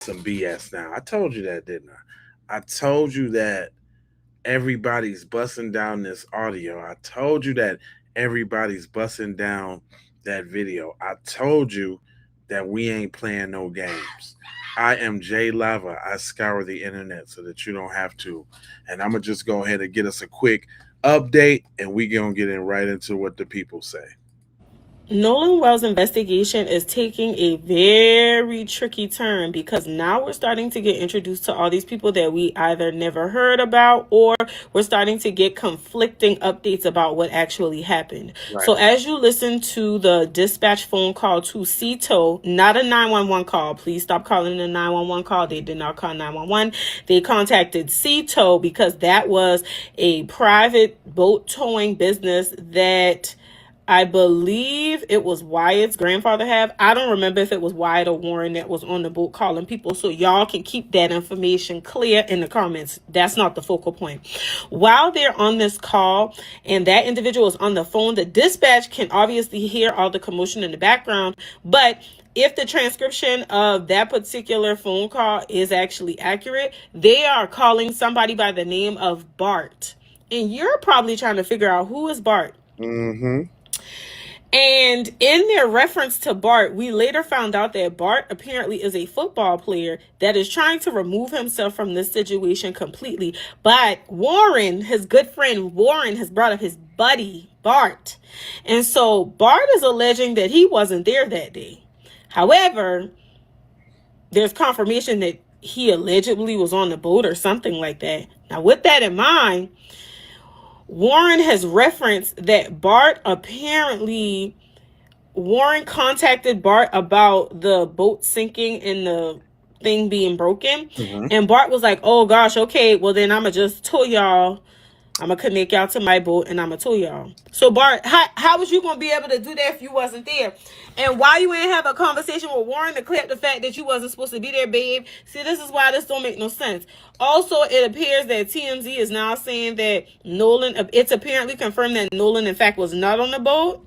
Some BS now. I told you that, didn't I? I told you that everybody's busting down this audio. I told you that everybody's busting down that video. I told you that we ain't playing no games. I am Jay Lava. I scour the internet so that you don't have to. And I'm going to just go ahead and get us a quick update and we going to get in right into what the people say. Nolan Wells' investigation is taking a very tricky turn because now we're starting to get introduced to all these people that we either never heard about, or we're starting to get conflicting updates about what actually happened. Right. So as you listen to the dispatch phone call to Cito, not a 911 call, please stop calling it a 911 call. They did not call 911. They contacted Cito because that was a private boat towing business that I believe it was Wyatt's grandfather have. I don't remember if it was Wyatt or Warren that was on the boat calling people. So y'all can keep that information clear in the comments. That's not the focal point. While they're on this call and that individual is on the phone, the dispatch can obviously hear all the commotion in the background. But if the transcription of that particular phone call is actually accurate, they are calling somebody by the name of Bart. And you're probably trying to figure out who is Bart. Mm-hmm. And in their reference to Bart, we later found out that Bart apparently is a football player that is trying to remove himself from this situation completely. But Warren, his good friend Warren, has brought up his buddy Bart. And so Bart is alleging that he wasn't there that day. However, there's confirmation that he allegedly was on the boat or something like that. Now, with that in mind, Warren has referenced that Warren contacted Bart about the boat sinking and the thing being broken. Mm-hmm. And Bart was like, oh gosh, okay, well then I'm going to just tow y'all. I'm going to connect y'all to my boat and I'm going to tow y'all. So Bart, how was you going to be able to do that if you wasn't there? And why you ain't have a conversation with Warren to clear up the fact that you wasn't supposed to be there, babe? See, this is why this don't make no sense. Also, it appears that TMZ is now saying that it's apparently confirmed that Nolan, in fact, was not on the boat.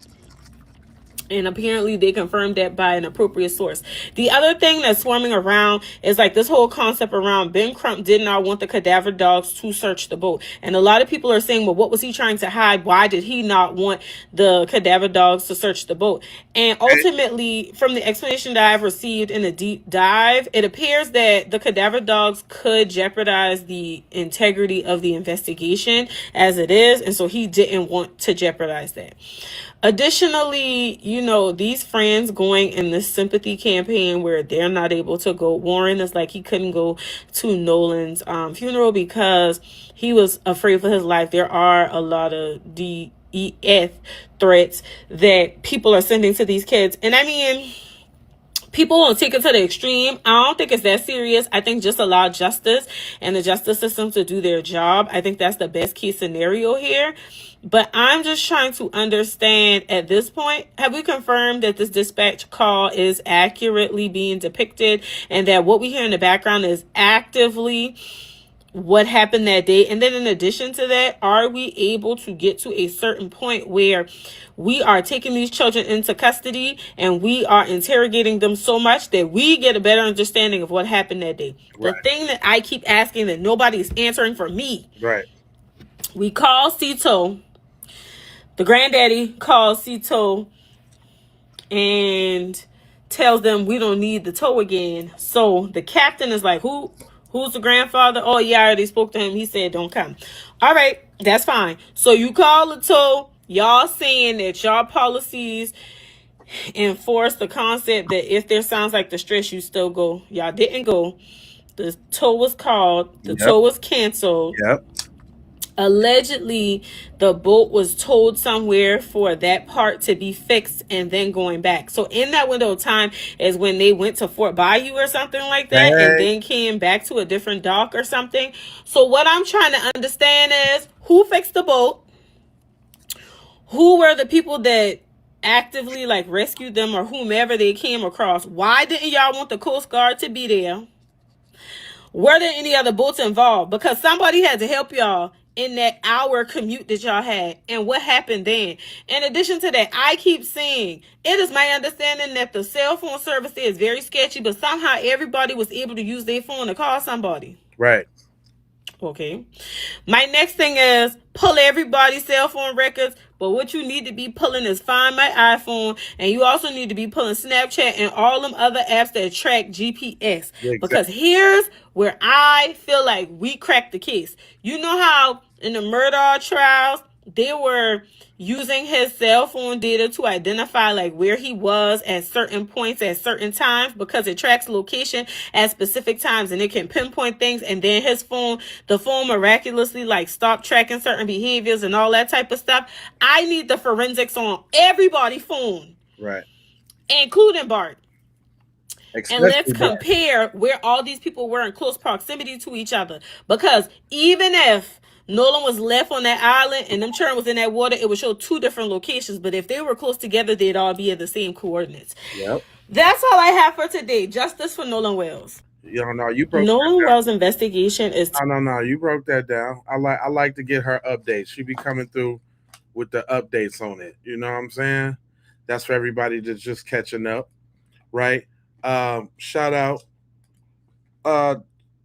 And apparently they confirmed that by an appropriate source. The other thing that's swarming around is like this whole concept around Ben Crump did not want the cadaver dogs to search the boat. And a lot of people are saying, well, what was he trying to hide? Why did he not want the cadaver dogs to search the boat? And ultimately, from the explanation that I've received in a deep dive, it appears that the cadaver dogs could jeopardize the integrity of the investigation as it is. And so he didn't want to jeopardize that. Additionally, these friends going in this sympathy campaign where they're not able to go. Warren is like he couldn't go to Nolan's funeral because he was afraid for his life. There are a lot of DEF threats that people are sending to these kids. And I mean, people won't take it to the extreme. I don't think it's that serious. I think just allow justice and the justice system to do their job. I think that's the best case scenario here. But I'm just trying to understand at this point, have we confirmed that this dispatch call is accurately being depicted and that what we hear in the background is actively what happened that day? And then in addition to that, are we able to get to a certain point where we are taking these children into custody and we are interrogating them so much that we get a better understanding of what happened that day? Right. The thing that I keep asking that nobody's answering for me. Right. We call Cito. The granddaddy calls Cito and tells them we don't need the tow again. So the captain is like, who's the grandfather? Oh, yeah, I already spoke to him. He said don't come. All right, that's fine. So you call the tow. Y'all saying that y'all policies enforce the concept that if there sounds like distress, you still go. Y'all didn't go. The tow was called. The tow was canceled. Yep. Allegedly, the boat was towed somewhere for that part to be fixed and then going back. So in that window of time is when they went to Fort Bayou or something like that, and then came back to a different dock or something. So what I'm trying to understand is who fixed the boat? Who were the people that actively like rescued them or whomever they came across? Why didn't y'all want the Coast Guard to be there? Were there any other boats involved? Because somebody had to help y'all in that hour commute that y'all had and what happened then. In addition to that, I keep saying it is my understanding that the cell phone service there is very sketchy, but somehow everybody was able to use their phone to call somebody. Right. Okay. My next thing is pull everybody's cell phone records, but what you need to be pulling is Find My iPhone, and you also need to be pulling Snapchat and all them other apps that track GPS. Because Exactly. here's where I feel like we cracked the case. You know how in the murder trials they were using his cell phone data to identify like where he was at certain points at certain times because it tracks location at specific times and it can pinpoint things, and then the phone miraculously like stopped tracking certain behaviors and all that type of stuff. I need the forensics on everybody's phone, Right. including Bart. And let's Especially Bart. compare where all these people were in close proximity to each other. Because even if Nolan was left on that island and them children was in that water, it would show two different locations. But if they were close together, they'd all be at the same coordinates. Yep. That's all I have for today. Justice for Nolan Wells. No, you broke that Nolan down. Wells' investigation is No, you broke that down. I like to get her updates. She be coming through with the updates on it. You know what I'm saying? That's for everybody that's just catching up, right? Shout out uh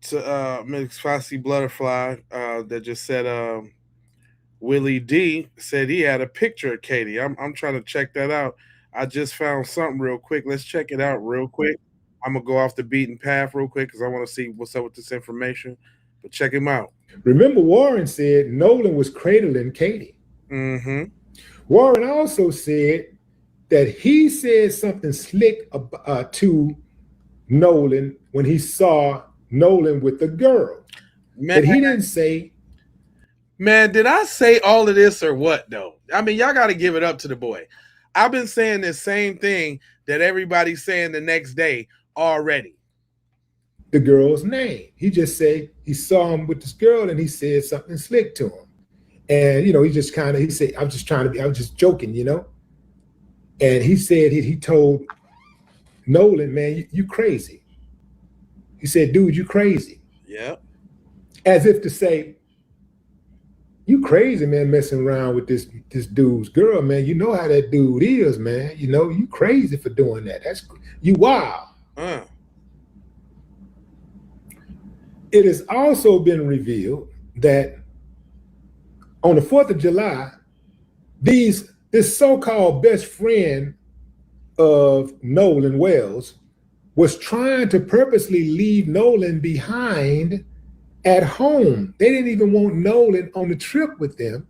to Miss Fossey Butterfly that just said Willie D said he had a picture of Katie. I'm trying to check that out. I just found something real quick. Let's check it out real quick. I'm gonna go off the beaten path real quick because I want to see what's up with this information. But check him out. Remember, Warren said Nolan was cradling Katie. Mm-hmm. Warren also said that he said something slick to Nolan when he saw Nolan with the girl. Man, But he didn't say, man, did I say all of this or what though? I mean, y'all got to give it up to the boy. I've been saying the same thing that everybody's saying the next day already. the girl's name. He just said he saw him with this girl and he said something slick to him. And, he just he said, I was just joking. And he said, he told Nolan, man, you crazy. He said, dude, you crazy. Yeah. As if to say, you crazy, man, messing around with this dude's girl, man. You know how that dude is, man. You crazy for doing that. You wild. It has also been revealed that on the 4th of July, this so-called best friend of Nolan Wells was trying to purposely leave Nolan behind at home. They didn't even want Nolan on the trip with them.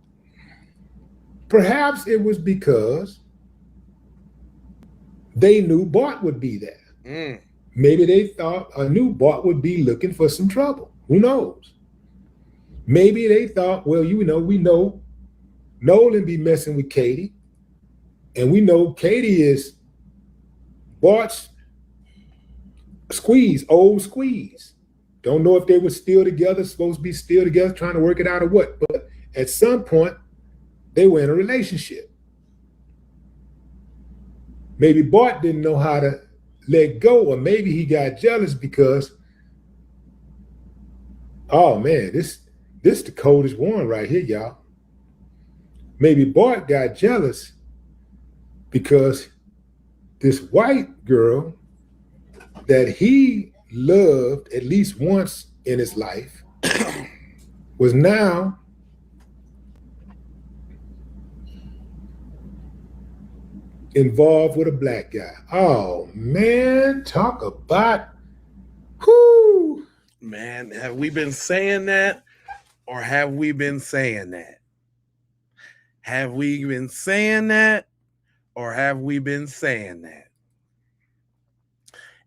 Perhaps it was because they knew Bart would be there. Maybe they thought or knew Bart would be looking for some trouble. Who knows? Maybe they thought, well, we know Nolan be messing with Katie, and we know Katie is Bart's old squeeze. Don't know if they were still together, supposed to be still together, trying to work it out or what. But at some point, they were in a relationship. Maybe Bart didn't know how to let go, or maybe he got jealous because, oh man, this the coldest one right here, y'all. Maybe Bart got jealous because this white girl that he loved at least once in his life was now involved with a black guy. Oh man, talk about whoo. Man, have we been saying that or have we been saying that? Have we been saying that or have we been saying that?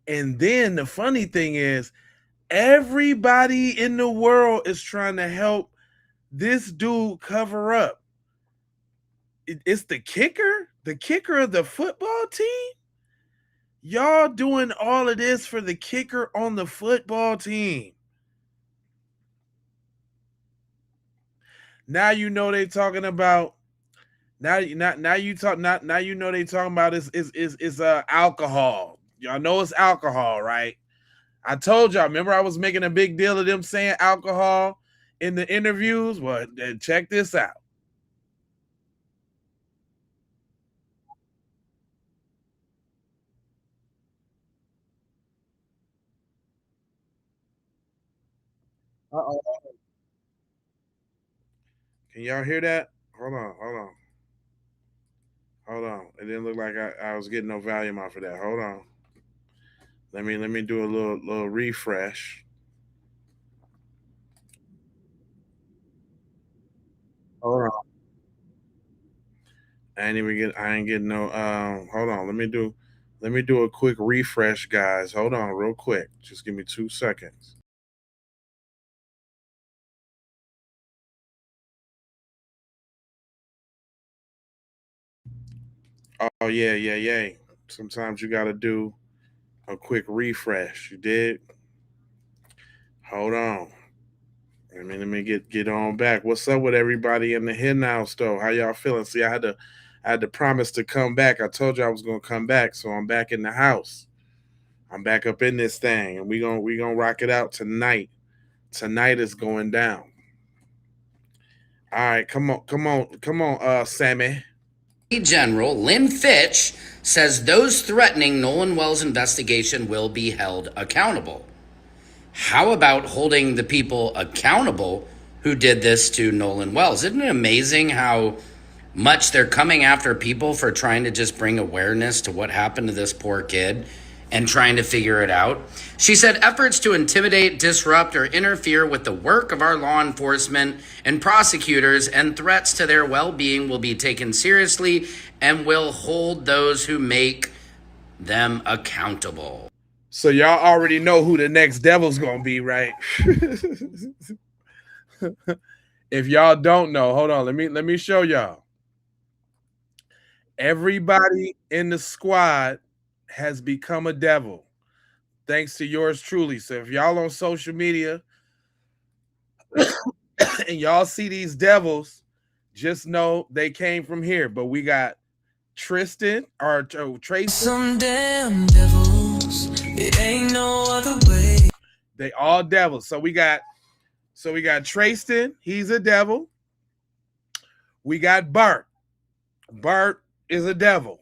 And then the funny thing is, everybody in the world is trying to help this dude cover up. It's the kicker of the football team. Y'all doing all of this for the kicker on the football team. Now you know they talking about. Now you know they talking about is alcohol. Y'all know it's alcohol, right? I told y'all. Remember, I was making a big deal of them saying alcohol in the interviews. Well, check this out. Uh-oh. Can y'all hear that? Hold on. It didn't look like I was getting no volume off of that. Hold on. Let me do a little refresh. Hold on. I ain't getting no hold on. Let me do a quick refresh, guys. Hold on real quick. Just give me 2 seconds. Oh yeah. Sometimes you gotta do a quick refresh. You did? Hold on. Let me get on back. What's up with everybody in the hen house though? How y'all feeling? See, I had to promise to come back. I told you I was gonna come back, so I'm back in the house. I'm back up in this thing, and we gonna rock it out tonight. Tonight is going down. All right, come on, Sammy. General Lynn Fitch says those threatening Nolan Wells' investigation will be held accountable. How about holding the people accountable who did this to Nolan Wells? Isn't it amazing how much they're coming after people for trying to just bring awareness to what happened to this poor kid and trying to figure it out? She said efforts to intimidate, disrupt, or interfere with the work of our law enforcement and prosecutors and threats to their well-being will be taken seriously and will hold those who make them accountable. So y'all already know who the next devil's gonna be, right? If y'all don't know, hold on. Let me show y'all. Everybody in the squad has become a devil, thanks to yours truly. So if y'all on social media and y'all see these devils, just know they came from here. But we got Tristan or Tracy. Some damn devils. It ain't no other way. They all devils. So we got Tristan. He's a devil. We got Bart. Bart is a devil,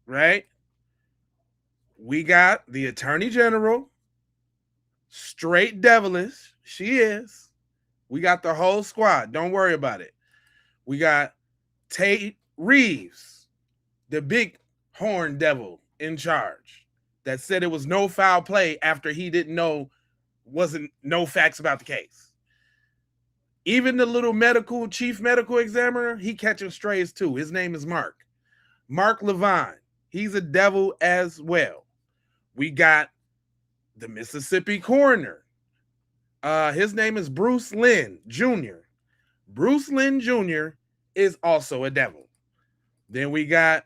right? We got the Attorney General. Straight devilish. She is. We got the whole squad. Don't worry about it. We got Tate Reeves, the big horn devil in charge, that said it was no foul play after he didn't know, wasn't no facts about the case. Even the little chief medical examiner, he catching strays too. His name is Mark Levine. He's a devil as well. We got the Mississippi coroner. His name is Bruce Lynn Jr. Bruce Lynn Jr. is also a devil. Then we got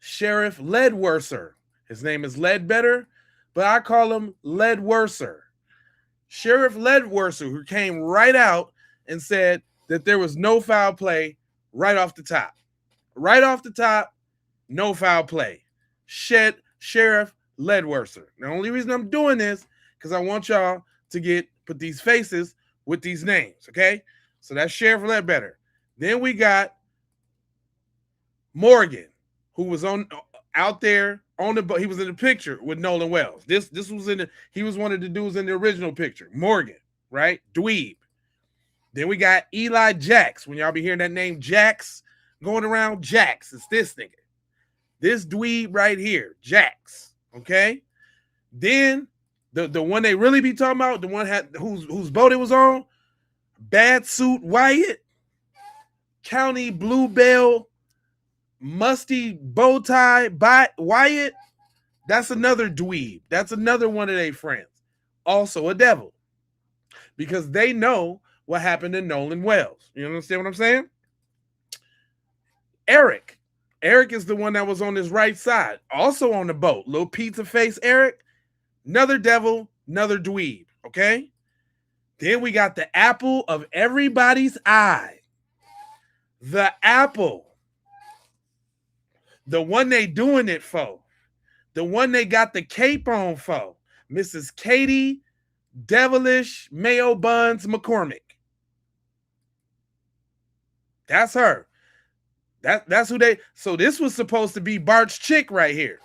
Sheriff Ledworser. His name is Ledbetter, but I call him Ledworser. Sheriff Ledworser, who came right out and said that there was no foul play right off the top. Right off the top, no foul play. Sheriff Ledworser. The only reason I'm doing this because I want y'all to put these faces with these names, okay? So that's Sheriff Ledbetter. Then we got Morgan, who was out there on the boat. He was in the picture with Nolan Wells. This was he was one of the dudes in the original picture. Morgan, right? Dweeb. Then we got Eli Jax. When y'all be hearing that name Jax going around, Jax, it's this nigga. This dweeb right here, Jax. Okay. Then the one they really be talking about, the one whose boat it was on, Bad Suit Wyatt, County Bluebell, musty bow tie by Wyatt. That's another dweeb. That's another one of their friends. Also a devil. Because they know what happened to Nolan Wells. You understand what I'm saying? Eric is the one that was on his right side. Also on the boat. Little pizza face Eric. Another devil, another dweeb. Okay? Then we got the apple of everybody's eye. The apple. The one they doing it for. The one they got the cape on for. Mrs. Katie Devilish Mayo Buns McCormick. That's her. That's who they. So this was supposed to be Bart's chick right here.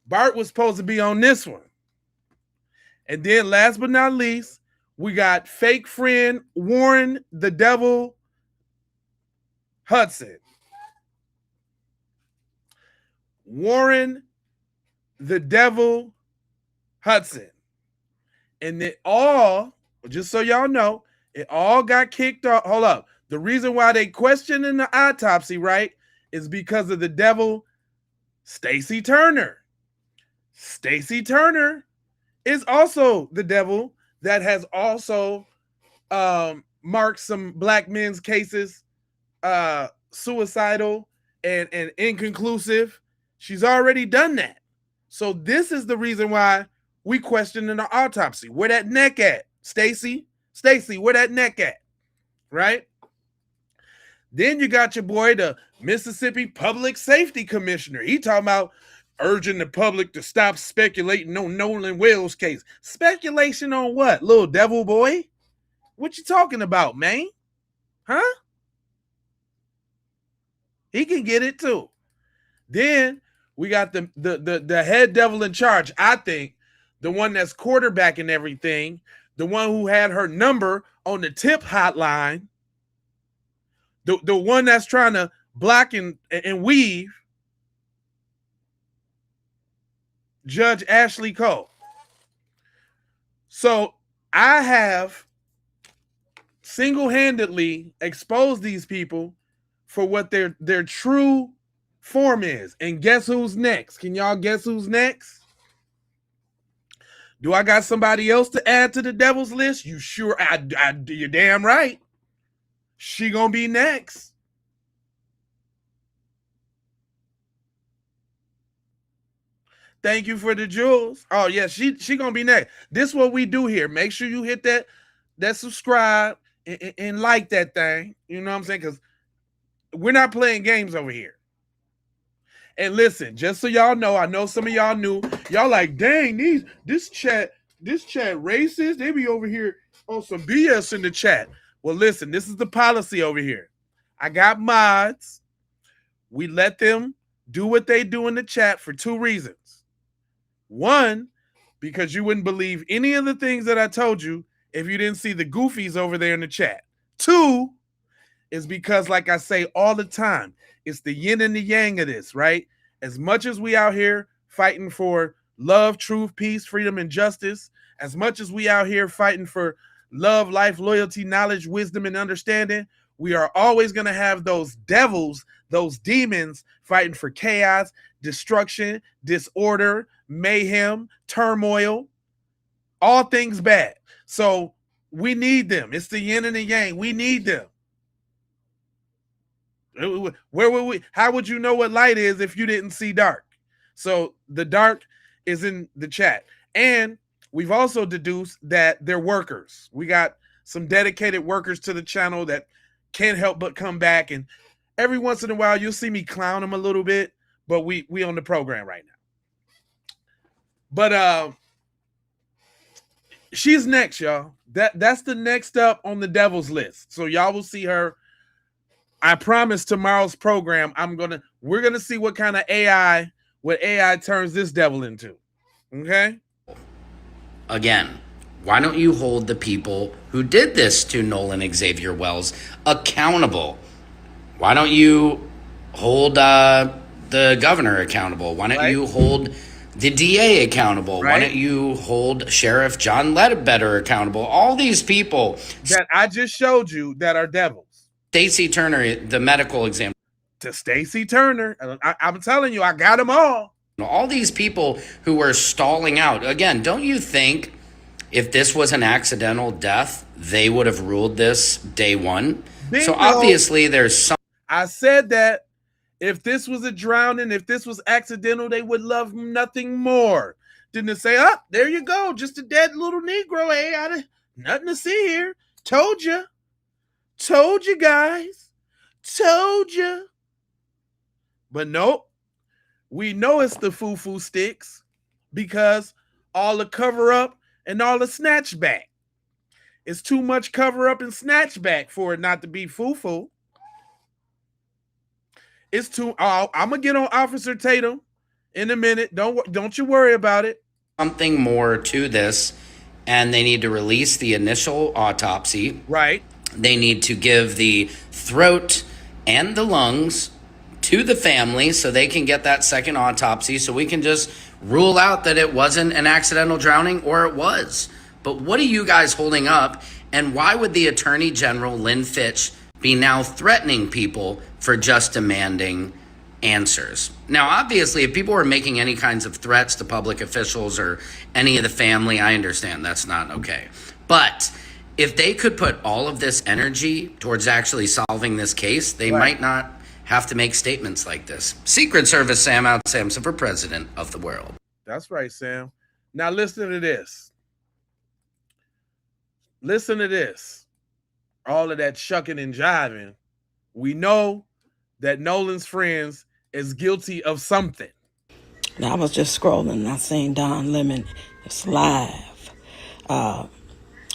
Bart was supposed to be on this one. And then last but not least, we got fake friend Warren the Devil Hudson. Warren the Devil Hudson. And it all, just so y'all know, it all got kicked off. Hold up. The reason why they questioned in the autopsy, right, is because of the devil, Stacy Turner. Stacy Turner is also the devil that has also marked some black men's cases suicidal and inconclusive. She's already done that. So this is the reason why we questioned in the autopsy. Where that neck at, Stacy? Stacy, where that neck at? Right? Then you got your boy, the Mississippi Public Safety Commissioner. He talking about urging the public to stop speculating on Nolan Wells' case. Speculation on what, little devil boy? What you talking about, man? Huh? He can get it too. Then we got the head devil in charge. I think the one that's quarterbacking everything, the one who had her number on the tip hotline, the one that's trying to block and weave, Judge Ashley Cole. So I have single-handedly exposed these people for what their true form is. And guess who's next? Can y'all guess who's next? Do I got somebody else to add to the devil's list? You sure? You're damn right. She gonna be next. Thank you for the jewels. Oh yeah, she gonna be next. This is what we do here. Make sure you hit that subscribe and like that thing. You know what I'm saying? Because we're not playing games over here. And listen, just so y'all know, I know some of y'all knew. Y'all like, dang, this chat racist. They be over here on some BS in the chat. Well, listen, this is the policy over here. I got mods. We let them do what they do in the chat for two reasons. One, because you wouldn't believe any of the things that I told you if you didn't see the goofies over there in the chat. Two, is because, like I say all the time, it's the yin and the yang of this, right? As much as we out here fighting for love, truth, peace, freedom, and justice, as much as we out here fighting for love, life, loyalty, knowledge, wisdom, and understanding, we are always going to have those devils, those demons fighting for chaos, destruction, disorder, mayhem, turmoil, all things bad. So we need them. It's the yin and the yang. We need them. Where would we? How would you know what light is if you didn't see dark? So the dark is in the chat. And we've also deduced that they're workers. We got some dedicated workers to the channel that can't help but come back. And every once in a while, you'll see me clown them a little bit, but we on the program right now. But she's next, y'all. That's the next up on the devil's list. So y'all will see her. I promise tomorrow's program, we're gonna see what kind of AI turns this devil into. Okay? Again, why don't you hold the people who did this to Nolan Xavier Wells accountable? Why don't you hold the governor accountable? Why don't you hold the DA accountable? Right. Why don't you hold Sheriff John Ledbetter accountable? All these people that I just showed you that are devils. Stacy Turner, the medical exam. To Stacy Turner. I'm telling you, I got them all. All these people who were stalling out. Again, don't you think if this was an accidental death, they would have ruled this day one? Bingo. So obviously there's some. I said that if this was a drowning, if this was accidental, they would love nothing more than to say, oh, there you go. Just a dead little Negro. Hey, nothing to see here. Told you. Told you guys. Told you. But nope. We know it's the foo-foo sticks because all the cover up and all the snatchback. It's too much cover up and snatchback for it not to be foo-foo. It's too. I'm gonna get on Officer Tatum in a minute. Don't you worry about it. Something more to this, and they need to release the initial autopsy. Right. They need to give the throat and the lungs to the family so they can get that second autopsy, so we can just rule out that it wasn't an accidental drowning or it was. But what are you guys holding up? And why would the Attorney General, Lynn Fitch, be now threatening people for just demanding answers? Now, obviously, if people were making any kinds of threats to public officials or any of the family, I understand that's not okay. But if they could put all of this energy towards actually solving this case, they might not have to make statements like this. Secret Service Sam out Samson for president of the world. That's right, Sam. Now listen to this. Listen to this. All of that shucking and jiving. We know that Nolan's friends is guilty of something. Now, I was just scrolling and I seen Don Lemon is live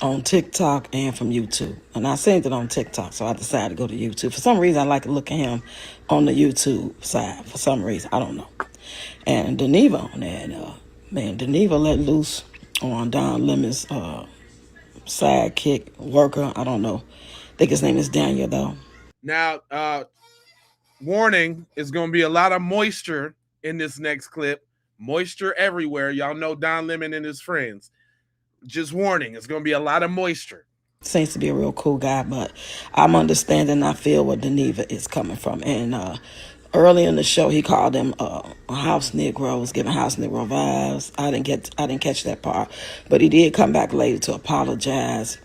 on TikTok and from YouTube. And I seen it on TikTok, so I decided to go to YouTube. For some reason, I like to look at him on the YouTube side. For some reason, I don't know. And Deneva on there, and Deneva let loose on Don Lemon's sidekick, worker. I don't know. I think his name is Daniel, though. Now, warning, is going to be a lot of moisture in this next clip. Moisture everywhere. Y'all know Don Lemon and his friends. Just warning, it's going to be a lot of moisture. Seems to be a real cool guy, but I'm understanding, I feel where Deneva is coming from. And early in the show, he called them house Negroes, giving house Negro vibes. I didn't catch that part, but he did come back later to apologize.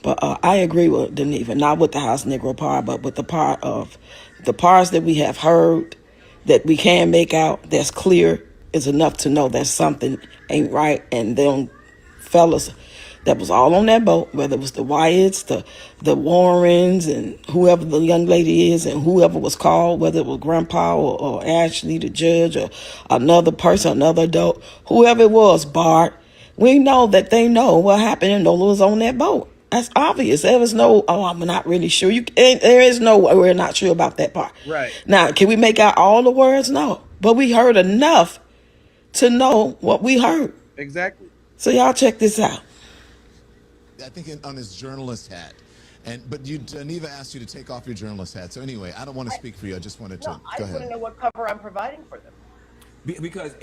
But I agree with Deneva, not with the house Negro part, but with the part of the parts that we have heard that we can make out that's clear is enough to know that something ain't right. And them fellas that was all on that boat, whether it was the Wyatts, the Warrens, and whoever the young lady is, and whoever was called, whether it was Grandpa or Ashley, the judge, or another person, another adult, whoever it was, Bart, we know that they know what happened and Nola was on that boat. That's obvious. There was no, I'm not really sure. There is no, we're not sure about that part. Right. Now, can we make out all the words? No. But we heard enough to know what we heard. Exactly. So y'all check this out. I think on his journalist hat. But Neva asked you to take off your journalist hat. So anyway, I don't want to speak for you. I just wanted to go ahead. I want to know what cover I'm providing for them. Because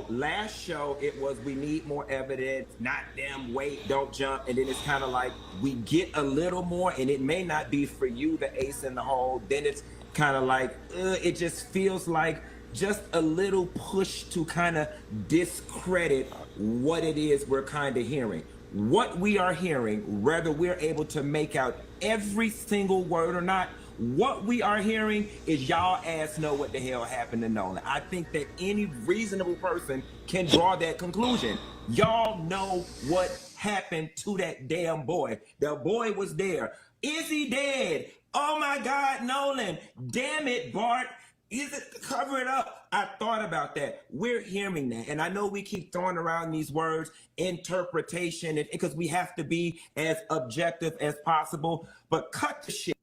last show it was we need more evidence, not them, wait, don't jump, and then it's kind of like we get a little more, and it may not be for you the ace in the hole. Then it's kind of like it just feels like just a little push to kind of discredit what it is we're kind of hearing. What we are hearing, whether we're able to make out every single word or not, what we are hearing is y'all ass know what the hell happened to Nolan. I think that any reasonable person can draw that conclusion. Y'all know what happened to that damn boy. The boy was there. Is he dead? Oh my God, Nolan. Damn it, Bart. Is it cover it up? I thought about that. We're hearing that. And I know we keep throwing around these words, interpretation, because we have to be as objective as possible. But cut the shit.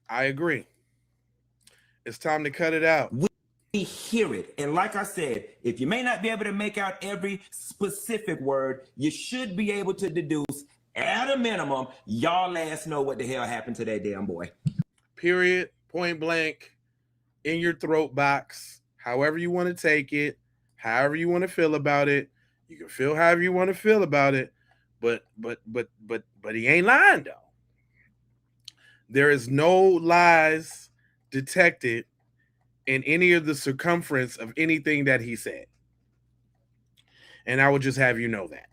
I agree. It's time to cut it out. We hear it. And like I said, if you may not be able to make out every specific word, you should be able to deduce, at a minimum, y'all ass know what the hell happened to that damn boy. Period. Point blank. In your throat box. However you want to take it. However you want to feel about it. You can feel however you want to feel about it. But he ain't lying though. There is no lies detected in any of the circumference of anything that he said. And I would just have you know that.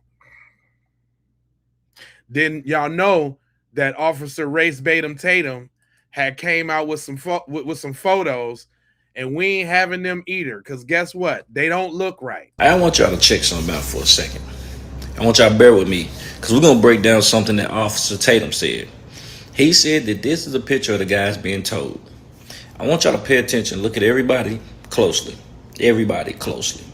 Then y'all know that Officer Race Batum Tatum had came out with some photos, and we ain't having them either. Because guess what? They don't look right. I want y'all to check something out for a second. I want y'all to bear with me, because we're going to break down something that Officer Tatum said. He said that this is a picture of the guys being told. I want y'all to pay attention. Look at everybody closely. Everybody closely.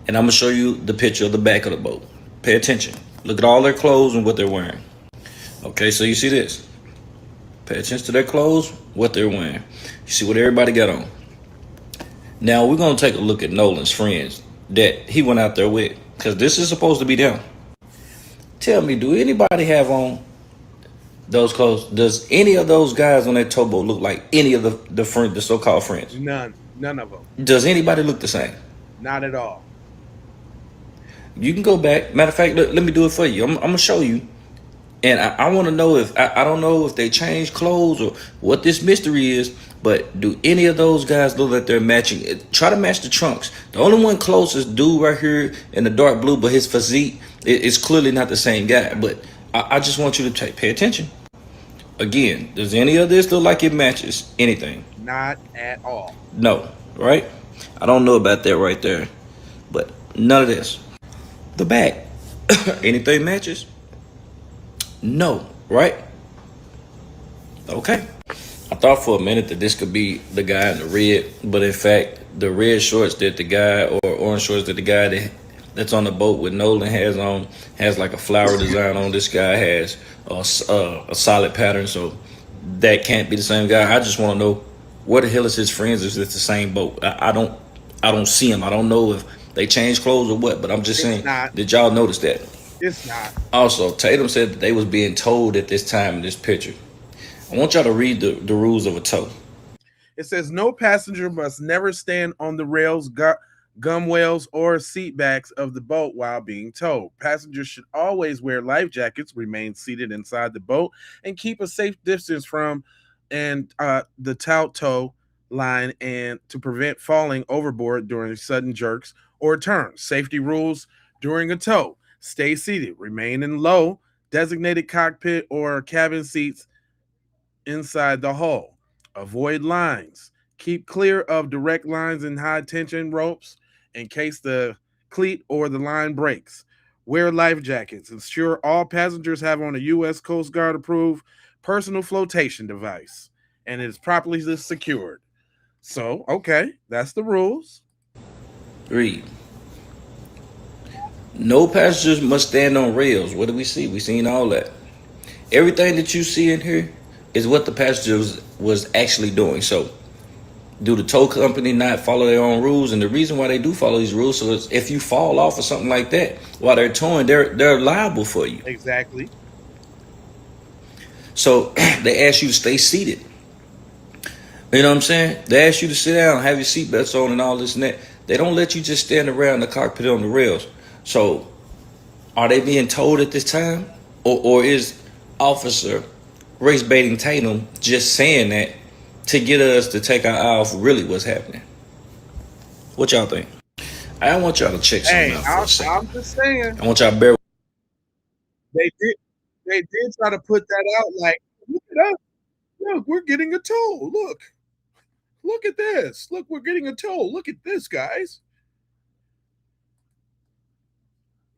And I'm going to show you the picture of the back of the boat. Pay attention. Look at all their clothes and what they're wearing. Okay, so you see this. Pay attention to their clothes, what they're wearing. You see what everybody got on. Now we're gonna take a look at Nolan's friends that he went out there with, because this is supposed to be them. Tell me, do anybody have on those clothes? Does any of those guys on that towboat look like any of the so-called friends? None of them. Does anybody look the same? Not at all. You can go back. Matter of fact, let me do it for you. I'm gonna show you. And I want to know if I don't know if they changed clothes or what this mystery is, but do any of those guys look like they're matching? Try to match the trunks. The only one closest dude right here in the dark blue, but his physique is clearly not the same guy. But I just want you to pay attention. Again, does any of this look like it matches anything? Not at all. No, right? I don't know about that right there, but none of this. The back, anything matches? No, right? Okay. I thought for a minute that this could be the guy in the red, but in fact, the red shorts that the guy, or orange shorts that the guy that's on the boat with Nolan has on, has like a flower design on. This guy has a solid pattern, so that can't be the same guy. I just want to know where the hell is his friends? Is it the same boat? I don't see him. I don't know if they changed clothes or what, but I'm just saying, did y'all notice that? It's not. Also, Tatum said that they was being towed at this time in this picture. I want y'all to read the rules of a tow. It says no passenger must never stand on the rails, gunwales, or seat backs of the boat while being towed. Passengers should always wear life jackets, remain seated inside the boat, and keep a safe distance from the tow line and to prevent falling overboard during sudden jerks or turns. Safety rules during a tow. Stay seated. Remain in low, designated cockpit or cabin seats inside the hull. Avoid lines. Keep clear of direct lines and high tension ropes in case the cleat or the line breaks. Wear life jackets. Ensure all passengers have on a U.S. Coast Guard approved personal flotation device and it is properly secured. So, okay, that's the rules. Read. No passengers must stand on rails. What do we see? We seen all that. Everything that you see in here is what the passengers was actually doing. So, do the tow company not follow their own rules? And the reason why they do follow these rules, so is if you fall off or something like that while they're towing, they're liable for you. Exactly. So they ask you to stay seated. You know what I'm saying? They ask you to sit down, have your seatbelts on, and all this and that. They don't let you just stand around the cockpit on the rails. So, are they being told at this time, or is Officer race baiting Tatum just saying that to get us to take our eye off really what's happening? What y'all think? I want y'all to check something out for a second. I'm just saying. I want y'all to bear. They did try to put that out like, look at us. Look, we're getting a toll. Look at this. Look, we're getting a toll. Look at this, guys.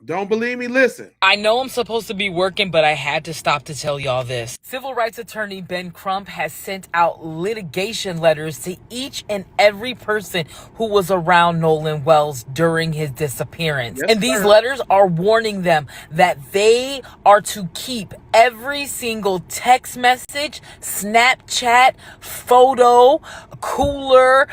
Don't believe me? Listen. I know I'm supposed to be working, but I had to stop to tell y'all this. Civil rights attorney Ben Crump has sent out litigation letters to each and every person who was around Nolan Wells during his disappearance. Yes, and these letters are warning them that they are to keep every single text message, Snapchat, photo, cooler,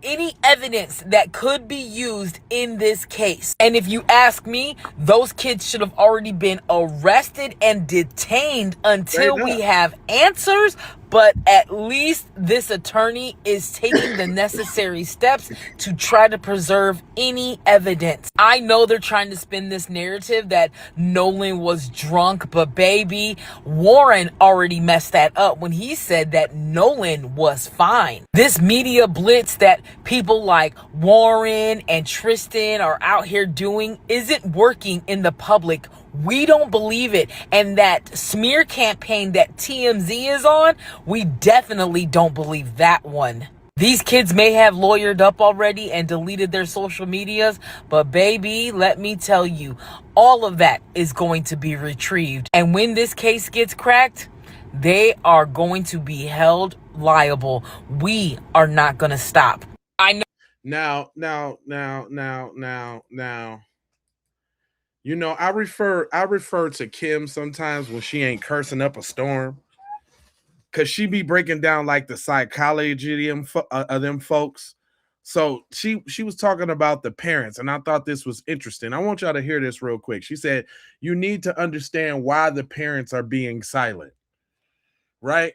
any evidence that could be used in this case. And if you ask me, those kids should have already been arrested and detained until we have answers. But at least this attorney is taking the necessary steps to try to preserve any evidence. I know they're trying to spin this narrative that Nolan was drunk, but baby, Warren already messed that up when he said that Nolan was fine. This media blitz that people like Warren and Tristan are out here doing isn't working in the public. We don't believe it. And that smear campaign that TMZ is on, we definitely don't believe that one. These kids may have lawyered up already and deleted their social medias, but baby, let me tell you, all of that is going to be retrieved. And when this case gets cracked, they are going to be held liable. We are not going to stop. I know. Now. You know, I refer to Kim sometimes when she ain't cursing up a storm, cause she be breaking down like the psychology of them folks. So she was talking about the parents, and I thought this was interesting. I want y'all to hear this real quick. She said you need to understand why the parents are being silent, right?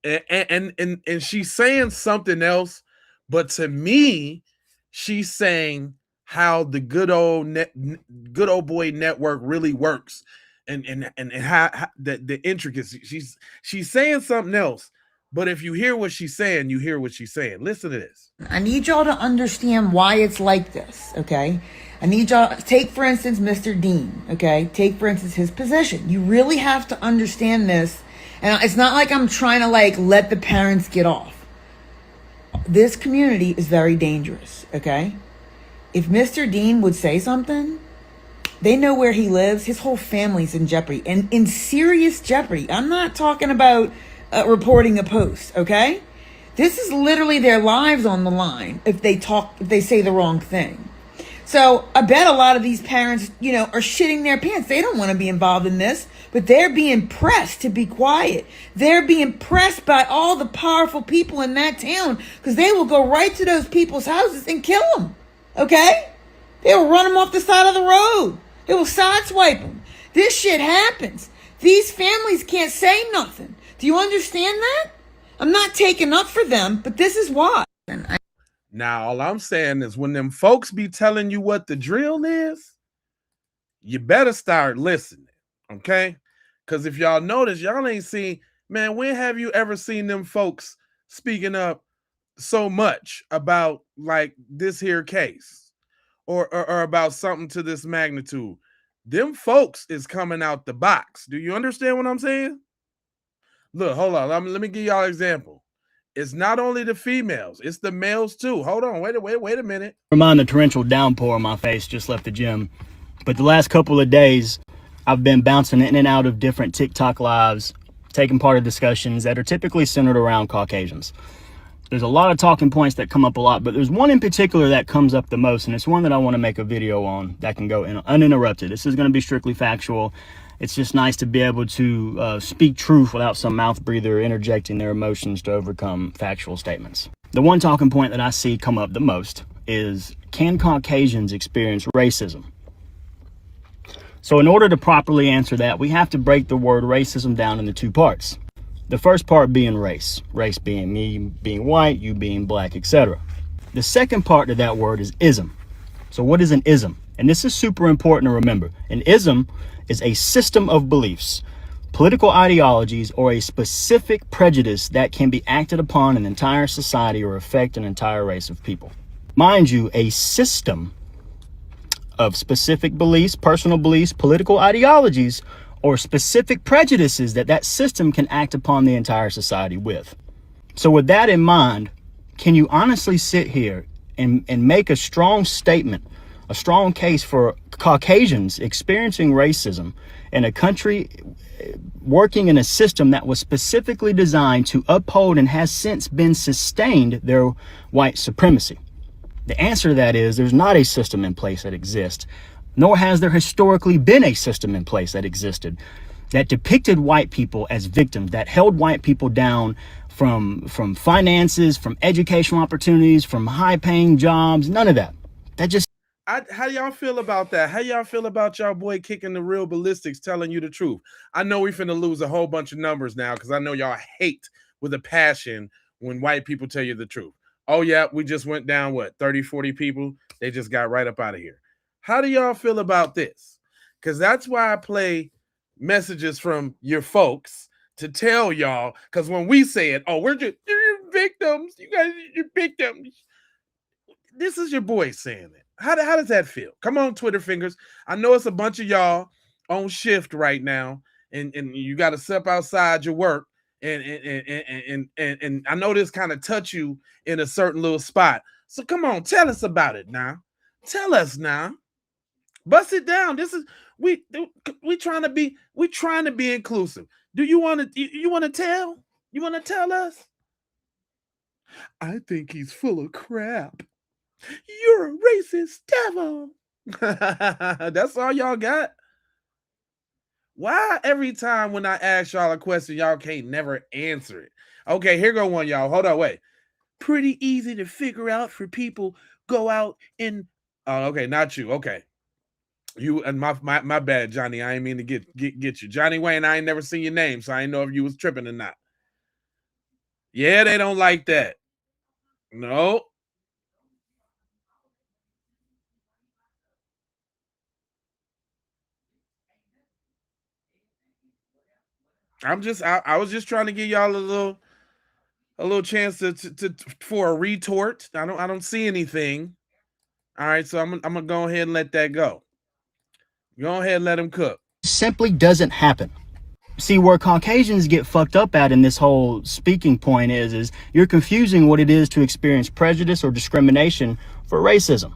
And she's saying something else, but to me, she's saying how the good old boy network really works, and how the intricacies. She's saying something else, but if you hear what she's saying, you hear what she's saying. Listen to this. I need y'all to understand why it's like this, okay? I need y'all, take for instance Mr. Dean, okay? Take for instance his position. You really have to understand this. And it's not like I'm trying to like let the parents get off. This community is very dangerous, okay? If Mr. Dean would say something, they know where he lives. His whole family's in jeopardy, and in serious jeopardy. I'm not talking about reporting a post, okay? This is literally their lives on the line if they say the wrong thing. So I bet a lot of these parents, are shitting their pants. They don't want to be involved in this, but they're being pressed to be quiet. They're being pressed by all the powerful people in that town because they will go right to those people's houses and kill them. Okay? They will run them off the side of the road. They will sideswipe them. This shit happens. These families can't say nothing. Do you understand that? I'm not taking up for them, but this is why. Now, all I'm saying is when them folks be telling you what the drill is, you better start listening, okay? Because if y'all notice, y'all ain't seen, man, when have you ever seen them folks speaking up so much about like this here case or about something to this magnitude? Them folks is coming out the box. Do you understand what I'm saying? Look, hold on. Let me give y'all an example. It's not only the females, it's the males too. Hold on, wait a minute. Remind the torrential downpour on my face, just left the gym. But the last couple of days, I've been bouncing in and out of different TikTok lives, taking part of discussions that are typically centered around Caucasians. There's a lot of talking points that come up a lot, but there's one in particular that comes up the most, and it's one that I want to make a video on that can go uninterrupted. This is going to be strictly factual. It's just nice to be able to speak truth without some mouth breather interjecting their emotions to overcome factual statements. The one talking point that I see come up the most is, can Caucasians experience racism? So in order to properly answer that, we have to break the word racism down into two parts. The first part being race being me being white, you being black, etc. The second part of that word is ism. So what is an ism? And this is super important to remember. An ism is a system of beliefs, political ideologies, or a specific prejudice that can be acted upon an entire society or affect an entire race of people. Mind you, a system of specific beliefs, personal beliefs, political ideologies, or specific prejudices that system can act upon the entire society with. So with that in mind, can you honestly sit here and make a strong statement, a strong case for Caucasians experiencing racism in a country working in a system that was specifically designed to uphold and has since been sustained their white supremacy? The answer to that is there's not a system in place that exists, nor has there historically been a system in place that existed that depicted white people as victims, that held white people down from finances, from educational opportunities, from high-paying jobs, none of that. That just... How y'all feel about that? How y'all feel about y'all boy kicking the real ballistics, telling you the truth? I know we finna lose a whole bunch of numbers now because I know y'all hate with a passion when white people tell you the truth. Oh yeah, we just went down, what, 30, 40 people? They just got right up out of here. How do y'all feel about this? Because that's why I play messages from your folks to tell y'all, because when we say it, oh, you're victims. You guys, you're victims. This is your boy saying it. How does that feel? Come on, Twitter fingers. I know it's a bunch of y'all on shift right now, and you got to step outside your work, and I know this kind of touch you in a certain little spot. So come on, tell us about it now. Tell us now. Bust it down. This is we trying to be inclusive. Do you want to tell? You want to tell us? I think he's full of crap. You're a racist devil. That's all y'all got? Why every time when I ask y'all a question, y'all can't never answer it? Okay, here go one, y'all. Hold on, wait. Pretty easy to figure out for people go out and okay, not you. Okay. You and my bad, Johnny. I ain't mean to get you. Johnny Wayne, I ain't never seen your name, so I ain't know if you was tripping or not. Yeah, they don't like that. No. I was just trying to give y'all a little chance to for a retort. I don't see anything. All right, so I'm gonna go ahead and let that go. Go ahead and let him cook. Simply doesn't happen. See, where Caucasians get fucked up at in this whole speaking point is you're confusing what it is to experience prejudice or discrimination for racism.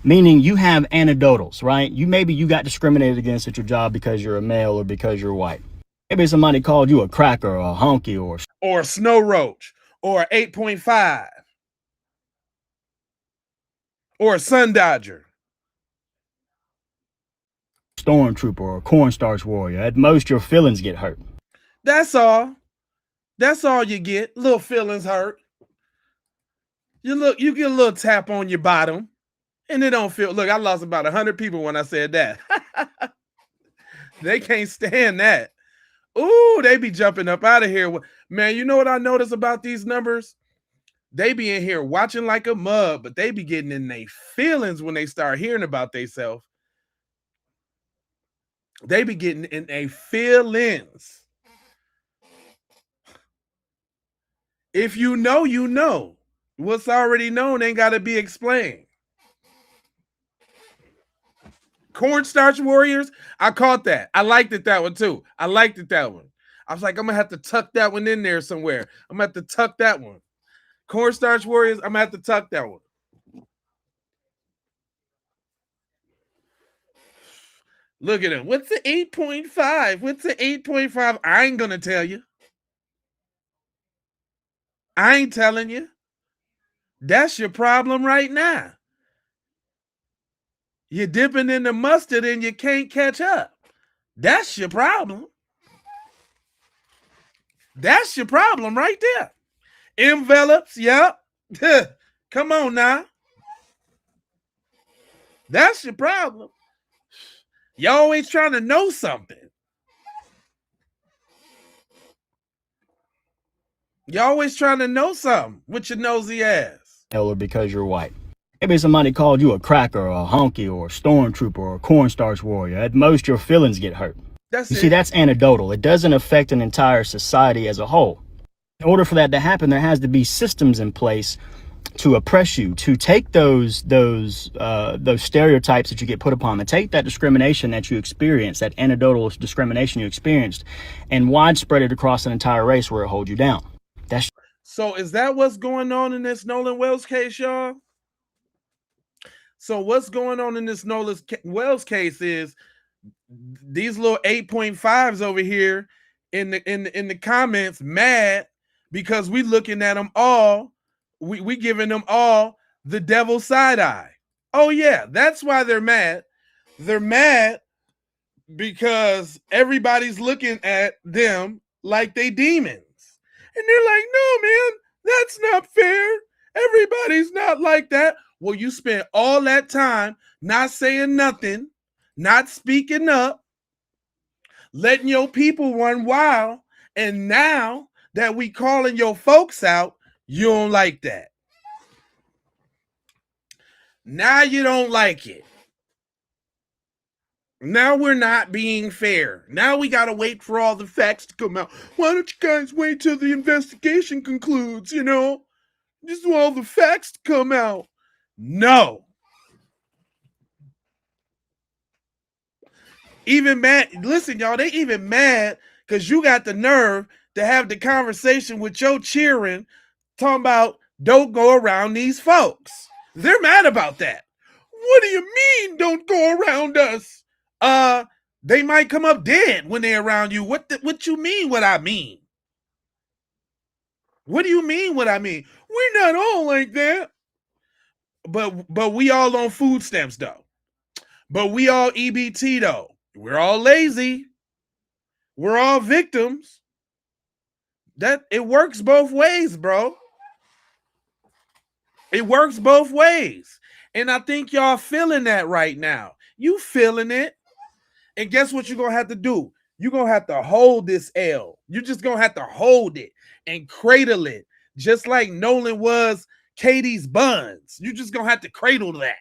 Meaning you have anecdotals, right? Maybe you got discriminated against at your job because you're a male or because you're white. Maybe somebody called you a cracker or a honky or a snow roach or 8.5 or a sun dodger. Stormtrooper or a cornstarch warrior. At most, your feelings get hurt. That's all. That's all you get. Little feelings hurt. You get a little tap on your bottom, and it don't feel. Look, I lost about 100 people when I said that. They can't stand that. Ooh, they be jumping up out of here. Man, you know what I notice about these numbers? They be in here watching like a mug, but they be getting in their feelings when they start hearing about themselves. They be getting in their feelings. If you know, you know. What's already known ain't got to be explained. Cornstarch warriors, I caught that. I liked that one too. I liked that one. I was like, I'm gonna have to tuck that one in there somewhere. I'm gonna have to tuck that one. Cornstarch warriors, I'm gonna have to tuck that one. Look at him. What's the 8.5? What's the 8.5? I ain't gonna tell you. I ain't telling you. That's your problem right now. You're dipping in the mustard and you can't catch up. That's your problem. That's your problem right there. Envelopes, yep. Come on now. That's your problem. You always trying to know something. You always trying to know something with your nosy ass. Or because you're white. Maybe somebody called you a cracker or a honky or a stormtrooper or a cornstarch warrior. At most, your feelings get hurt. See, that's anecdotal. It doesn't affect an entire society as a whole. In order for that to happen, there has to be systems in place to oppress you, to take those stereotypes that you get put upon, to take that discrimination that you experience, that anecdotal discrimination you experienced, and widespread it across an entire race where it holds you down. So is that what's going on in this Nolan Wells case, y'all? So what's going on in this Nolan Wells case is these little 8.5s over here in the comments mad because we looking at them all, we giving them all the devil side eye. Oh yeah, that's why they're mad. They're mad because everybody's looking at them like they demons. And they're like, no, man, that's not fair. Everybody's not like that. Well, you spent all that time not saying nothing, not speaking up, letting your people run wild. And now that we calling your folks out, you don't like that. Now you don't like it. Now we're not being fair. Now we got to wait for all the facts to come out. Why don't you guys wait till the investigation concludes, you know? Just all the facts to come out. No. Even mad. Listen, y'all, they even mad because you got the nerve to have the conversation with your cheering talking about don't go around these folks. They're mad about that. What do you mean don't go around us? They might come up dead when they're around you. What you mean what I mean? What do you mean what I mean? We're not all like that. But we all on food stamps though. But we all EBT though. We're all lazy. We're all victims. That it works both ways, bro. It works both ways. And I think y'all feeling that right now. You feeling it. And guess what you're going to have to do? You're going to have to hold this L. You're just going to have to hold it and cradle it. Just like Nolan was Katie's buns. You're just going to have to cradle that.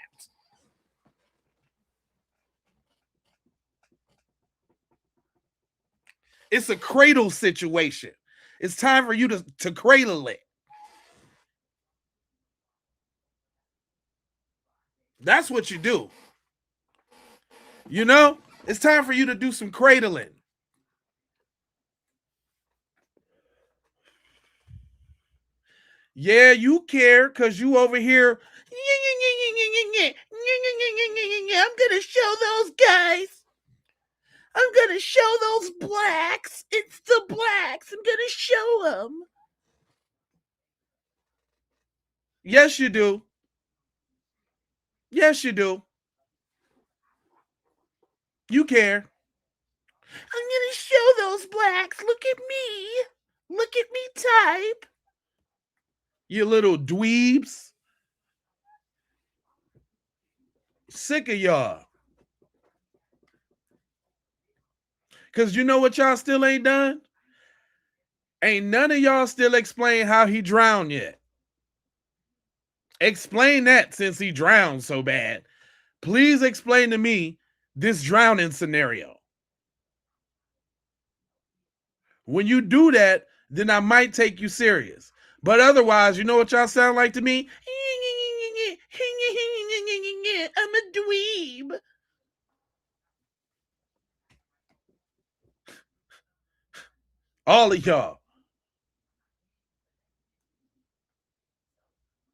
It's a cradle situation. It's time for you to cradle it. That's what you do. You know, it's time for you to do some cradling. Yeah, you care because you over here. I'm going to show those guys. I'm going to show those blacks. It's the blacks. I'm going to show them. Yes, you do. Yes, you do. You care. I'm going to show those blacks. Look at me. Look at me type. You little dweebs. Sick of y'all. Because you know what y'all still ain't done? Ain't none of y'all still explain how he drowned yet. Explain that since he drowned so bad. Please explain to me this drowning scenario. When you do that, then I might take you serious. But otherwise, you know what y'all sound like to me? I'm a dweeb. All of y'all.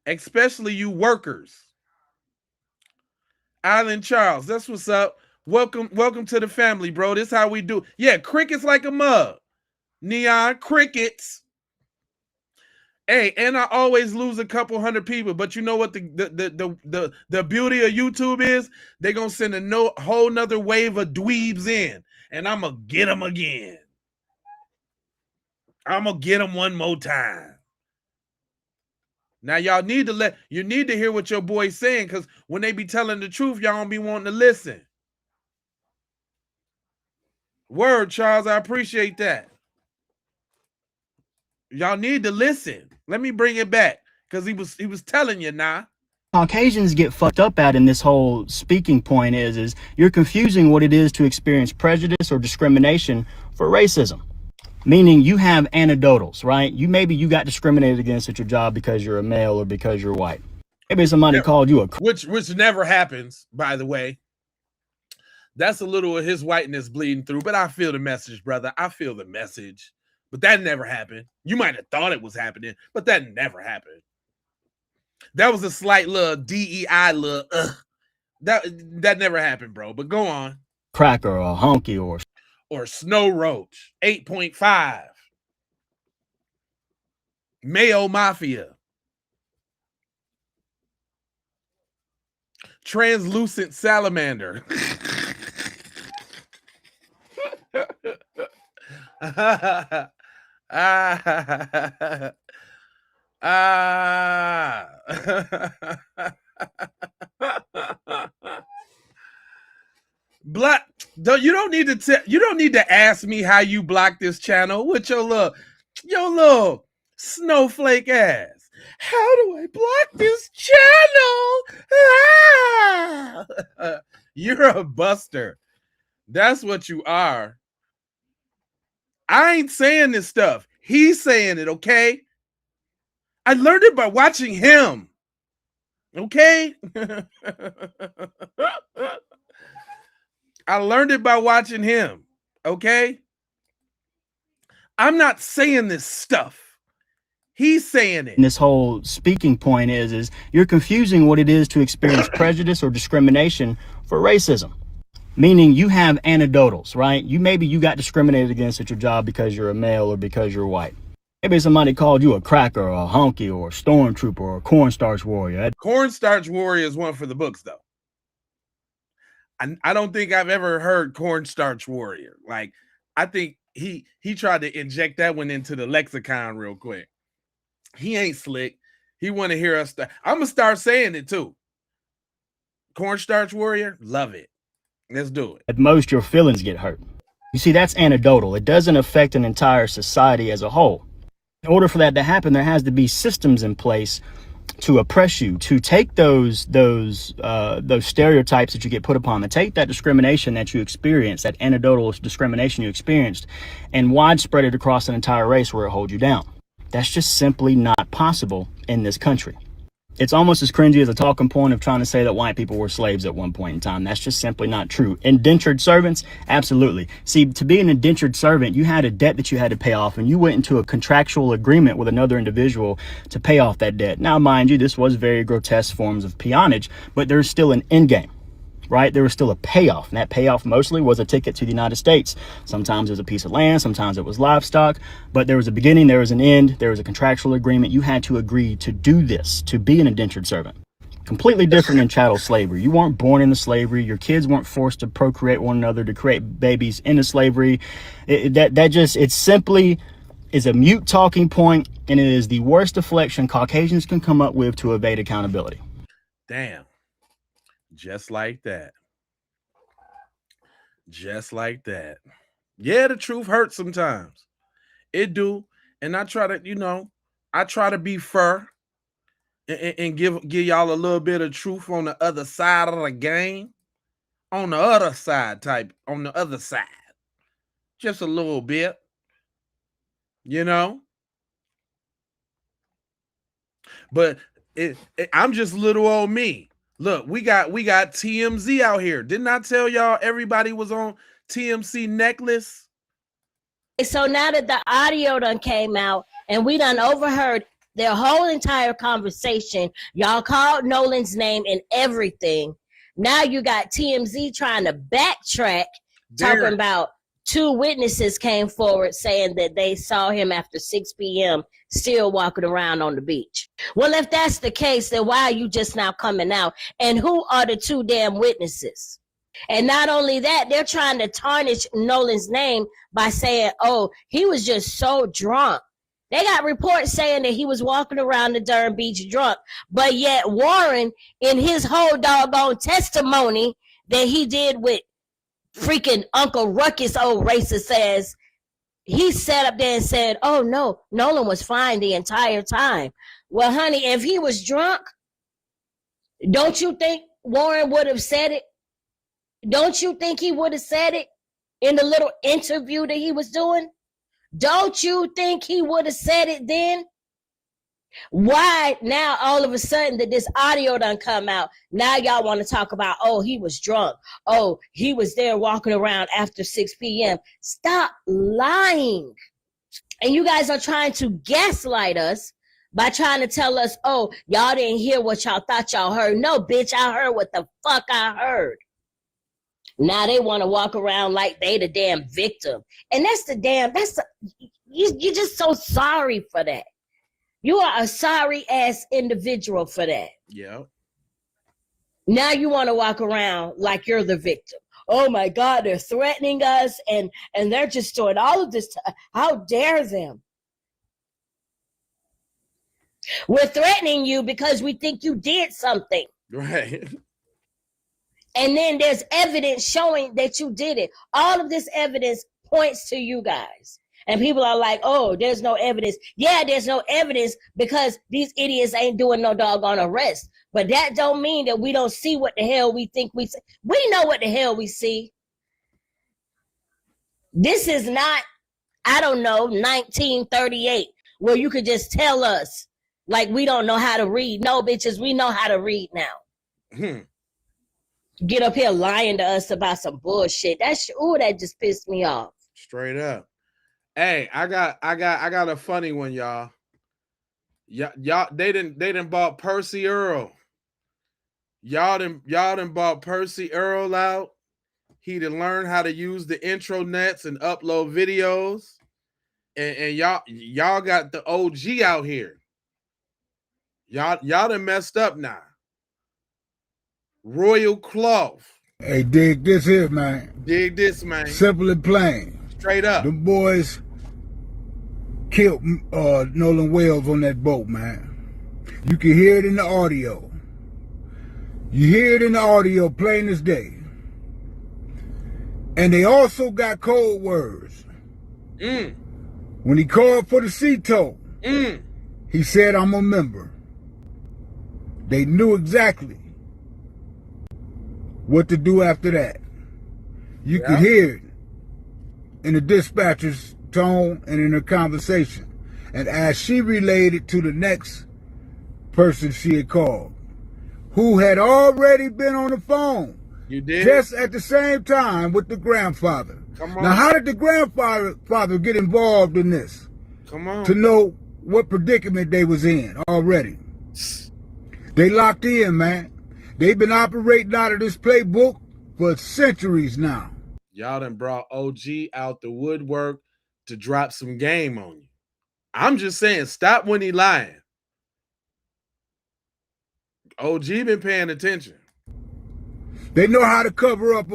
Especially you workers. Island Charles, that's what's up. Welcome to the family, bro. This is how we do. Yeah, crickets like a mug. Neon crickets. Hey, and I always lose a couple hundred people, but you know what the beauty of YouTube is? They're gonna send a whole nother wave of dweebs in, and I'm gonna get them again. I'm gonna get them one more time. Now y'all need to hear what your boy's saying, because when they be telling the truth, y'all don't be wanting to listen. Word, Charles, I appreciate that. Y'all need to listen. Let me bring it back, because he was telling you now. Caucasians get fucked up at in this whole speaking point is you're confusing what it is to experience prejudice or discrimination for racism. Meaning you have anecdotals, right? Maybe you got discriminated against at your job because you're a male or because you're white. Maybe somebody called you a which never happens, by the way. That's a little of his whiteness bleeding through, but I feel the message, brother. I feel the message. But that never happened. You might have thought it was happening, but that never happened. That was a slight little DEI little that never happened, bro. But go on. Cracker or a honky or Snow Roach, 8.5. Mayo Mafia. Translucent Salamander. Black, you don't need to ask me how you block this channel with your little snowflake ass. How do I block this channel? Ah! You're a buster. That's what you are. I ain't saying this stuff. He's saying it, okay? I learned it by watching him. Okay? I learned it by watching him. Okay? I'm not saying this stuff. He's saying it. And this whole speaking point is you're confusing what it is to experience prejudice or discrimination for racism. Meaning you have anecdotals, right? Maybe you got discriminated against at your job because you're a male or because you're white. Maybe somebody called you a cracker or a honky or a stormtrooper or a cornstarch warrior. Cornstarch warrior is one for the books, though. I don't think I've ever heard cornstarch warrior. Like, I think he tried to inject that one into the lexicon real quick. He ain't slick. He want to hear us. I'm gonna start saying it too. Cornstarch warrior, love it. Let's do it. At most, your feelings get hurt. You see, that's anecdotal. It doesn't affect an entire society as a whole. In order for that to happen, there has to be systems in place to oppress you, to take those stereotypes that you get put upon, to take that discrimination that you experience, that anecdotal discrimination you experienced, and widespread it across an entire race where it holds you down. That's just simply not possible in this country. It's almost as cringy as a talking point of trying to say that white people were slaves at one point in time. That's just simply not true. Indentured servants? Absolutely. See, to be an indentured servant, you had a debt that you had to pay off, and you went into a contractual agreement with another individual to pay off that debt. Now, mind you, this was very grotesque forms of peonage, but there's still an end game. Right? There was still a payoff, and that payoff mostly was a ticket to the United States. Sometimes it was a piece of land, sometimes it was livestock, but there was a beginning, there was an end, there was a contractual agreement. You had to agree to do this, to be an indentured servant. Completely different than chattel slavery. You weren't born into slavery. Your kids weren't forced to procreate one another to create babies into slavery. It simply is a mute talking point, and it is the worst deflection Caucasians can come up with to evade accountability. Damn. Just like that. Just like that. Yeah, the truth hurts sometimes. It do. And I try to be fair and give y'all a little bit of truth on the other side of the game. On the other side. Just a little bit. But I'm just little old me. Look, we got TMZ out here. Didn't I tell y'all everybody was on TMZ necklace? So now that the audio done came out and we done overheard their whole entire conversation, y'all called Nolan's name and everything. Now you got TMZ trying to backtrack, talking about 2 witnesses came forward saying that they saw him after 6 p.m. still walking around on the beach. Well, if that's the case, then why are you just now coming out? And who are the 2 damn witnesses? And not only that, they're trying to tarnish Nolan's name by saying, oh, he was just so drunk. They got reports saying that he was walking around the Durham Beach drunk, but yet Warren, in his whole doggone testimony that he did with freaking Uncle Ruckus, old racist, says, he sat up there and said, oh, no, Nolan was fine the entire time. Well, honey, if he was drunk, don't you think Warren would have said it? Don't you think he would have said it in the little interview that he was doing? Don't you think he would have said it then? Why now all of a sudden that this audio done come out, now y'all want to talk about, oh, he was drunk. Oh, he was there walking around after 6 p.m. Stop lying. And you guys are trying to gaslight us by trying to tell us, oh, y'all didn't hear what y'all thought y'all heard. No, bitch, I heard what the fuck I heard. Now they want to walk around like they the damn victim. And you're just so sorry for that. You are a sorry ass individual for that. Yeah. Now you want to walk around like you're the victim. Oh my God, they're threatening us and they're just doing all of this. How dare them? We're threatening you because we think you did something. Right. And then there's evidence showing that you did it. All of this evidence points to you guys. And people are like, oh, there's no evidence. Yeah, there's no evidence because these idiots ain't doing no doggone arrest. But that don't mean that we don't see what the hell we think we see. We know what the hell we see. This is not, I don't know, 1938, where you could just tell us like we don't know how to read. No, bitches, we know how to read now. Get up here lying to us about some bullshit. That just pissed me off. Straight up. Hey, I got a funny one, y'all. Y'all, they didn't bought Percy Earl. Y'all done bought Percy Earl out. He done learned how to use the intro nets and upload videos. And y'all got the OG out here. Y'all done messed up now. Royal Cloth. Hey, dig this here, man. Dig this, man. Simple and plain. Straight up. The boys killed Nolan Wells on that boat, man. You can hear it in the audio. You hear it in the audio plain as day. And they also got code words. When he called for the sea tow, he said, I'm a member. They knew exactly what to do after that. You could hear it in the dispatcher's tone and in her conversation. And as she relayed it to the next person she had called, who had already been on the phone. You did? Just at the same time with the grandfather. Come on. Now, how did the grandfather get involved in this? Come on. To know what predicament they was in already. They locked in, man. They've been operating out of this playbook for centuries now. Y'all done brought OG out the woodwork to drop some game on you. I'm just saying, stop when he lying. OG been paying attention. They know how to cover up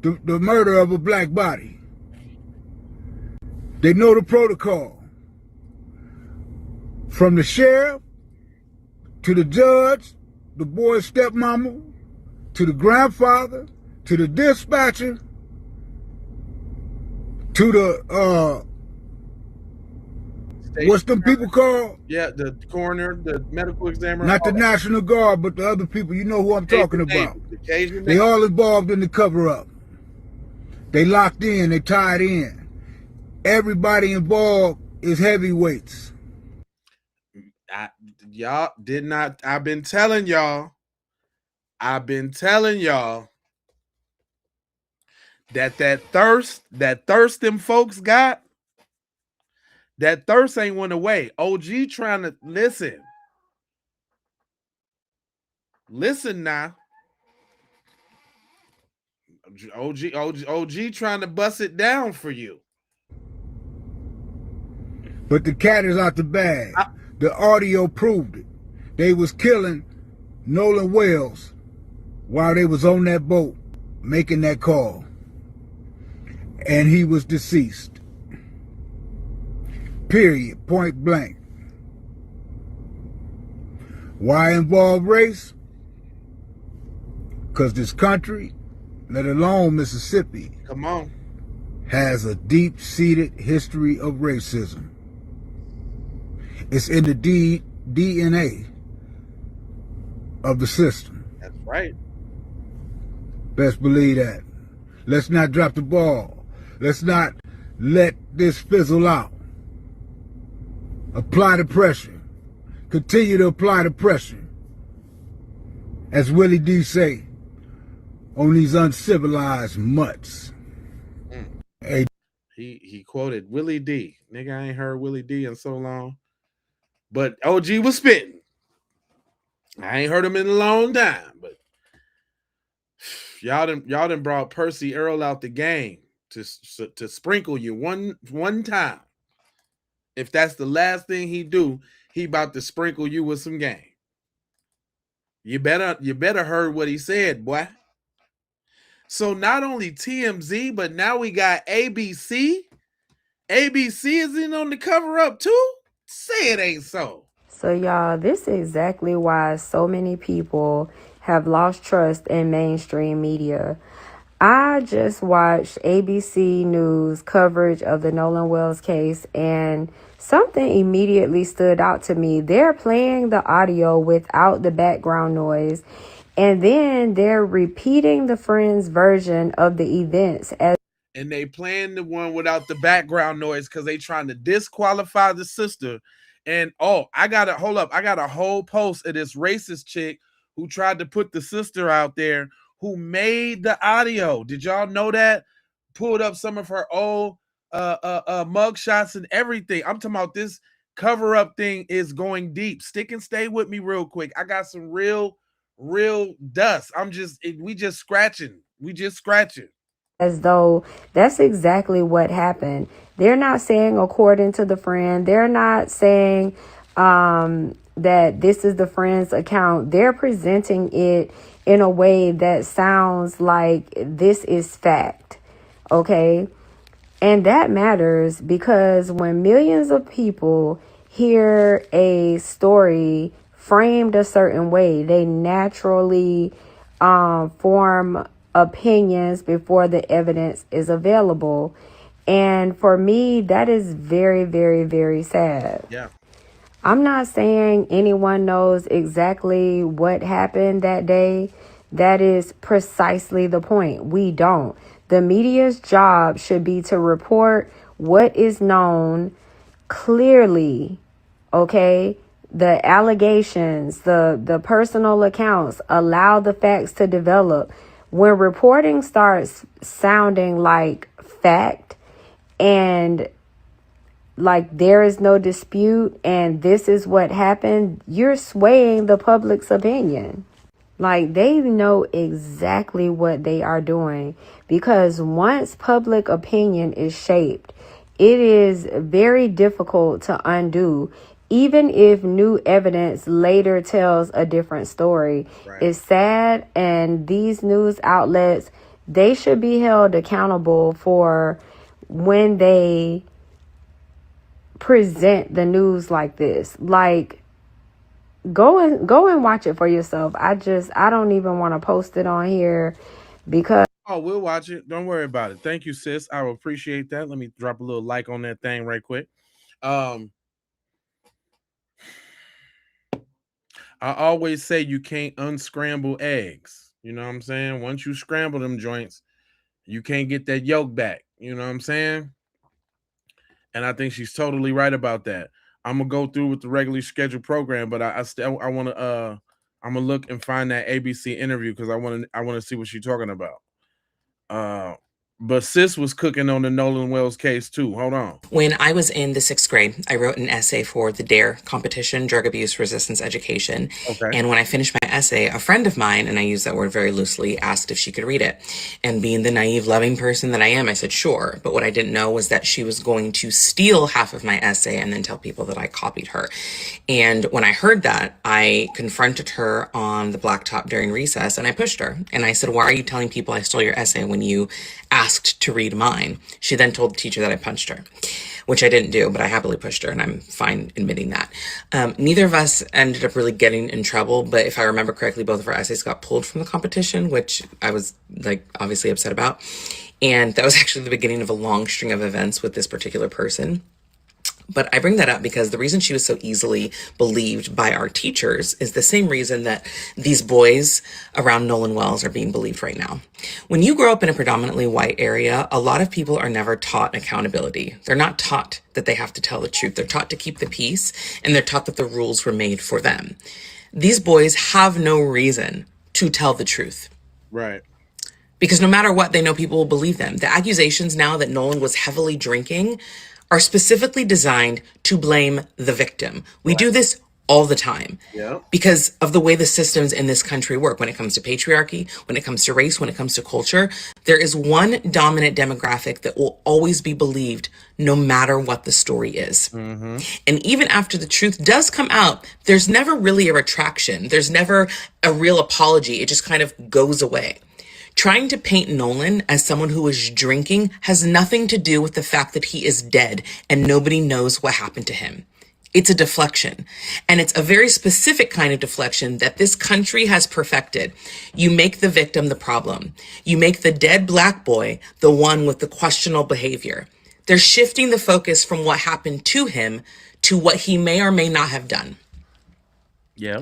the murder of a black body. They know the protocol. From the sheriff to the judge, the boy's stepmama, to the grandfather, to the dispatcher, to the what's them people called? Yeah, the coroner, the medical examiner. Not the National Guard, but the other people. You know who I'm talking about. They all involved in the cover-up. They locked in. They tied in. Everybody involved is heavyweights. Y'all did not. I've been telling y'all that thirst them folks got, that thirst ain't went away. OG trying to listen now. OG trying to bust it down for you. But the cat is out the bag. The audio proved it. They was killing Nolan Wells while they was on that boat making that call. And he was deceased. Period. Point blank. Why involve race? Because this country, let alone Mississippi, come on, has a deep-seated history of racism. It's in the DNA of the system. That's right. Best believe that. Let's not drop the ball. Let's not let this fizzle out. Apply the pressure. Continue to apply the pressure. As Willie D say, on these uncivilized mutts. Hey. He quoted Willie D. Nigga, I ain't heard Willie D in so long. But OG was spitting. I ain't heard him in a long time. But y'all done brought Percy Earl out the game to sprinkle you one time. If that's the last thing he do, he about to sprinkle you with some game. You better heard what he said, boy. So not only TMZ, but now we got ABC. ABC is in on the cover up too? Say it ain't so. So y'all, this is exactly why so many people have lost trust in mainstream media. I just watched ABC News coverage of the Nolan Wells case, and something immediately stood out to me. They're playing the audio without the background noise, and then they're repeating the friend's version of the events as. And they playing the one without the background noise because they trying to disqualify the sister. And I got a whole post of this racist chick who tried to put the sister out there who made the audio. Did y'all know that? Pulled up some of her old mug shots and everything. I'm talking about this cover up thing is going deep. Stick and stay with me real quick. I got some real dust. We just scratching. As though that's exactly what happened. They're not saying according to the friend. They're not saying that this is the friend's account, they're presenting it in a way that sounds like this is fact. Okay? And that matters because when millions of people hear a story framed a certain way, they naturally form opinions before the evidence is available. And for me, that is very, very, very sad. Yeah. I'm not saying anyone knows exactly what happened that day. That is precisely the point. We don't. The media's job should be to report what is known clearly, okay? The allegations, the personal accounts, allow the facts to develop. When reporting starts sounding like fact and like there is no dispute and this is what happened, you're swaying the public's opinion. Like, they know exactly what they are doing, because once public opinion is shaped, it is very difficult to undo, even if new evidence later tells a different story. Right. It's sad, and these news outlets, they should be held accountable for when they present the news like this. Like, go and watch it for yourself. I don't even want to post it on here because we'll watch it. Don't worry about it. Thank you, sis. I will appreciate that. Let me drop a little like on that thing right quick. I always say you can't unscramble eggs. You know what I'm saying? Once you scramble them joints, you can't get that yolk back. You know what I'm saying? And I think she's totally right about that. I'm gonna go through with the regularly scheduled program, but I want to I'm gonna look and find that ABC interview because I want to see what she's talking about. But sis was cooking on the Nolan Wells case too. Hold on. When I was in the 6th grade, I wrote an essay for the DARE competition, Drug Abuse Resistance Education. Okay. And when I finished my essay, a friend of mine, and I use that word very loosely, asked if she could read it. And being the naive, loving person that I am, I said, sure. But what I didn't know was that she was going to steal half of my essay and then tell people that I copied her. And when I heard that, I confronted her on the blacktop during recess and I pushed her. And I said, why are you telling people I stole your essay when you asked to read mine? She then told the teacher that I punched her, which I didn't do, but I happily pushed her, and I'm fine admitting that. Neither of us ended up really getting in trouble, but if I remember correctly, both of our essays got pulled from the competition, which I was obviously upset about. And that was actually the beginning of a long string of events with this particular person. But I bring that up because the reason she was so easily believed by our teachers is the same reason that these boys around Nolan Wells are being believed right now. When you grow up in a predominantly white area, a lot of people are never taught accountability. They're not taught that they have to tell the truth. They're taught to keep the peace, and they're taught that the rules were made for them. These boys have no reason to tell the truth. Right. Because no matter what, they know people will believe them. The accusations now that Nolan was heavily drinking are specifically designed to blame the victim. We do this all the time because of the way the systems in this country work. When it comes to patriarchy, when it comes to race, when it comes to culture, there is one dominant demographic that will always be believed no matter what the story is. Mm-hmm. And even after the truth does come out, there's never really a retraction. There's never a real apology. It just kind of goes away. Trying to paint Nolan as someone who is drinking has nothing to do with the fact that he is dead and nobody knows what happened to him. It's a deflection. And it's a very specific kind of deflection that this country has perfected. You make the victim the problem. You make the dead black boy the one with the questionable behavior. They're shifting the focus from what happened to him to what he may or may not have done. Yeah.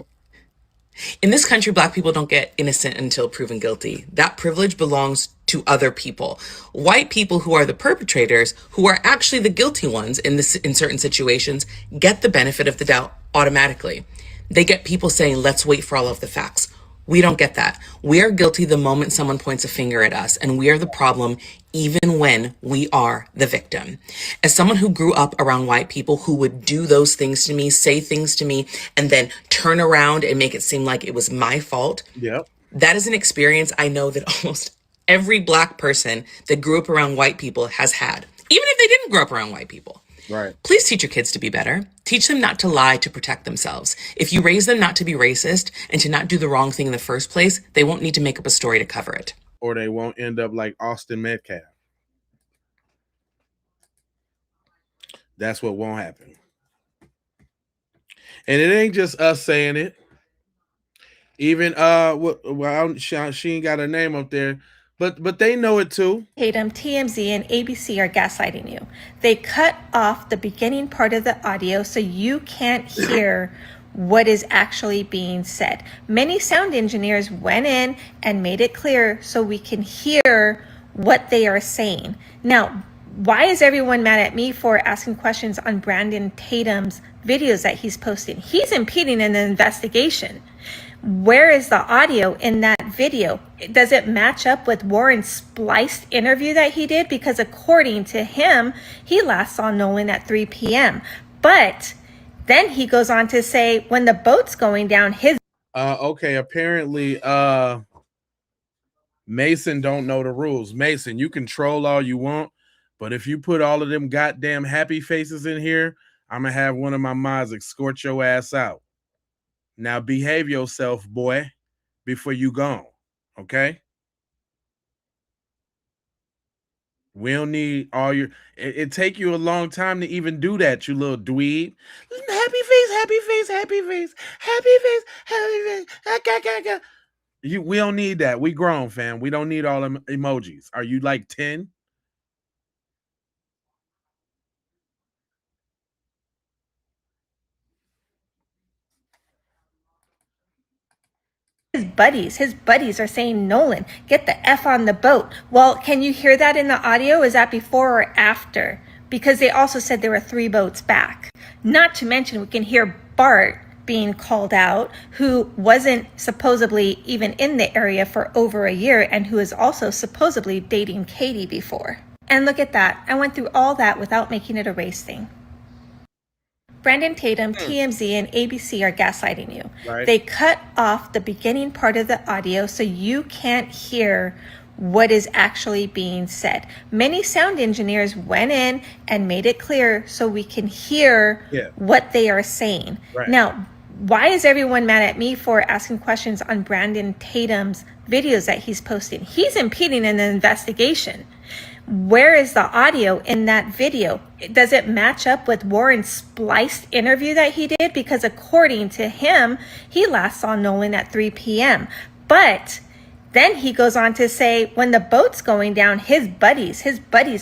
In this country, Black people don't get innocent until proven guilty. That privilege belongs to other people. White people who are the perpetrators, who are actually the guilty ones in certain situations, get the benefit of the doubt automatically. They get people saying, let's wait for all of the facts. We don't get that. We are guilty the moment someone points a finger at us, and we are the problem even when we are the victim. As someone who grew up around white people who would do those things to me, say things to me, and then turn around and make it seem like it was my fault, that is an experience I know that almost every Black person that grew up around white people has had, even if they didn't grow up around white people. Right. Please teach your kids to be better. Teach them not to lie to protect themselves. If you raise them not to be racist and to not do the wrong thing in the first place, they won't need to make up a story to cover it. Or they won't end up like Austin Metcalf. That's what won't happen. And it ain't just us saying it. Even she ain't got her name up there, but they know it too. Tatum, TMZ, and ABC are gaslighting you. They cut off the beginning part of the audio so you can't hear what is actually being said. Many sound engineers went in and made it clear so we can hear what they are saying. Now, why is everyone mad at me for asking questions on Brandon Tatum's videos that he's posting? He's impeding an investigation. Where is the audio in that video? Does it match up with Warren's spliced interview that he did? Because according to him, he last saw Nolan at 3 p.m. But then he goes on to say when the boat's going down, his okay, apparently Mason don't know the rules. Mason, you can troll all you want, but if you put all of them goddamn happy faces in here, I'm gonna have one of my mods escort your ass out. Now behave yourself, boy, before you gone. Okay? We don't need all your it take you a long time to even do that, you little dweeb. Happy face, happy face, happy face, happy face, happy face. We don't need that. We grown, fam. We don't need all them emojis. Are you like 10? his buddies are saying, Nolan, get the F on the boat. Well, can you hear that in the audio? Is that before or after? Because they also said there were 3 boats back. Not to mention, we can hear Bart being called out, who wasn't supposedly even in the area for over a year and who is also supposedly dating Katie before. And look at that. I went through all that without making it a race thing. Brandon Tatum, TMZ, and ABC are gaslighting you. Right. They cut off the beginning part of the audio so you can't hear what is actually being said. Many sound engineers went in and made it clear so we can hear what they are saying. Right. Now, why is everyone mad at me for asking questions on Brandon Tatum's videos that he's posting? He's impeding an investigation. Where is the audio in that video? Does it match up with Warren's spliced interview that he did? Because according to him, he last saw Nolan at 3 p.m. But then he goes on to say when the boat's going down, his buddies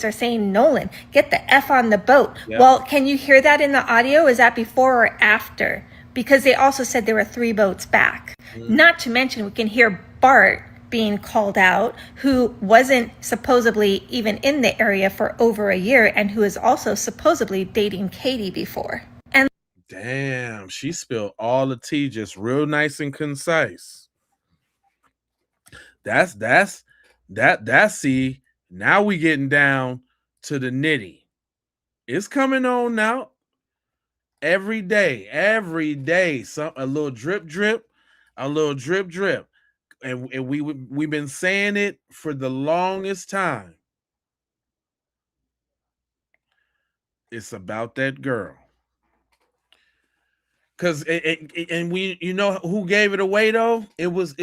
are saying, Nolan, get the F on the boat. Yep. Well, can you hear that in the audio? Is that before or after? Because they also said there were 3 boats back. Not to mention, we can hear Bart being called out, who wasn't supposedly even in the area for over a year and who is also supposedly dating Katie before. And damn, she spilled all the tea just real nice and concise. That's see, now we getting down to the nitty. It's coming on now. Every day, a little drip, a little drip. And we've been saying it for the longest time. It's about that girl. Cause and we, you know who gave it away though? It was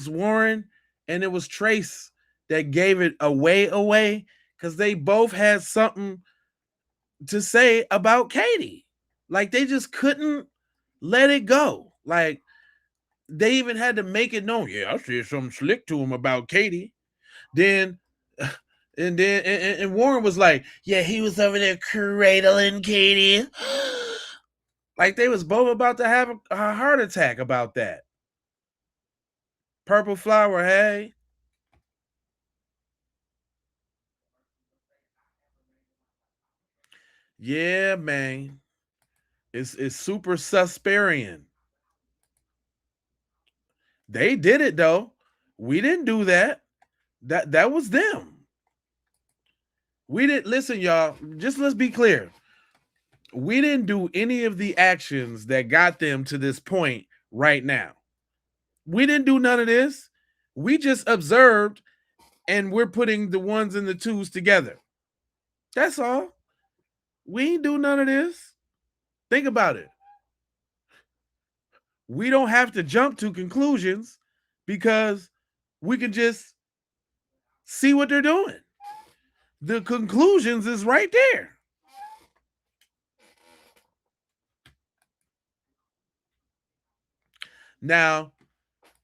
Warren and it was Trace that gave it away because they both had something to say about Katie. Like they just couldn't let it go. Like they even had to make it known. Yeah, I said something slick to him about Katie. Then and Warren was like, yeah, he was over there cradling Katie. Like they was both about to have a heart attack about that. Purple flower, hey. Yeah, man. It's super Susperian. They did it though. We didn't do that. That was them. We didn't listen, y'all. Just let's be clear. We didn't do any of the actions that got them to this point right now. We didn't do none of this. We just observed and we're putting the ones and the twos together. That's all. We ain't do none of this. Think about it. We don't have to jump to conclusions because we can just see what they're doing. The conclusions is right there. Now,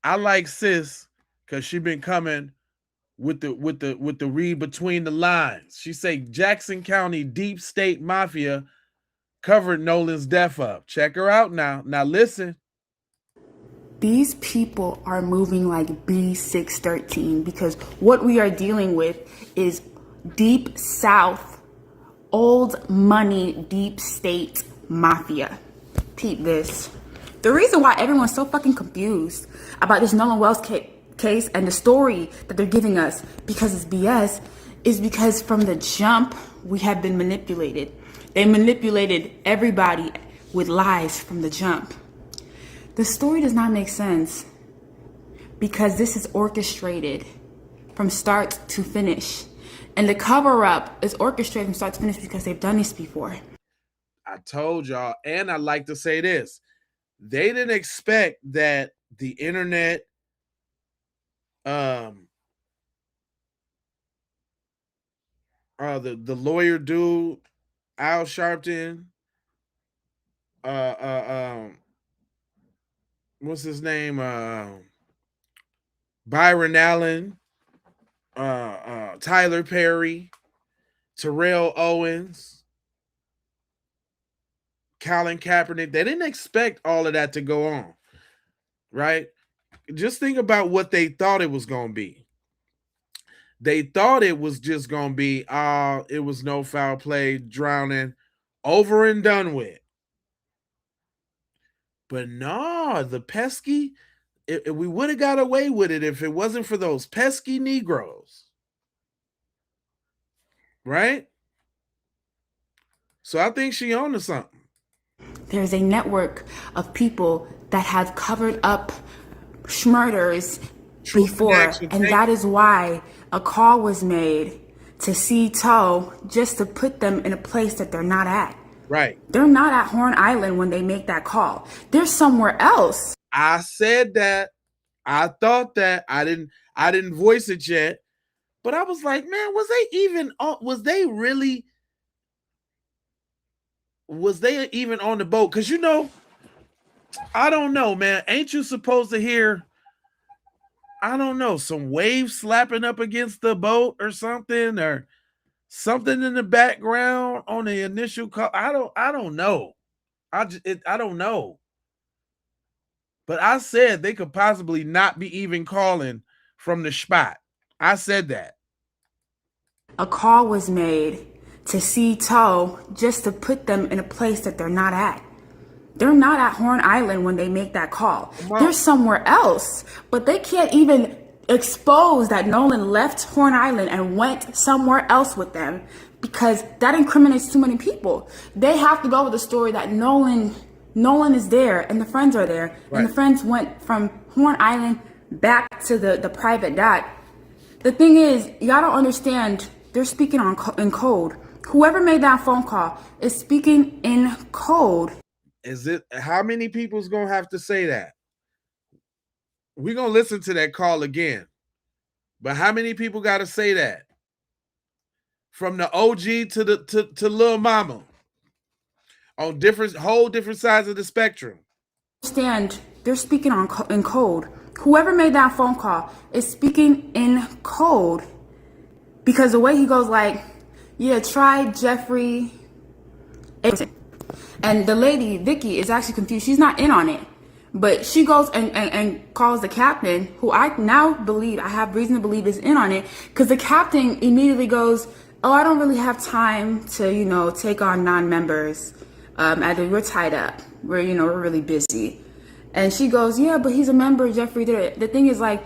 I like sis because she been coming with the read between the lines. She say Jackson County Deep State Mafia covered Nolan's death up. Check her out now. Now listen. These people are moving like B613 because what we are dealing with is deep south, old money, deep state mafia. Peep this. The reason why everyone's so fucking confused about this Nolan Wells case and the story that they're giving us because it's BS is because from the jump we have been manipulated. They manipulated everybody with lies from the jump. The story does not make sense because this is orchestrated from start to finish. And the cover-up is orchestrated from start to finish because they've done this before. I told y'all, and I like to say this. They didn't expect that the internet the lawyer dude, Al Sharpton, what's his name? Byron Allen, Tyler Perry, Terrell Owens, Colin Kaepernick. They didn't expect all of that to go on, right? Just think about what they thought it was going to be. They thought it was just going to be, it was no foul play, drowning, over and done with. But no, the pesky, we would have got away with it if it wasn't for those pesky Negroes. Right? So I think she on to something. There's a network of people that have covered up murders before, and that is why a call was made to see Toe just to put them in a place that they're not at. Right. They're not at Horn Island when they make that call. They're somewhere else. I said that. I thought that. I didn't voice it yet. But I was like, man, was they even on the boat? Because, I don't know, man. Ain't you supposed to hear, I don't know, some waves slapping up against the boat or something in the background on the initial call? I don't know. I don't know. But I said they could possibly not be even calling from the spot. I said that. A call was made to see Toe just to put them in a place that they're not at. They're not at Horn Island when they make that call. They're somewhere else. But they can't even expose that Nolan left Horn Island and went somewhere else with them because that incriminates too many people. They have to go with the story that Nolan is there and the friends are there. Right. And the friends went from Horn Island back to the private dot. The thing is, y'all don't understand, they're speaking in code. Whoever made that phone call is speaking in code. How many people's gonna have to say that? We're gonna listen to that call again. But how many people gotta say that? From the OG to Lil Mama. On whole different sides of the spectrum. Understand, they're speaking in code. Whoever made that phone call is speaking in code. Because the way he goes like, yeah, try Jeffrey. And the lady, Vicky, is actually confused. She's not in on it. But she goes and calls the captain, who I now believe, I have reason to believe is in on it. Because the captain immediately goes, oh, I don't really have time to, take on non-members. We're tied up. We're really busy. And she goes, yeah, but he's a member, Jeffrey. The thing is, like,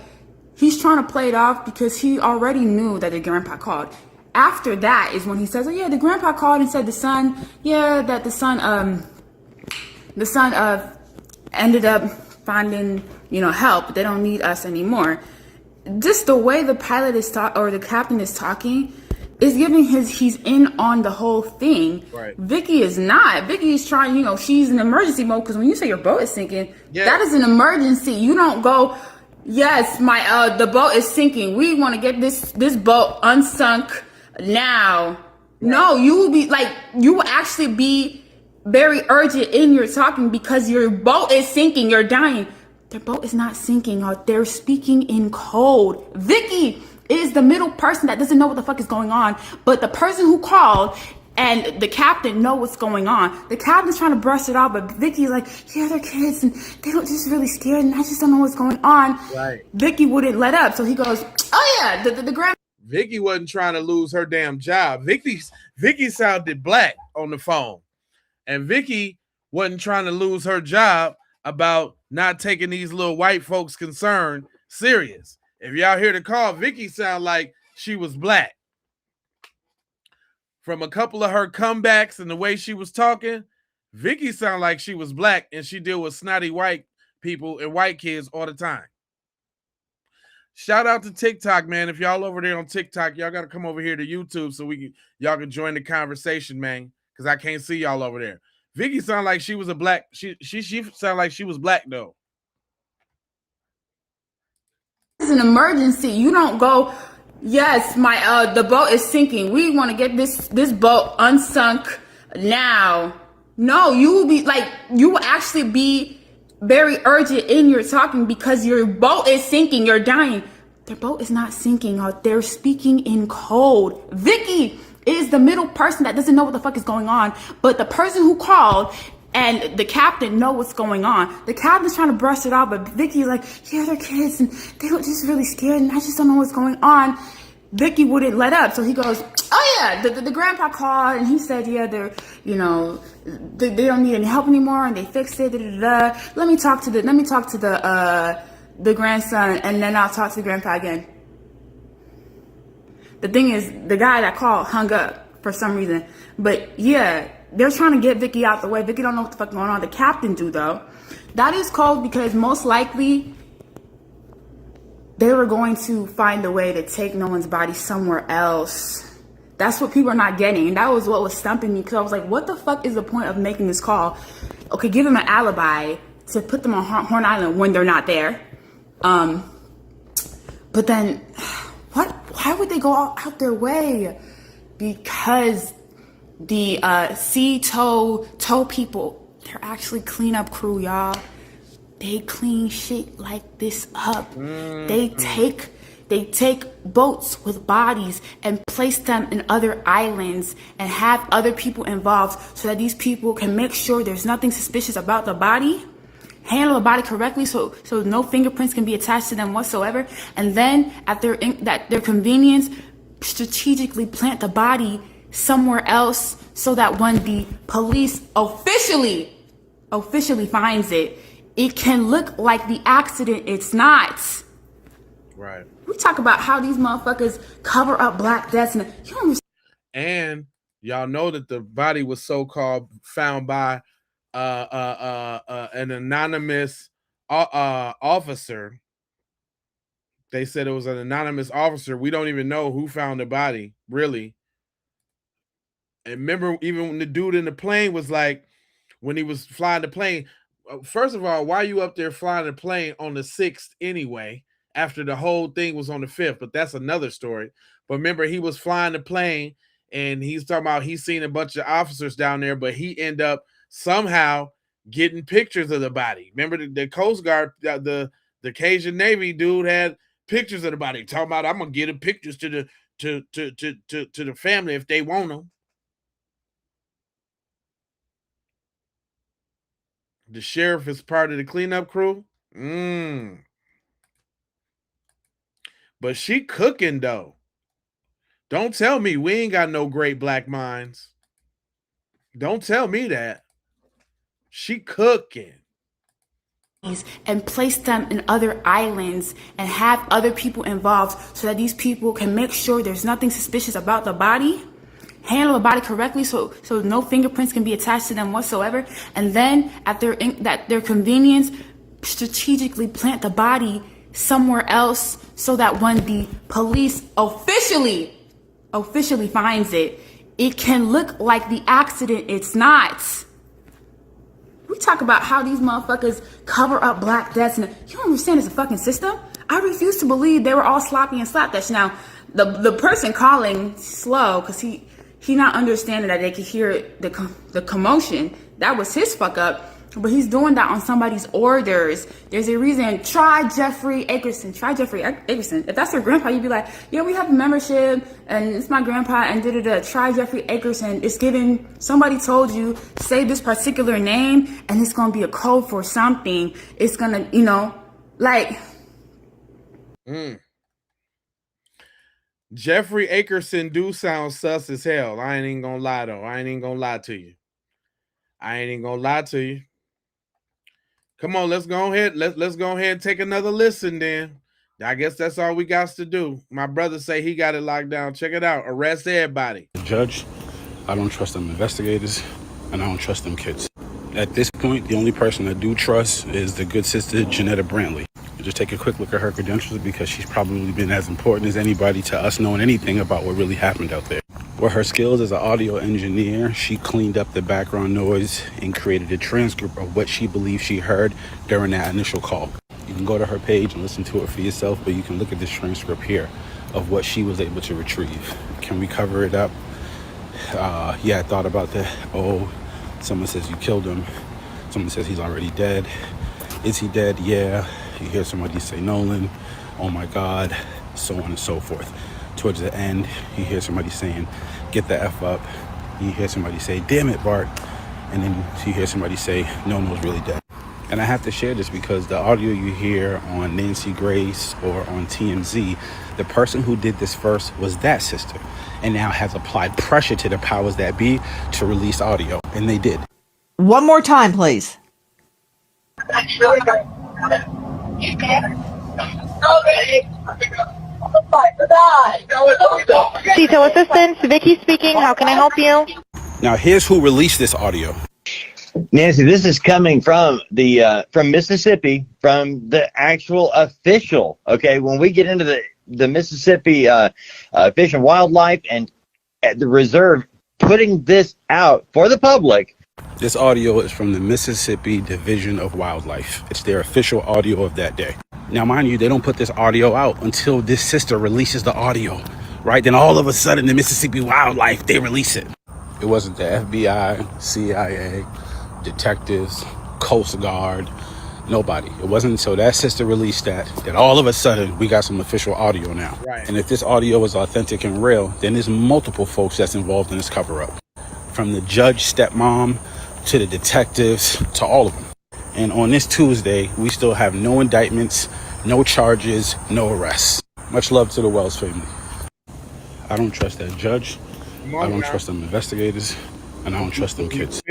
he's trying to play it off because he already knew that the grandpa called. After that is when he says, oh, yeah, the grandpa called and said the son ended up finding, help. They don't need us anymore. Just the way the pilot is the captain is talking, is giving he's in on the whole thing. Right. Vicky is not. Vicky is trying, she's in emergency mode, because when you say your boat is sinking, that is an emergency. You don't go, yes, the boat is sinking. We want to get this boat unsunk now. Right. No, you will be like, you will actually be very urgent in your talking, because your boat is sinking. You're dying. Their boat is not sinking. They're speaking in code. Vicky is the middle person that doesn't know what the fuck is going on, but the person who called and the captain know what's going on. The captain's trying to brush it off, but Vicky's like, yeah, they're kids and they're just really scared and I just don't know what's going on. Right. Vicky wouldn't let up, so he goes, oh yeah, the grand. Vicky wasn't trying to lose her damn job. Vicky sounded black on the phone, and Vicky wasn't trying to lose her job about not taking these little white folks' concern serious. If y'all hear the call, Vicky sound like she was black. From a couple of her comebacks and the way she was talking, Vicky sound like she was black, and she deal with snotty white people and white kids all the time. Shout out to TikTok, man. If y'all over there on TikTok, y'all got to come over here to YouTube so y'all can join the conversation, man, because I can't see y'all over there. Vicky sound like she was a black. She sound like she was black though. It's an emergency. You don't go, yes, the boat is sinking. We want to get this boat unsunk now. No, you will be like, you will actually be very urgent in your talking, because your boat is sinking. You're dying. Their boat is not sinking. They're speaking in code. Vicky is the middle person that doesn't know what the fuck is going on, but the person who called and the captain know what's going on. The captain's trying to brush it off, but Vicky's like, yeah, they're kids and they're just really scared and I just don't know what's going on. Vicky wouldn't let up, so he goes, oh yeah, the grandpa called and he said, yeah, they're, they don't need any help anymore and they fixed it. Let me talk to the grandson, and then I'll talk to the grandpa again. The thing is, the guy that called hung up for some reason, but yeah, they're trying to get Vicky out the way. Vicky don't know what the fuck going on. The captain do though. That is cold, because most likely they were going to find a way to take Nolan's body somewhere else. That's what people are not getting. And that was what was stumping me, because I was like, what the fuck is the point of making this call? Okay, give them an alibi to put them on Horn Island when they're not there. But then, why would they go out their way? Because the sea tow people, they're actually cleanup crew, y'all. They clean shit like this up. They take boats with bodies and place them in other islands and have other people involved, so that these people can make sure there's nothing suspicious about the body, handle the body correctly so no fingerprints can be attached to them whatsoever, and then at their convenience, strategically plant the body somewhere else, so that when the police officially finds it, it can look like the accident it's not. Right. We talk about how these motherfuckers cover up black deaths, and y'all know that the body was so-called found by an anonymous officer. They said it was an anonymous officer. We don't even know who found the body, really. And remember, even when the dude in the plane was like, when he was flying the plane, first of all, why are you up there flying the plane on the 6th anyway, after the whole thing was on the 5th? But that's another story. But remember, he was flying the plane, and he's talking about he's seen a bunch of officers down there, but he ended up somehow getting pictures of the body. Remember, the Coast Guard, the Cajun Navy dude had pictures of the body, talking about, I'm gonna get him pictures to the family if they want them. The sheriff is part of the cleanup crew. But she cooking though. Don't tell me we ain't got no great black minds. Don't tell me that. She cooking. And place them in other islands and have other people involved, so that these people can make sure there's nothing suspicious about the body, handle the body correctly so no fingerprints can be attached to them whatsoever, and then at their convenience, strategically plant the body somewhere else, so that when the police officially officially finds it, it can look like the accident. It's not. We talk about how these motherfuckers cover up black deaths, and you don't understand it's a fucking system. I refuse to believe they were all sloppy and slapdash. Now, the person calling slow because he not understanding that they could hear the commotion. That was his fuck up. But he's doing that on somebody's orders. There's a reason. Try Jeffrey Akerson. Try Jeffrey Akerson. If that's your grandpa, you'd be like, yeah, we have a membership, and it's my grandpa, and da-da-da. Try Jeffrey Akerson. It's given, somebody told you, say this particular name, and it's going to be a code for something. It's going to, you know, like. Jeffrey Akerson do sound sus as hell. I ain't even gonna lie, though. I ain't even gonna lie to you. Come on, let's go ahead. Let's go ahead and take another listen then. I guess that's all we got to do. My brother say he got it locked down. Check it out. Arrest everybody. Judge, I don't trust them investigators, and I don't trust them kids. At this point, the only person I do trust is the good sister, Janetta Brantley. Just take a quick look at her credentials because she's probably been as important as anybody to us knowing anything about what really happened out there. With her skills as an audio engineer, she cleaned up the background noise and created a transcript of what she believes she heard during that initial call. You can go to her page and listen to it for yourself, but you can look at this transcript here of what she was able to retrieve. Can we cover it up? Yeah, I thought about that. Oh, someone says you killed him. Someone says he's already dead. Is he dead? Yeah. You hear somebody say Nolan, oh my God, so on and so forth. Towards the end, you hear somebody saying, get the F up. You hear somebody say, damn it, Bart. And then you hear somebody say, no one's really dead. And I have to share this because the audio you hear on Nancy Grace or on TMZ, the person who did this first was that sister and now has applied pressure to the powers that be to release audio. And they did. One more time, please. Detail assistance, Vicky speaking. How can I help you? Now, here's who released this audio. Nancy, this is coming from the from Mississippi, from the actual official. Okay, when we get into the Mississippi Fish and Wildlife and the reserve putting this out for the public. This audio is from the Mississippi Division of Wildlife. It's their official audio of that day. Now, mind you, they don't put this audio out until this sister releases the audio, right? Then all of a sudden, the Mississippi Wildlife, they release it. It wasn't the FBI, CIA, detectives, Coast Guard, nobody. It wasn't until that sister released that all of a sudden we got some official audio now. Right. And if this audio is authentic and real, then there's multiple folks that's involved in this cover-up. From the judge, stepmom, to the detectives, to all of them. And on this Tuesday, we still have no indictments, no charges, no arrests. Much love to the Wells family. I don't trust that judge. I don't trust them investigators. And I don't trust them kids.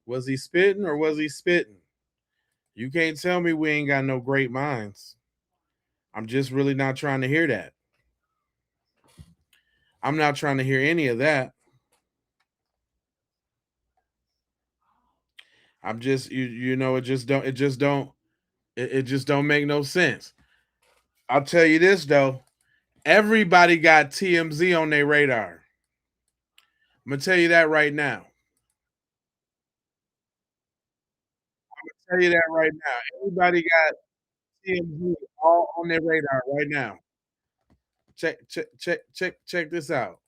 Was he spitting or was he spitting? You can't tell me we ain't got no great minds. I'm just really not trying to hear that. I'm not trying to hear any of that. I'm just you know it just don't make no sense. I'll tell you this though, everybody got TMZ on their radar. I'm gonna tell you that right now. Everybody got TMZ all on their radar right now. Check this out.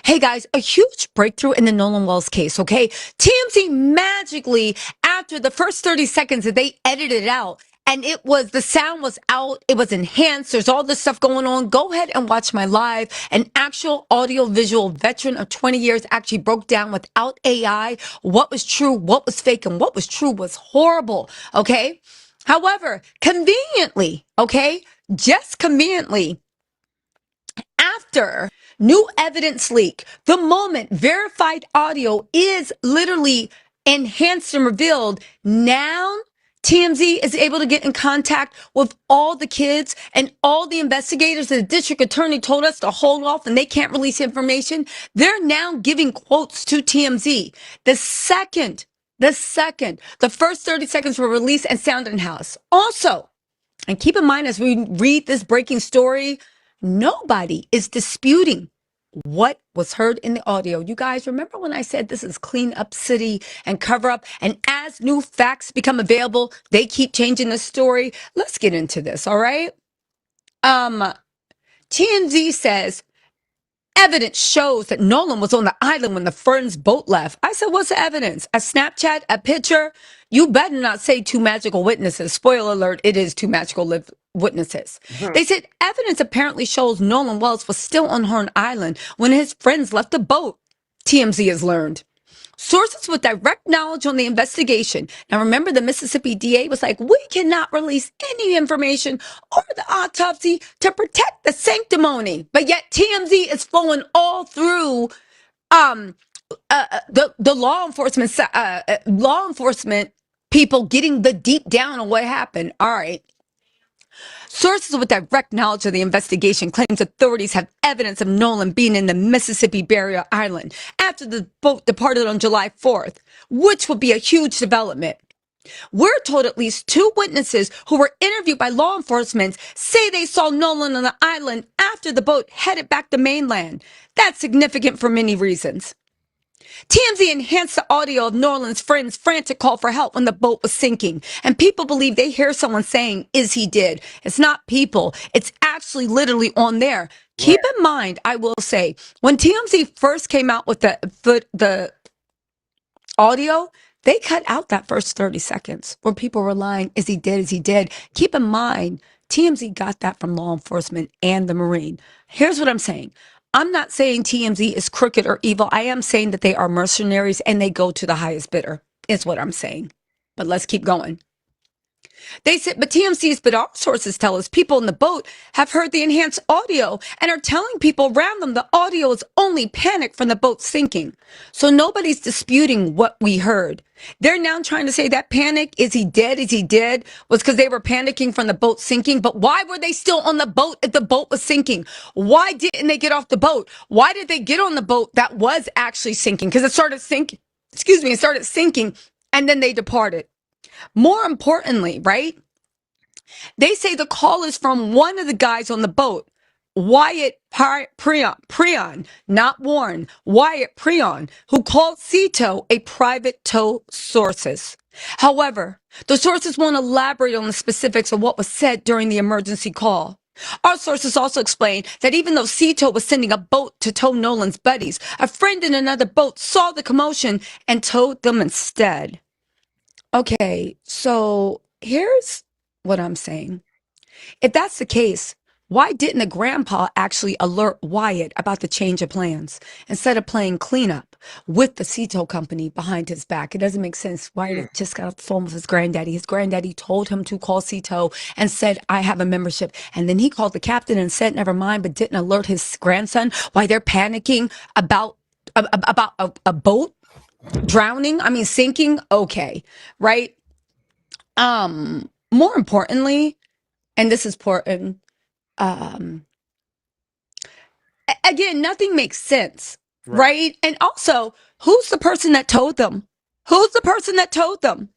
Hey guys, a huge breakthrough in the Nolan Wells case, okay? TMZ magically, after the first 30 seconds that they edited it out, and the sound was out, it was enhanced, there's all this stuff going on. Go ahead and watch my live. An actual audio-visual veteran of 20 years actually broke down without AI what was true, what was fake, and what was true was horrible, okay? However, conveniently, okay, just conveniently, after new evidence leak, the moment verified audio is literally enhanced and revealed, now TMZ is able to get in contact with all the kids and all the investigators that the district attorney told us to hold off and they can't release information. They're now giving quotes to TMZ. The first 30 seconds were released and sound in house. Also, and keep in mind as we read this breaking story, Nobody is disputing what was heard in the audio. You guys remember when I said this is clean up city and cover up? And as new facts become available, they keep changing the story. Let's get into this, all right? TMZ says evidence shows that Nolan was on the island when the Friends boat left. I said, what's the evidence? A Snapchat, a picture? You better not say two magical witnesses. Spoiler alert, it is two magical witnesses. They said evidence apparently shows Nolan Wells was still on Horn Island when his friends left the boat. TMZ has learned. Sources with direct knowledge on the investigation. Now, remember, the Mississippi DA was like, we cannot release any information or the autopsy to protect the sanctimony. But yet TMZ is flowing all through the law enforcement people getting the deep down on what happened. All right. Sources with direct knowledge of the investigation claims authorities have evidence of Nolan being in the Mississippi barrier island after the boat departed on July 4th, which would be a huge development. We're told at least two witnesses who were interviewed by law enforcement say they saw Nolan on the island after the boat headed back to mainland. That's significant for many reasons. TMZ enhanced the audio of Nolan's friend's frantic call for help when the boat was sinking. And people believe they hear someone saying, is he dead? It's not people. It's actually literally on there. Keep in mind, I will say, when TMZ first came out with the audio, they cut out that first 30 seconds where people were lying, is he dead? Is he dead? Keep in mind, TMZ got that from law enforcement and the Marine. Here's what I'm saying. I'm not saying TMZ is crooked or evil. I am saying that they are mercenaries and they go to the highest bidder, is what I'm saying. But let's keep going. They said, but but our sources tell us people in the boat have heard the enhanced audio and are telling people around them the audio is only panic from the boat sinking. So nobody's disputing what we heard. They're now trying to say that panic, is he dead? Is he dead? Was because they were panicking from the boat sinking. But why were they still on the boat if the boat was sinking? Why didn't they get off the boat? Why did they get on the boat that was actually sinking? Because it started sinking. It started sinking and then they departed. More importantly, right? They say the call is from one of the guys on the boat, Wyatt Preon, not Warren, Wyatt Preon, who called Cito a private tow sources. However, the sources won't elaborate on the specifics of what was said during the emergency call. Our sources also explain that even though Cito was sending a boat to tow Nolan's buddies, a friend in another boat saw the commotion and towed them instead. Okay, so here's what I'm saying. If that's the case, why didn't the grandpa actually alert Wyatt about the change of plans instead of playing cleanup with the Cito company behind his back? It doesn't make sense. Wyatt just got off the phone with his granddaddy. His granddaddy told him to call Cito and said, I have a membership. And then he called the captain and said, never mind, but didn't alert his grandson why they're panicking about a boat drowning. I mean, sinking. Okay. Right. More importantly, and this is important, again, nothing makes sense, right? And also, who's the person that told them? Who's the person that told them?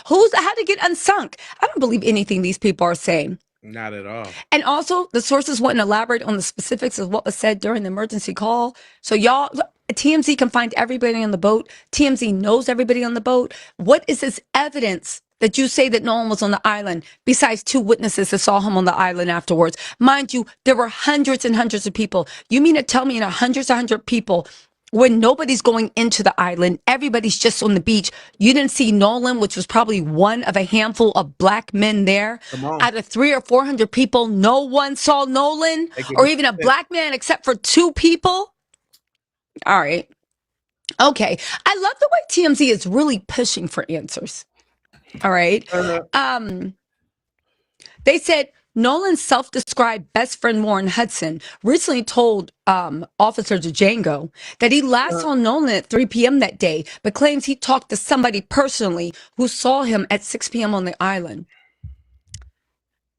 How to get unsunk? I don't believe anything these people are saying. Not at all. And also, the sources wouldn't elaborate on the specifics of what was said during the emergency call. So y'all, TMZ can find everybody on the boat. TMZ knows everybody on the boat. What is this evidence that you say that no one was on the island besides two witnesses that saw him on the island afterwards? Mind you, there were hundreds and hundreds of people. You mean to tell me in hundreds and hundred people, when nobody's going into the island, everybody's just on the beach, you didn't see Nolan, which was probably one of a handful of black men there. Out of 300 or 400 people, no one saw Nolan or even a black man except for two people. All right. Okay. I love the way TMZ is really pushing for answers. All right. They said Nolan's self-described best friend Warren Hudson recently told Officer Django that he last saw Nolan at 3 p.m. that day, but claims he talked to somebody personally who saw him at 6 p.m. on the island.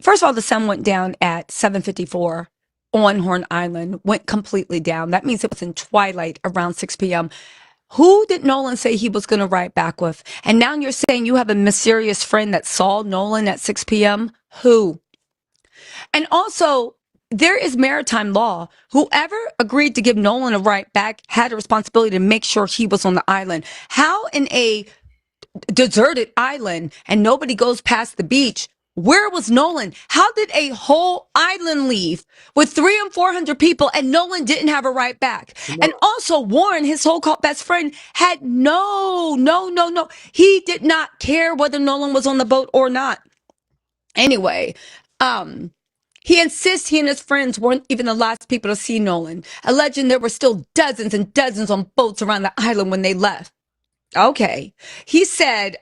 First of all, the sun went down at 7:54 on Horn Island, went completely down. That means it was in twilight around 6 p.m. Who did Nolan say he was going to ride back with? And now you're saying you have a mysterious friend that saw Nolan at 6 p.m.? Who? And also, there is maritime law. Whoever agreed to give Nolan a right back had a responsibility to make sure he was on the island. How in a deserted island and nobody goes past the beach? Where was Nolan? How did a whole island leave with 300 and 400 people and Nolan didn't have a right back? And also Warren, his so-called best friend, had no. He did not care whether Nolan was on the boat or not. Anyway, he insists he and his friends weren't even the last people to see Nolan, alleging there were still dozens and dozens on boats around the island when they left. Okay. He said,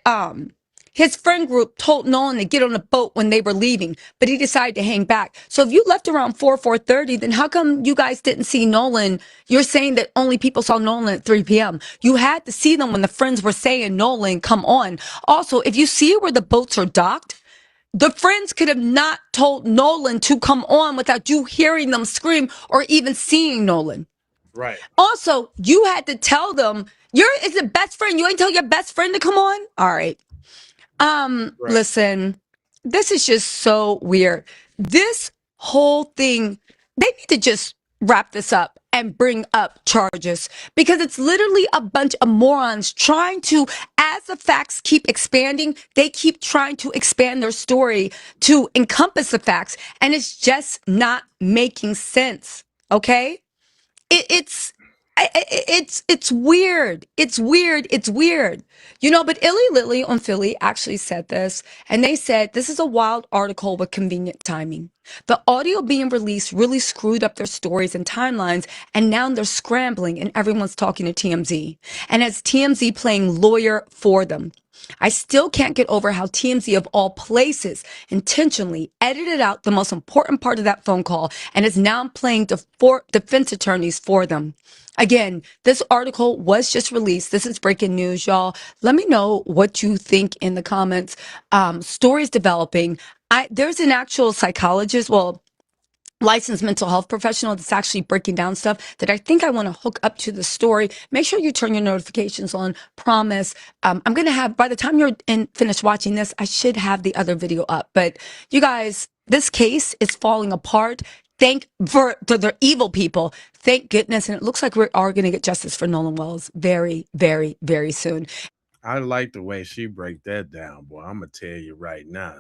his friend group told Nolan to get on a boat when they were leaving, but he decided to hang back. So if you left around 4:30, then how come you guys didn't see Nolan? You're saying that only people saw Nolan at 3 p.m. You had to see them when the friends were saying, Nolan, come on. Also, if you see where the boats are docked, the friends could have not told Nolan to come on without you hearing them scream or even seeing Nolan. Right. Also, you had to tell them it's a best friend. You ain't tell your best friend to come on. All right. Right. Listen, this is just so weird. This whole thing, they need to just wrap this up and bring up charges because it's literally a bunch of morons trying to, as the facts keep expanding, they keep trying to expand their story to encompass the facts, and it's just not making sense. Okay? It's it's weird. It's weird. It's weird. You know, but Illy Lily on Philly actually said this, and they said this is a wild article with convenient timing. The audio being released really screwed up their stories and timelines, and now they're scrambling and everyone's talking to TMZ. And it's TMZ playing lawyer for them. I still can't get over how TMZ of all places intentionally edited out the most important part of that phone call and is now playing defense attorneys for them. Again, this article was just released. This is breaking news, y'all. Let me know what you think in the comments. Stories developing. There's an actual psychologist, licensed mental health professional that's actually breaking down stuff that I think I want to hook up to the story. Make sure you turn your notifications on. Promise. I'm going to have, by the time you're finished watching this, I should have the other video up. But you guys, this case is falling apart. Thank for the evil people. Thank goodness. And it looks like we are going to get justice for Nolan Wells very, very, very soon. I like the way she break that down, boy. I'm gonna tell you right now.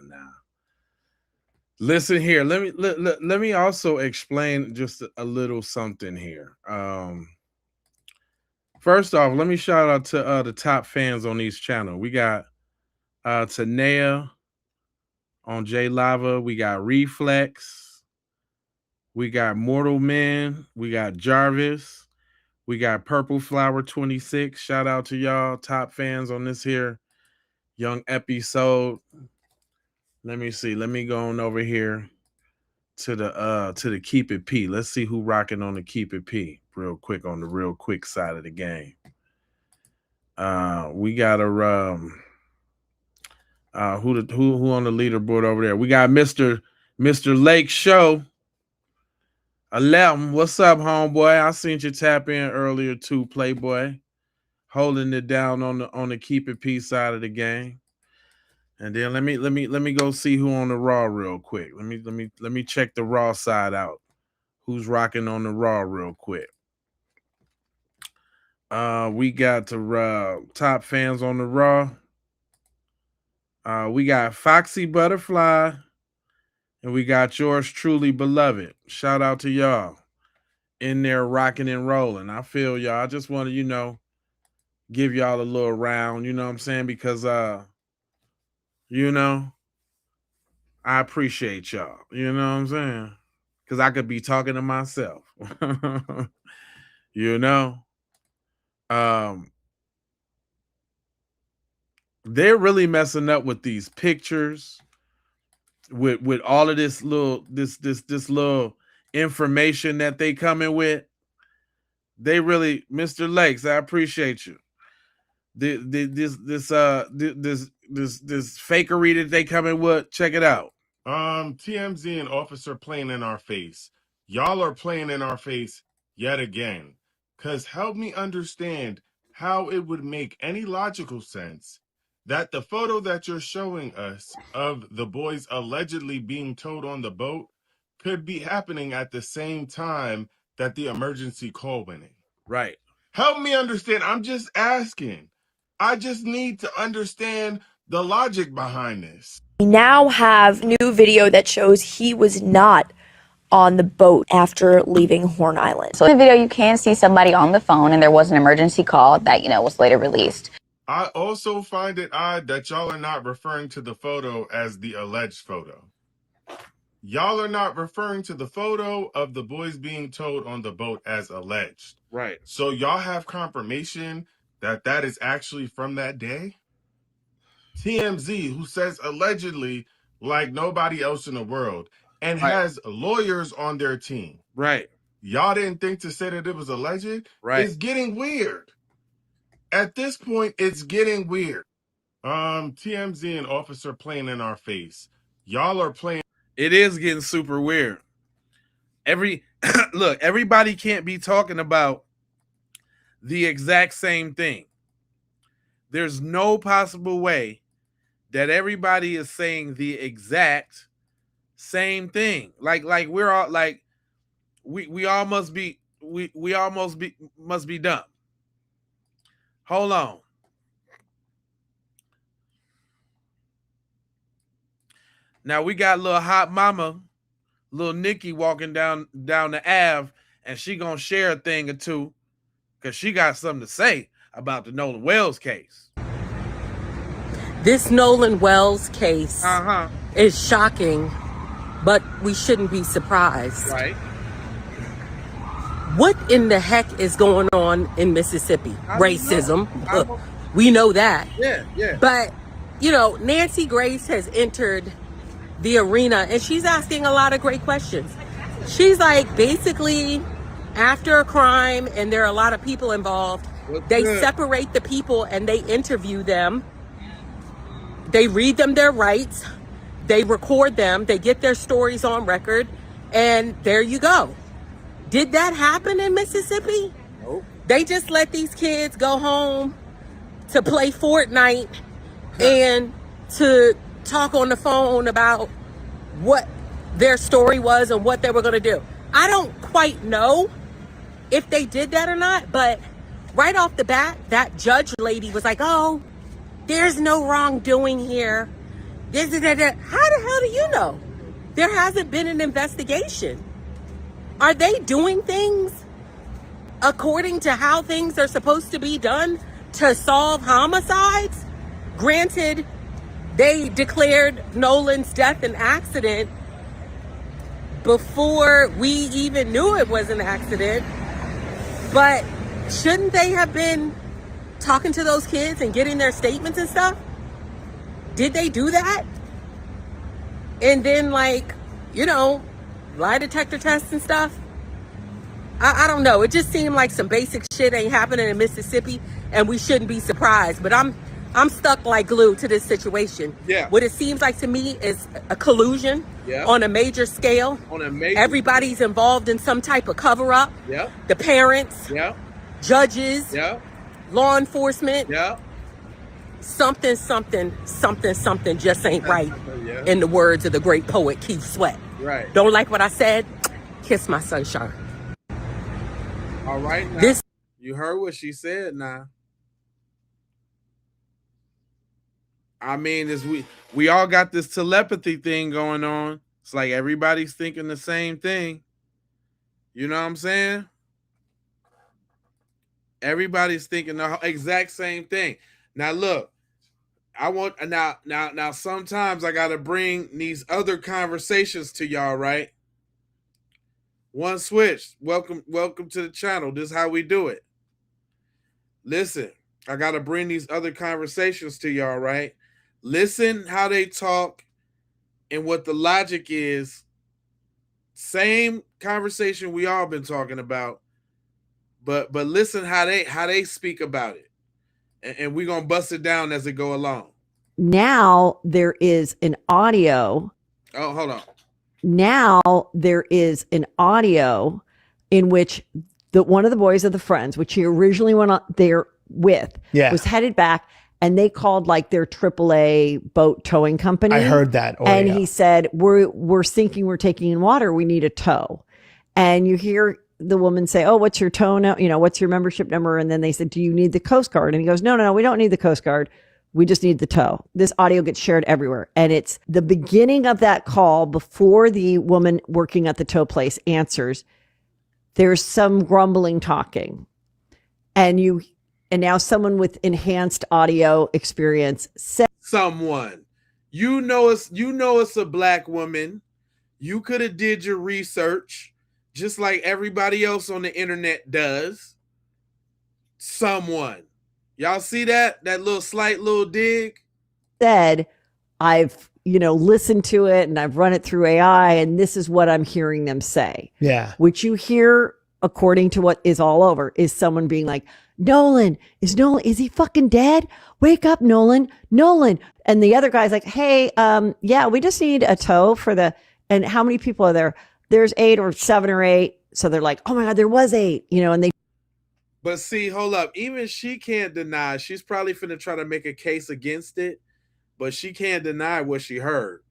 Listen here. Let me also explain just a little something here. First off, let me shout out to the top fans on each channel. We got Tanea on J Lava. We got Reflex. We got Mortal Men. We got Jarvis. We got Purple Flower 26. Shout out to y'all, top fans on this here young episode. Let me see. Let me go on over here to the Keep It P. Let's see who rocking on the Keep It P real quick on the real quick side of the game. We got a who on the leaderboard over there? We got Mr. Lake Show 11. What's up, homeboy? I seen you tap in earlier too, Playboy. Holding it down on the Keep It P side of the game. And then let me go see who on the Raw real quick. Let me check the Raw side out. Who's rocking on the Raw real quick? We got the top fans on the Raw. We got Foxy Butterfly, and we got yours truly, beloved. Shout out to y'all in there rocking and rolling. I feel y'all. I just want to, give y'all a little round, you know what I'm saying? Because I appreciate y'all. You know what I'm saying? Because I could be talking to myself. They're really messing up with these pictures, with all of this little information that they coming with. They really, Mr. Lakes, I appreciate you. This fakery that they coming with, check it out. TMZ and Officer playing in our face. Y'all are playing in our face yet again. Cause help me understand how it would make any logical sense that the photo that you're showing us of the boys allegedly being towed on the boat could be happening at the same time that the emergency call went in? Right. Help me understand. I'm just asking. I just need to understand the logic behind this. We now have new video that shows he was not on the boat after leaving Horn Island. So in the video, you can see somebody on the phone, and there was an emergency call that, was later released. I also find it odd that y'all are not referring to the photo as the alleged photo. Y'all are not referring to the photo of the boys being towed on the boat as alleged. Right. So y'all have confirmation that that is actually from that day? TMZ, who says allegedly like nobody else in the world and has lawyers on their team. Right. Y'all didn't think to say that it was alleged? Right. It's getting weird. At this point, it's getting weird. TMZ and officer playing in our face. Y'all are playing. It is getting super weird. Look, everybody can't be talking about the exact same thing. There's no possible way that everybody is saying the exact same thing. Like we're all like we all must be must be dumb. Hold on. Now we got little hot mama, little Nikki walking down the Ave, and she gonna share a thing or two because she got something to say about the Nolan Wells case. This Nolan Wells case is shocking, but we shouldn't be surprised. Right. What in the heck is going on in Mississippi? Racism. We know that. Yeah. But, Nancy Grace has entered the arena and she's asking a lot of great questions. She's like, basically, after a crime and there are a lot of people involved, they separate the people and they interview them. They read them their rights. They record them. They get their stories on record. And there you go. Did that happen in Mississippi? Nope. They just let these kids go home to play Fortnite and to talk on the phone about what their story was and what they were going to do. I don't quite know if they did that or not, but right off the bat, that judge lady was like, oh, there's no wrongdoing here. How the hell do you know? There hasn't been an investigation. Are they doing things according to how things are supposed to be done to solve homicides? Granted, they declared Nolan's death an accident before we even knew it was an accident. But shouldn't they have been talking to those kids and getting their statements and stuff? Did they do that? And then lie detector tests and stuff? I don't know. It just seemed like some basic shit ain't happening in Mississippi and we shouldn't be surprised. But I'm stuck like glue to this situation. Yeah. What it seems like to me is a collusion on a major scale. Everybody's involved in some type of cover-up. Yeah. The parents. Yeah. Judges. Yeah. Law enforcement. Yeah. Something just ain't right. In the words of the great poet Keith Sweat. Right. Don't like what I said? Kiss my sunshine. All right. Now, you heard what she said now. I mean, we all got this telepathy thing going on. It's like everybody's thinking the same thing. You know what I'm saying? Everybody's thinking the exact same thing. Now look, I want now sometimes I gotta bring these other conversations to y'all, right? One switch. Welcome to the channel. This is how we do it. Listen, I gotta bring these other conversations to y'all, right? Listen how they talk and what the logic is. Same conversation we all been talking about, but listen how they speak about it, and we're gonna bust it down as it go along. Now there is an audio. Oh, hold on. Now there is an audio in which one of the boys of the friends, which he originally went on there with, was headed back and they called like their AAA boat towing company. I heard that. And he said, we're sinking, we're taking in water, we need a tow. And you hear the woman say, oh, what's your tow now? What's your membership number? And then they said, do you need the Coast Guard? And he goes, no, we don't need the Coast Guard. We just need the tow. This audio gets shared everywhere. And it's the beginning of that call before the woman working at the tow place answers. There's some grumbling talking. And now someone with enhanced audio experience said, someone, you know it's a black woman. You could have did your research just like everybody else on the internet does. Someone. Y'all see that little slight little dig? Said, I've, listened to it and I've run it through AI and this is what I'm hearing them say. Yeah. Which you hear, according to what is all over, is someone being like, Nolan, is he fucking dead? Wake up, Nolan. And the other guy's like, hey, yeah, we just need a tow and how many people are there? There's 8 or 7 or 8. So they're like, oh my God, there was 8, and they. But see, hold up. Even she can't deny. She's probably finna try to make a case against it, but she can't deny what she heard.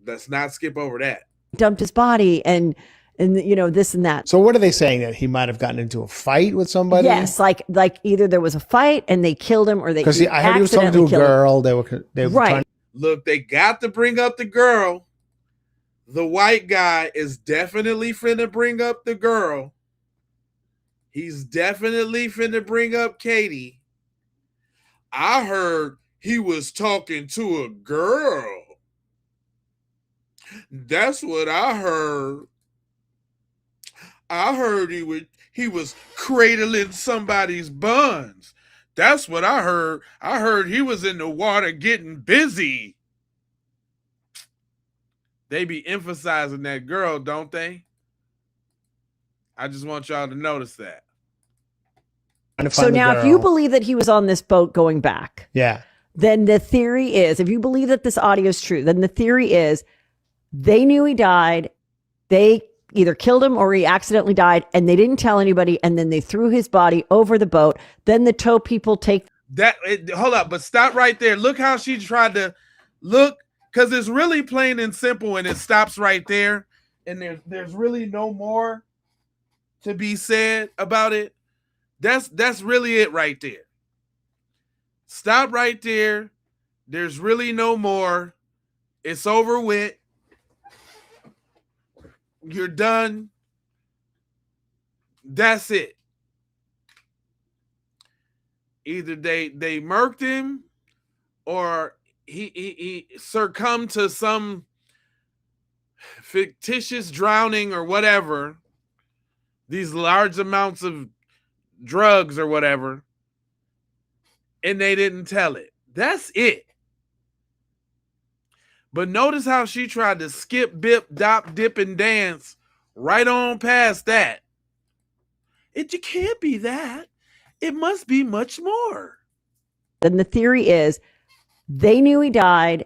Let's not skip over that. Dumped his body and this and that. So what are they saying, that he might have gotten into a fight with somebody? Yes, like either there was a fight and they killed him, or they because I heard he was talking to a girl. They were right. Look, they got to bring up the girl. The white guy is definitely finna bring up the girl. He's definitely finna bring up Katie. I heard he was talking to a girl. That's what I heard. I heard he was cradling somebody's buns. That's what I heard. I heard he was in the water getting busy. They be emphasizing that girl, don't they? I just want y'all to notice that. So now if you believe that he was on this boat going back, yeah, then the theory is, if you believe that this audio is true, then the theory is they knew he died. They either killed him or he accidentally died and they didn't tell anybody. And then they threw his body over the boat. Then the tow people take that. Hold up, but stop right there. Look how she tried to look, because it's really plain and simple and it stops right there. And there's really no more to be said about it. That's really it right there. Stop right there. There's really no more. It's over with. You're done. That's it. Either they murked him or he succumbed to some fictitious drowning or whatever. These large amounts of drugs or whatever. And they didn't tell it. That's it. But notice how she tried to skip, bip, dop, dip, and dance right on past that. It can't be that. It must be much more. Then the theory is they knew he died.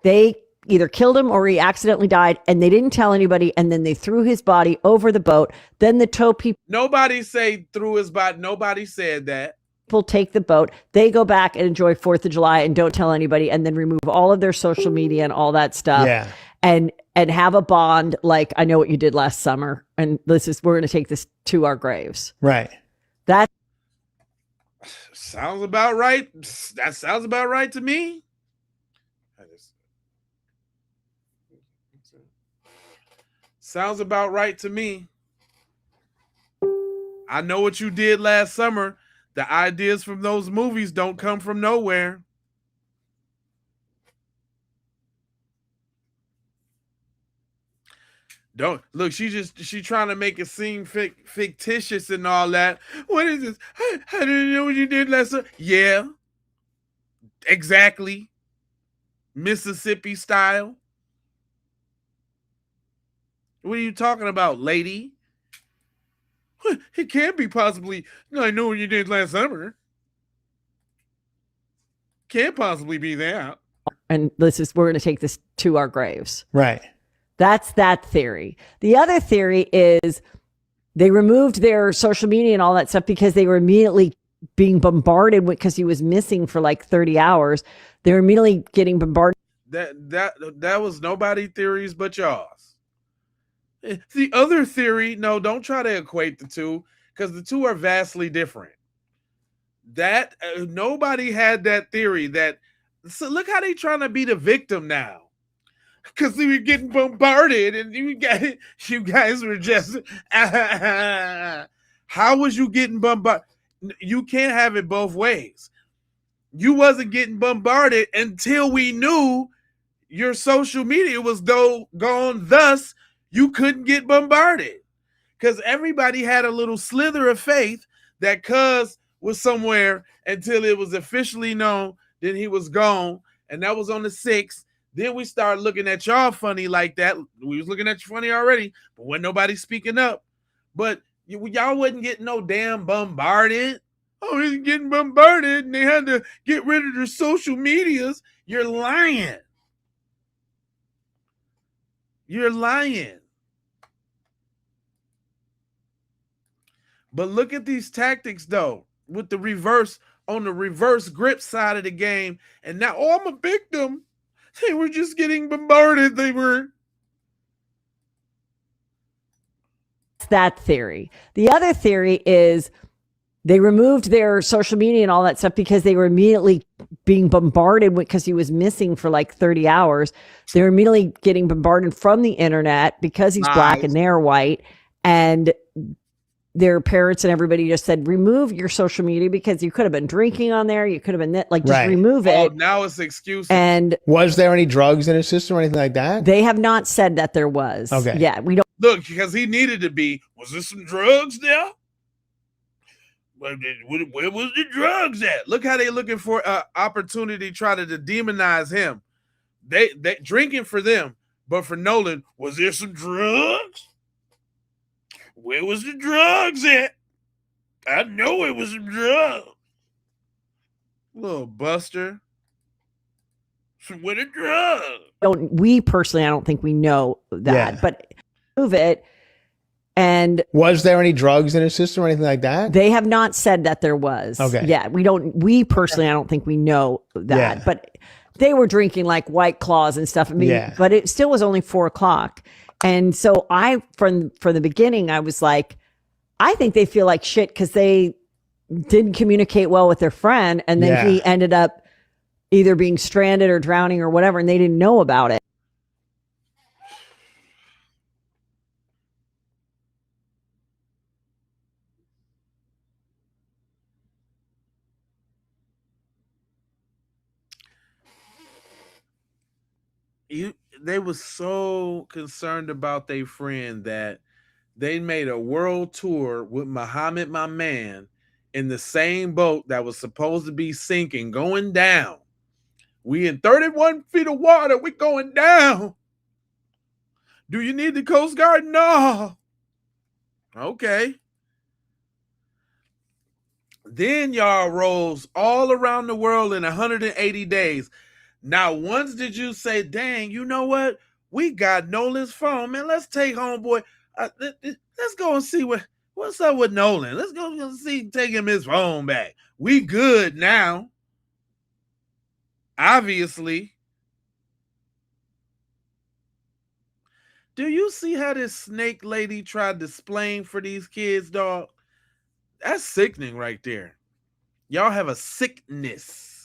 They either killed him or he accidentally died and they didn't tell anybody. And then they threw his body over the boat. Then the tow people. Nobody say threw his body. Nobody said that. People take the boat, they go back and enjoy 4th of July and don't tell anybody, and then remove all of their social media and all that stuff. Yeah. And have a bond like, I know what you did last summer, and we're going to take this to our graves. Right. That sounds about right. That sounds about right to me. Sounds about right to me. I know what you did last summer. The ideas from those movies don't come from nowhere. Don't look. She trying to make it seem fictitious and all that. What is this? I didn't know what you did last summer. Yeah, exactly. Mississippi style. What are you talking about, lady? It can't be possibly. I know what you did last summer. Can't possibly be that. And we're going to take this to our graves. Right. That's that theory. The other theory is they removed their social media and all that stuff because they were immediately being bombarded because he was missing for like 30 hours. They're immediately getting bombarded. That was nobody theories but y'all's. The other theory, no, don't try to equate the two because the two are vastly different. That nobody had that theory that. So look how they trying to be the victim now. Because we were getting bombarded and you guys were just how was you getting bombarded? You can't have it both ways. You wasn't getting bombarded until we knew your social media was gone, thus you couldn't get bombarded. Because everybody had a little slither of faith that Cuz was somewhere until it was officially known that he was gone, and that was on the 6th. Then we started looking at y'all funny like that. We was looking at you funny already, but wasn't nobody speaking up. But y'all wasn't getting no damn bombarded. Oh, he's getting bombarded, and they had to get rid of their social medias. You're lying. You're lying. But look at these tactics, though, with the reverse, on the reverse grip side of the game. And now, oh, I'm a victim. They were just getting bombarded. They were. That theory. The other theory is they removed their social media and all that stuff because they were immediately being bombarded because he was missing for like 30 hours. They're immediately getting bombarded from the internet because he's black and they're white. And their parents and everybody just said, remove your social media because you could have been drinking on there. You could have been like, just remove it. Oh, now it's excuses. And was there any drugs in his system or anything like that? They have not said that there was. Okay. Yeah, we don't. Look, because he needed to be. Was there some drugs there? Where was the drugs at? Look how they looking for an opportunity to try to demonize him. They drinking for them, but for Nolan, was there some drugs? Where was the drugs at? I know it was some drugs. Little Buster. Where the drugs? We personally, I don't think we know that, but move it. And was there any drugs in his system or anything like that? They have not said that there was. Okay. Yeah, we personally, I don't think we know that, but they were drinking like White Claws and stuff. I mean, but it still was only 4:00. And so from the beginning, I was like, I think they feel like shit because they didn't communicate well with their friend. And then he ended up either being stranded or drowning or whatever. And they didn't know about it. They were so concerned about their friend that they made a world tour with Muhammad, my man, in the same boat that was supposed to be sinking, going down. We in 31 feet of water. We going down. Do you need the Coast Guard? No. Okay. Then y'all rose all around the world in 180 days. Now, once did you say, dang, you know what? We got Nolan's phone, man. Let's take homeboy. Let's go and see what's up with Nolan. Let's go and see, take him his phone back. We good now. Obviously. Do you see how this snake lady tried to explain for these kids, dog? That's sickening right there. Y'all have a sickness.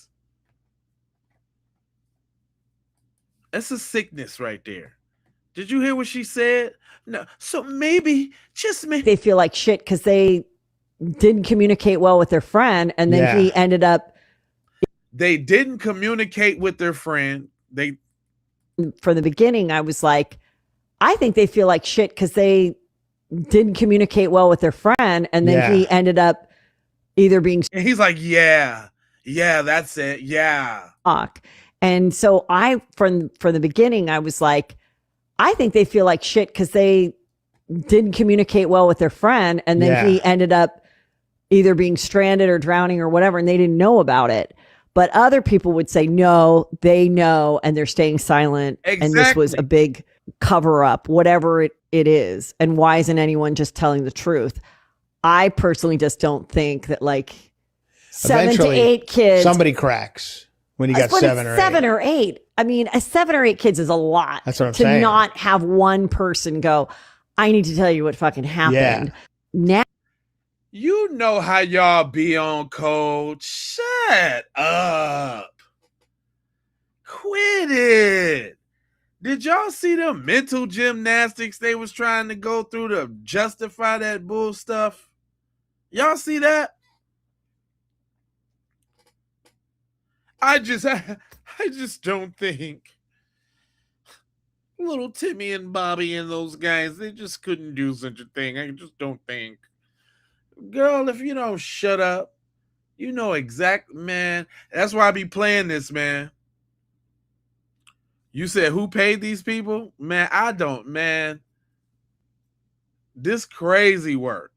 That's a sickness right there. Did you hear what she said? No. So maybe, just maybe. They feel like shit because they didn't communicate well with their friend. And then he ended up. They didn't communicate with their friend. From the beginning, I was like, I think they feel like shit because they didn't communicate well with their friend. And then he ended up either being. And he's like, yeah, that's it. Yeah. And so from the beginning, I was like, I think they feel like shit because they didn't communicate well with their friend. And then he ended up either being stranded or drowning or whatever. And they didn't know about it. But other people would say, no, they know. And they're staying silent. Exactly. And this was a big cover up, whatever it is. And why isn't anyone just telling the truth? I personally just don't think that 7 to 8 kids. Somebody cracks when you got But 7 it's or 7 8. or 8. I mean, 7 or 8 kids is a lot. That's what I'm to saying. not have one person go, I need to tell you what fucking happened. Now, You know how y'all be on code. Shut up. Quit it. Did y'all see the mental gymnastics they was trying to go through to justify that bull stuff? Y'all see that? I just don't think little Timmy and Bobby and those guys, they just couldn't do such a thing. I just don't think. Girl, if you don't shut up, you know man. That's why I be playing this, man. You said who paid these people? Man, I don't, man. This crazy work.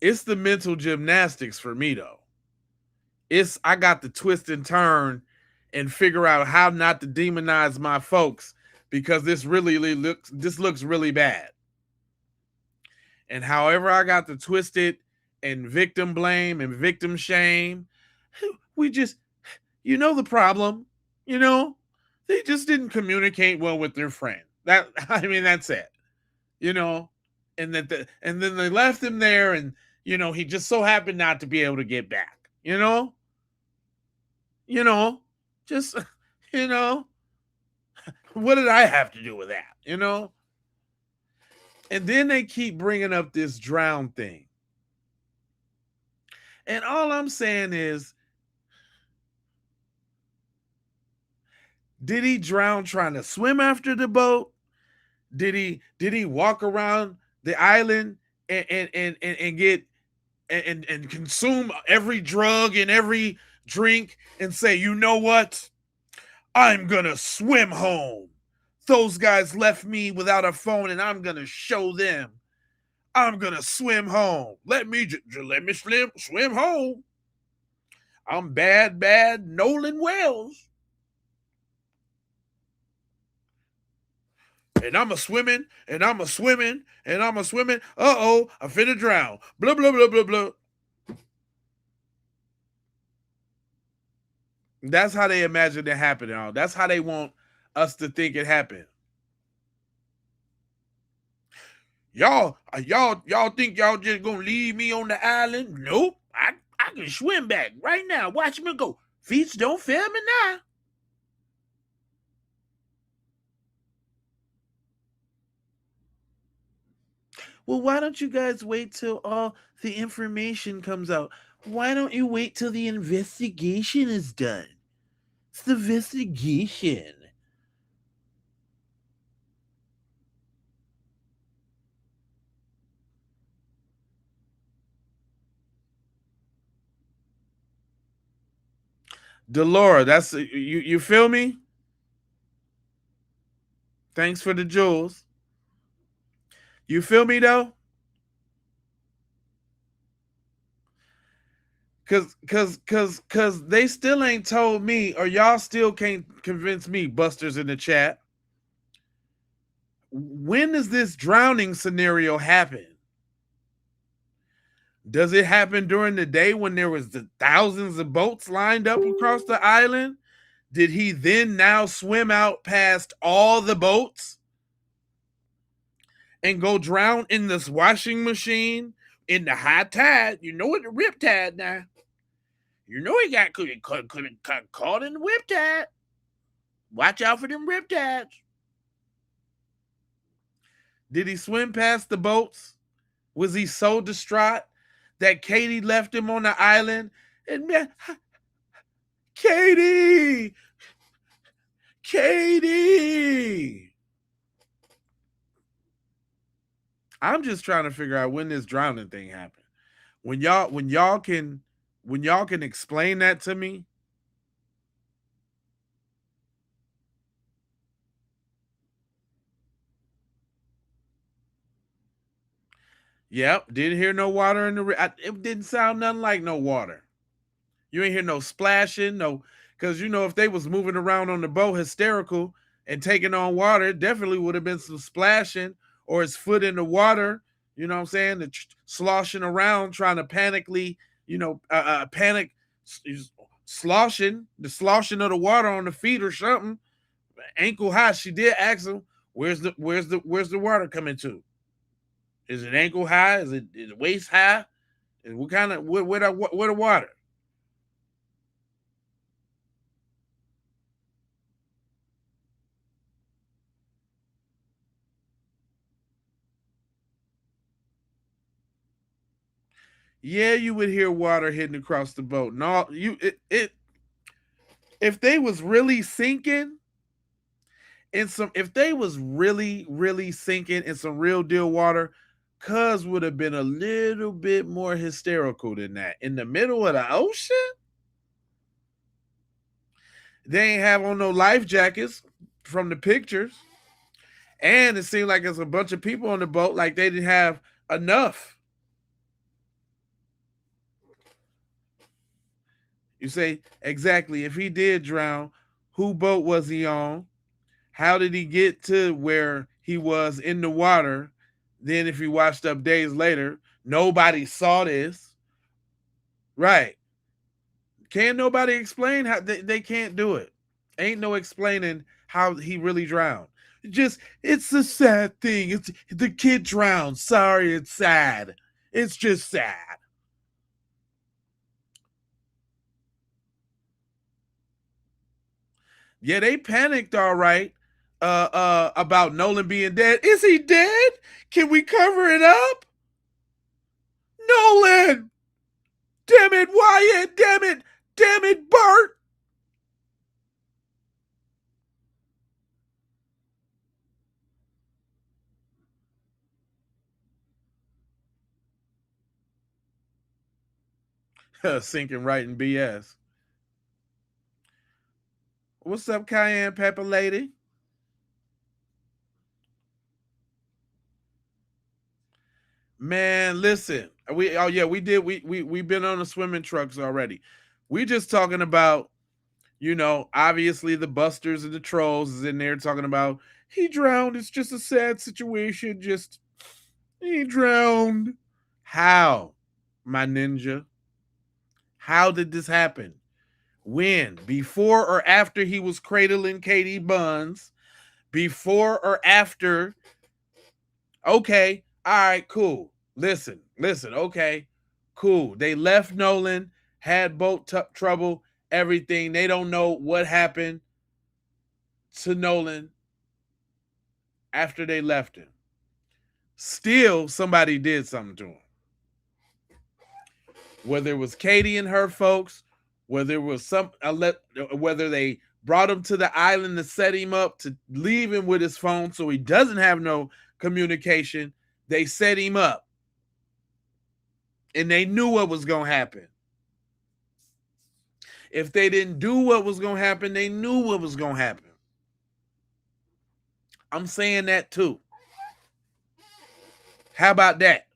It's the mental gymnastics for me, though. I got to twist and turn and figure out how not to demonize my folks because this looks really bad. And however I got to twist it and victim blame and victim shame, we just, the problem, they just didn't communicate well with their friend. That's it, and and then they left him there and, he just so happened not to be able to get back, just, what did I have to do with that, And then they keep bringing up this drown thing. And all I'm saying is, did he drown trying to swim after the boat? Did he walk around the island and get and consume every drug and every drink and say, you know what? I'm gonna swim home. Those guys left me without a phone and I'm gonna show them. I'm gonna swim home. Let me swim home. I'm bad Nolan Wells. And I'm a swimming. Uh-oh, I'm finna drown. Blah, blah, blah, blah, blah. That's how they imagine it happening. That's how they want us to think it happened. Y'all think y'all just gonna leave me on the island? Nope. I can swim back right now. Watch me go. Feet don't fail me now. Well, why don't you guys wait till all the information comes out? Why don't you wait till the investigation is done? It's the investigation. Delora, that's you feel me? Thanks for the jewels. You feel me though? Cause they still ain't told me, or y'all still can't convince me, busters in the chat. When does this drowning scenario happen? Does it happen during the day when there was the thousands of boats lined up across the island? Did he then now swim out past all the boats and go drown in this washing machine in the high tide? You know what, the rip tide now. You know he could have caught in the rip tide. Watch out for them rip tides. Did he swim past the boats? Was he so distraught that Katie left him on the island? And man, Katie! I'm just trying to figure out when this drowning thing happened. When y'all can explain that to me. Yep, didn't hear no water in the. It didn't sound nothing like no water. You ain't hear no splashing, because if they was moving around on the boat hysterical and taking on water, it definitely would have been some splashing or his foot in the water. You know what I'm saying? Sloshing around trying to panically panic, sloshing of the water on the feet or something, ankle high. She did ask him, where's the water coming to? Is it ankle high? Is it waist high? And what kind of where the water? Yeah, you would hear water hitting across the boat. No, if they was really sinking if they was really sinking in some real deal water, Cuz would have been a little bit more hysterical than that. In the middle of the ocean, they ain't have on no life jackets from the pictures, and it seemed like there's a bunch of people on the boat, like they didn't have enough. You say, exactly, if he did drown, who boat was he on? How did he get to where he was in the water? Then if he washed up days later, nobody saw this. Right. Can't nobody explain how they can't do it. Ain't no explaining how he really drowned. It's a sad thing. It's the kid drowned. Sorry, it's sad. It's just sad. Yeah, they panicked all right about Nolan being dead. Is he dead? Can we cover it up? Nolan! Damn it, Wyatt! Damn it! Damn it, Bart! Sinking right in BS. What's up, Cayenne Pepper Lady? Man, listen. We've been on the swimming trucks already. We just talking about, obviously the busters and the trolls is in there talking about he drowned. It's just a sad situation. Just he drowned. How, my ninja? How did this happen? When? Before or after he was cradling Katie Buns? Before or after? Okay. All right, cool. Listen. Okay, cool. They left Nolan, had boat trouble, everything. They don't know what happened to Nolan after they left him. Still, somebody did something to him. Whether it was Katie and her folks, whether it was whether they brought him to the island to set him up to leave him with his phone so he doesn't have no communication. They set him up. And they knew what was going to happen. If they didn't do what was going to happen, they knew what was going to happen. I'm saying that too. How about that?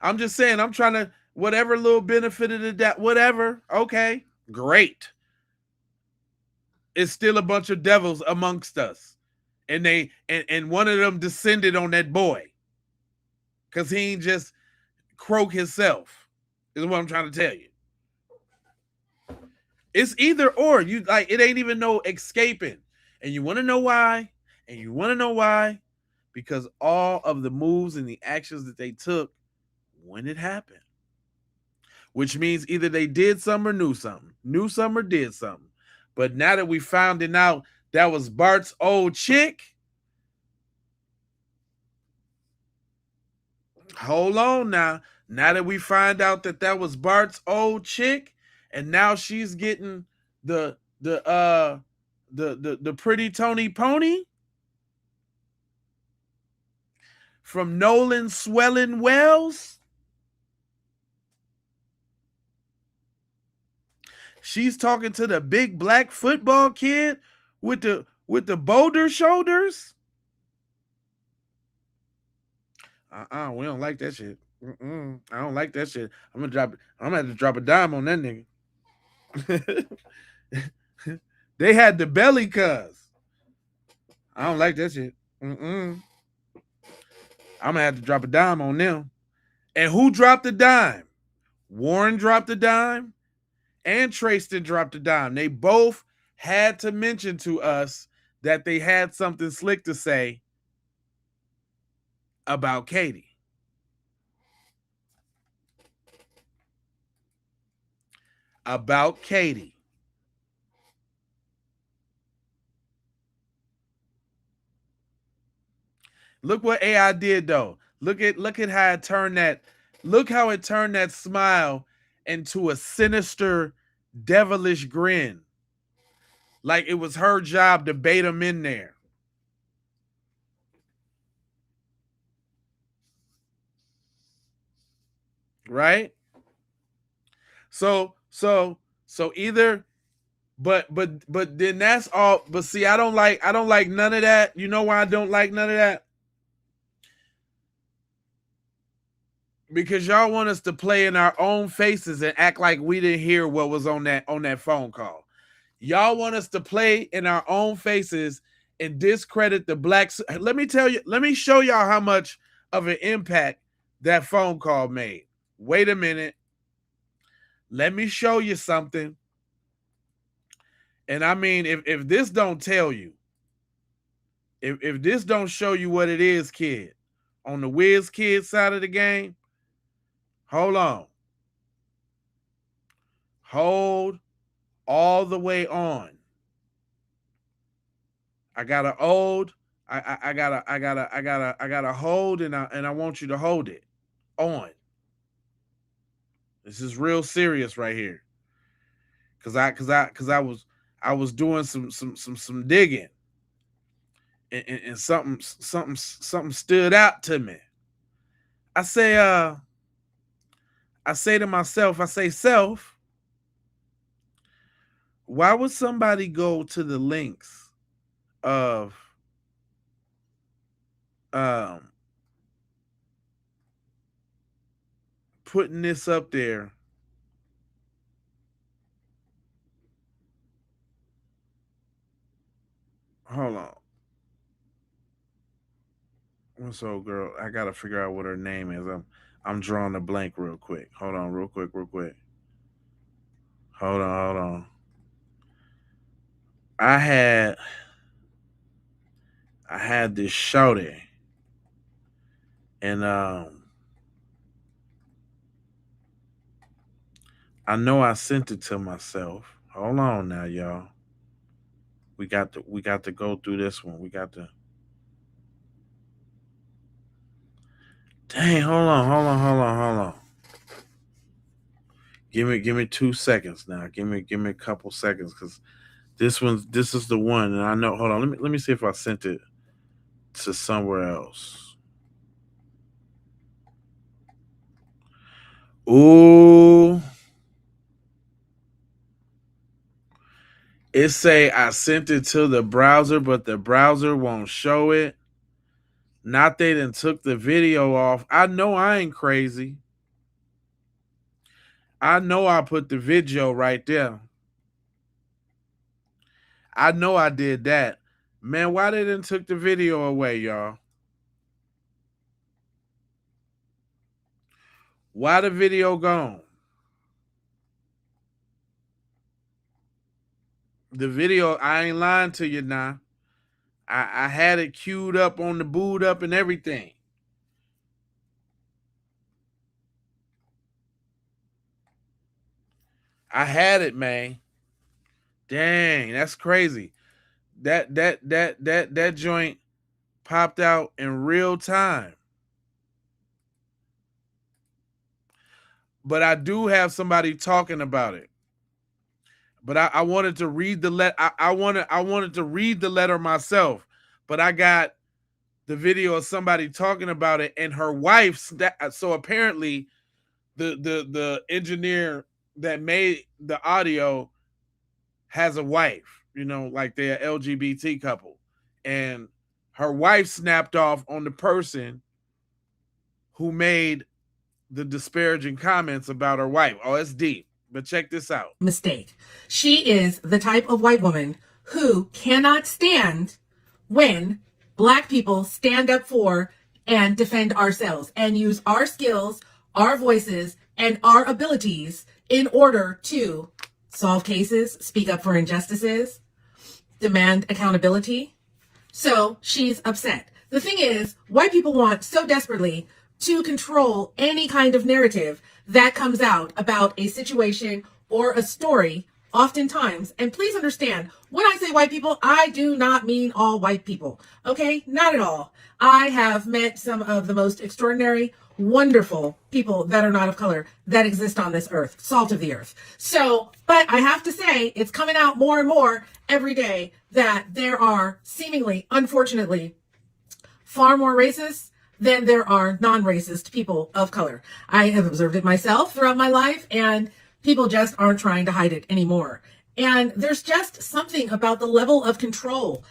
I'm just saying, I'm trying to, whatever little benefit of the doubt, whatever. Okay, great. It's still a bunch of devils amongst us. And one of them descended on that boy. Because he ain't just croak himself, is what I'm trying to tell you. It's either or. You like it ain't even no escaping. And you want to know why? Because all of the moves and the actions that they took when it happened. Which means either they did something or knew something. Knew something or did something. But now that we found it out that was Bart's old chick. Hold on now. Now that we find out that was Bart's old chick, and now she's getting the pretty Tony Pony from Nolan Swelling Wells. She's talking to the big black football kid with the boulder shoulders. We don't like that shit. I don't like that shit. I'm gonna have to drop a dime on that nigga. They had the belly cuz. I don't like that shit. I'm gonna have to drop a dime on them. And who dropped the dime? Warren dropped the dime, and Trayston dropped the dime. They both had to mention to us that they had something slick to say about Katie. About Katie. Look what AI did though. Look at how it turned that. Look how it turned that smile into a sinister, devilish grin. Like it was her job to bait him in there. Right? So either but then that's all. But see, I don't like none of that. You know why I don't like none of that? Because y'all want us to play in our own faces and act like we didn't hear what was on that phone call. Y'all want us to play in our own faces and discredit the blacks. Let me show y'all how much of an impact that phone call made. Wait a minute. Let me show you something. And I mean, if this don't tell you, if this don't show you what it is, kid, on the Wiz Kid side of the game, hold on. Hold all the way on. I got a hold. I gotta hold, and I want you to hold it on. This is real serious right here. Cause I was doing some digging, and something stood out to me. I say to myself, self, why would somebody go to the lengths of putting this up there hold on. What's old girl? I gotta figure out what her name is. I'm drawing a blank real quick. Hold on, real quick. Hold on. I had this shouty, and I know I sent it to myself. Hold on now, y'all. We got to go through this one. We got to. Dang, hold on. Give me 2 seconds now. Give me a couple seconds, because this is the one, and I know. Hold on, let me see if I sent it to somewhere else. Ooh. It say I sent it to the browser, but the browser won't show it. Not they done took the video off. I know I ain't crazy. I know I put the video right there. I know I did that. Man, why they done took the video away, y'all? Why the video gone? The video, I ain't lying to you now. I had it queued up on the boot up and everything. I had it, man. Dang, that's crazy. That joint popped out in real time. But I do have somebody talking about it. But I wanted to read the letter. I wanted to read the letter myself. But I got the video of somebody talking about it, and her wife's. So apparently, the engineer that made the audio has a wife. You know, like they're an LGBT couple, and her wife snapped off on the person who made the disparaging comments about her wife. Oh, it's deep. But check this out. Mistake. She is the type of white woman who cannot stand when black people stand up for and defend ourselves and use our skills, our voices, and our abilities in order to solve cases, speak up for injustices, demand accountability. So she's upset. The thing is, white people want so desperately to control any kind of narrative that comes out about a situation or a story oftentimes. And please understand, when I say white people, I do not mean all white people. Okay? Not at all. I have met some of the most extraordinary, wonderful people that are not of color that exist on this earth, salt of the earth. So, but I have to say, it's coming out more and more every day that there are seemingly, unfortunately, far more racists than there are non-racist people of color. I have observed it myself throughout my life, and people just aren't trying to hide it anymore. And there's just something about the level of control.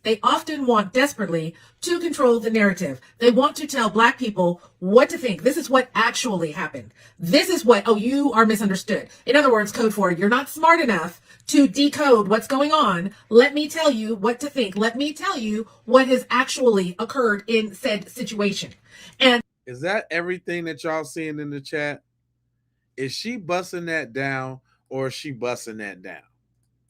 They often want desperately to control the narrative. They want to tell Black people what to think. This is what actually happened. This is what, oh, you are misunderstood. In other words, code for it. You're not smart enough to decode what's going on. Let me tell you what to think. Let me tell you what has actually occurred in said situation. And is that everything that y'all seeing in the chat? Is she busting that down, or is she busting that down?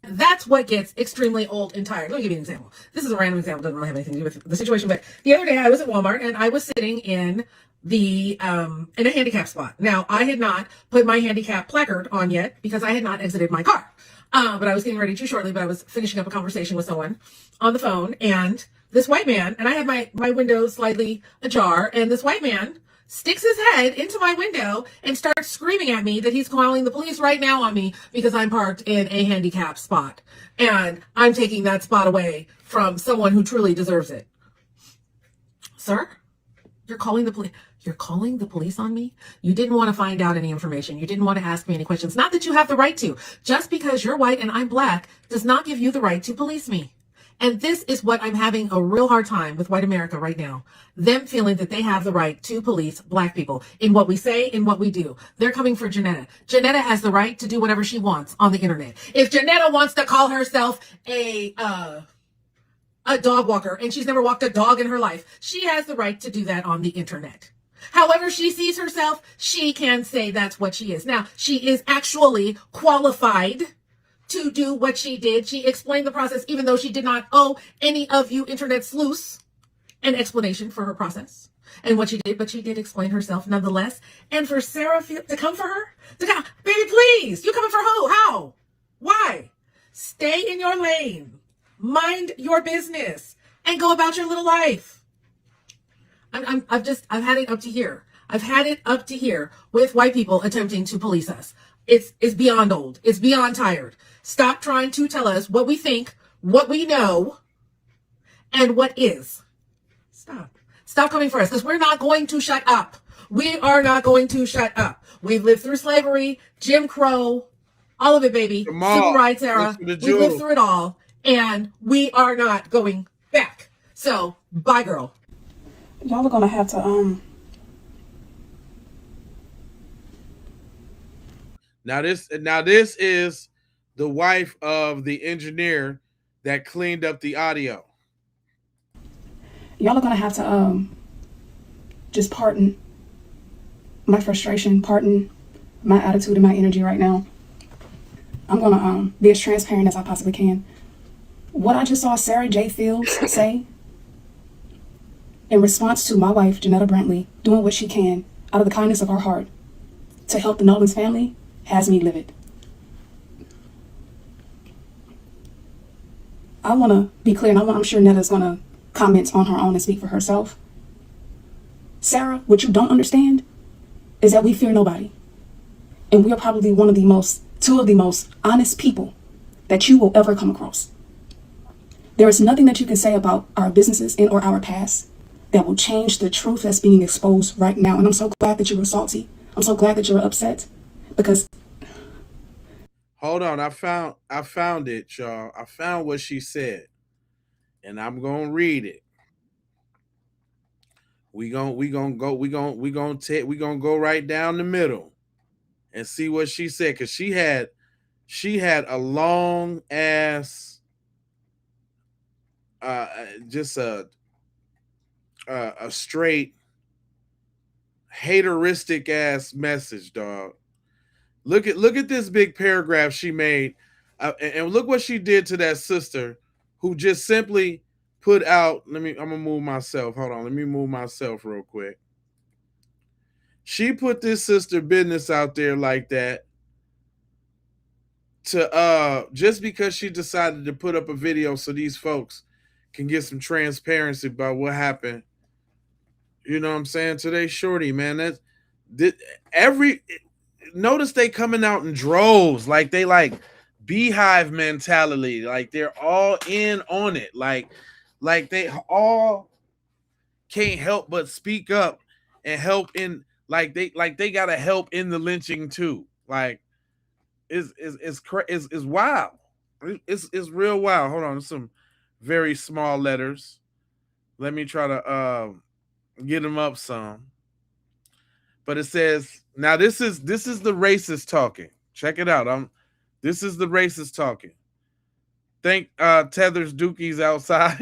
That's what gets extremely old and tired. Let me give you an example. This is a random example. Doesn't really have anything to do with the situation. But the other day I was at Walmart and I was sitting in in a handicap spot. Now, I had not put my handicap placard on yet because I had not exited my car. But I was getting ready to shortly, but I was finishing up a conversation with someone on the phone, and this white man, and I had my window slightly ajar, and this white man sticks his head into my window and starts screaming at me that he's calling the police right now on me because I'm parked in a handicap spot. And I'm taking that spot away from someone who truly deserves it. Sir, you're calling the police. You're calling the police on me? You didn't want to find out any information. You didn't want to ask me any questions. Not that you have the right to. Just because you're white and I'm Black does not give you the right to police me. And this is what I'm having a real hard time with white America right now. Them feeling that they have the right to police Black people in what we say, in what we do. They're coming for Janetta. Janetta has the right to do whatever she wants on the internet. If Janetta wants to call herself a dog walker and she's never walked a dog in her life, she has the right to do that on the internet. However she sees herself, she can say that's what she is. Now, she is actually qualified to do what she did. She explained the process, even though she did not owe any of you internet sleuths an explanation for her process and what she did, but she did explain herself nonetheless. And for Sarah to come for her, baby, please, you coming for who? How? Why? Stay in your lane, mind your business, and go about your little life. I've had it up to here. I've had it up to here with white people attempting to police us. It's beyond old. It's beyond tired. Stop trying to tell us what we think, what we know, and what is. Stop coming for us, because we're not going to shut up. We are not going to shut up. We've lived through slavery, Jim Crow, all of it, baby. Civil rights era. We lived through it all, and we are not going back. So, bye, girl. Y'all are gonna have to Now this is the wife of the engineer that cleaned up the audio. Y'all are gonna have to just pardon my frustration, pardon my attitude and my energy right now. I'm gonna be as transparent as I possibly can. What I just saw Sarah J. Fields say in response to my wife, Janetta Brantley, doing what she can out of the kindness of her heart to help the Nolan's family has me livid. I want to be clear, and I'm sure Netta's going to comment on her own and speak for herself. Sarah, what you don't understand is that we fear nobody. And we are probably two of the most honest people that you will ever come across. There is nothing that you can say about our businesses and or our past that will change the truth that's being exposed right now. And I'm so glad that you were salty. I'm so glad that you were upset, because hold on, I found it, y'all. I found what she said, and I'm gonna read it. We gonna go right down the middle and see what she said, because she had a long ass just a a straight hateristic ass message, dog. Look at this big paragraph she made, and look what she did to that sister, who just simply put out. I'm gonna move myself. Hold on, let me move myself real quick. She put this sister business out there like that to just because she decided to put up a video so these folks can get some transparency about what happened. You know what I'm saying? Today, shorty, man. Every notice they coming out in droves, like they like beehive mentality, like they're all in on it, like they all can't help but speak up and help in, like they gotta help in the lynching too. Like it's wild. It's real wild. Hold on, there's some very small letters. Let me try to get them up some. But it says, now this is the racist talking. Check it out. This is the racist talking. Think Tethers Dookie's outside.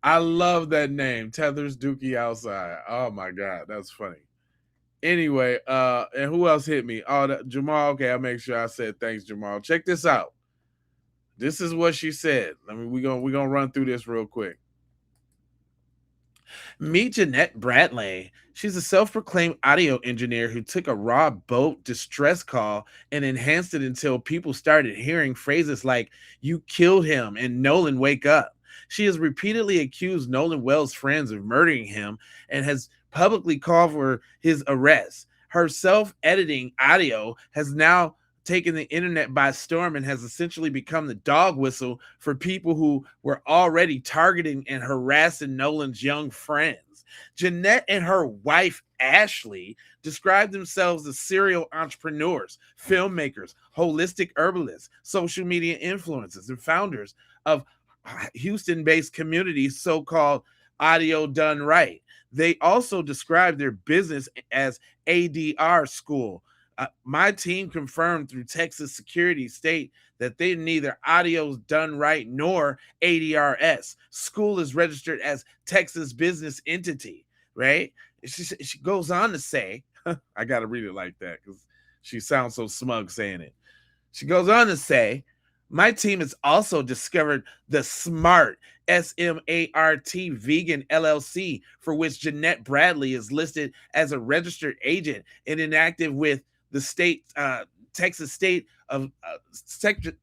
I love that name, Tethers Dookie outside. Oh my god, that's funny. Anyway, and who else hit me? Oh, Jamal. Okay, I'll make sure I said thanks, Jamal. Check this out. This is what she said. I mean, we're gonna run through this real quick. Meet Jeanette Bradley. She's a self-proclaimed audio engineer who took a raw boat distress call and enhanced it until people started hearing phrases like, "You killed him," and "Nolan, wake up." She has repeatedly accused Nolan Wells' friends of murdering him and has publicly called for his arrest. Her self-editing audio has now taken the internet by storm and has essentially become the dog whistle for people who were already targeting and harassing Nolan's young friends. Jeanette and her wife, Ashley, described themselves as serial entrepreneurs, filmmakers, holistic herbalists, social media influencers, and founders of Houston-based communities, so-called Audio Done Right. They also described their business as ADR School. My team confirmed through Texas Security State that they neither Audio's Done Right nor ADRS. School is registered as Texas business entity, right? She goes on to say, I got to read it like that because she sounds so smug saying it. She goes on to say, my team has also discovered the SMART, S-M-A-R-T Vegan LLC, for which Jeanette Bradley is listed as a registered agent and inactive with the state, Texas State of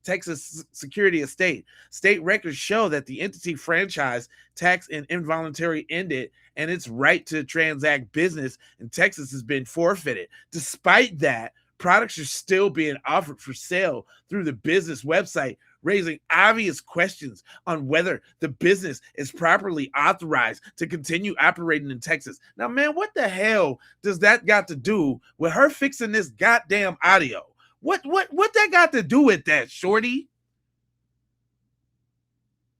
Texas Security Estate. State records show that the entity franchise tax and involuntary ended, and its right to transact business in Texas has been forfeited. Despite that, products are still being offered for sale through the business website, raising obvious questions on whether the business is properly authorized to continue operating in Texas. Now, man, what the hell does that got to do with her fixing this goddamn audio? What that got to do with that, shorty?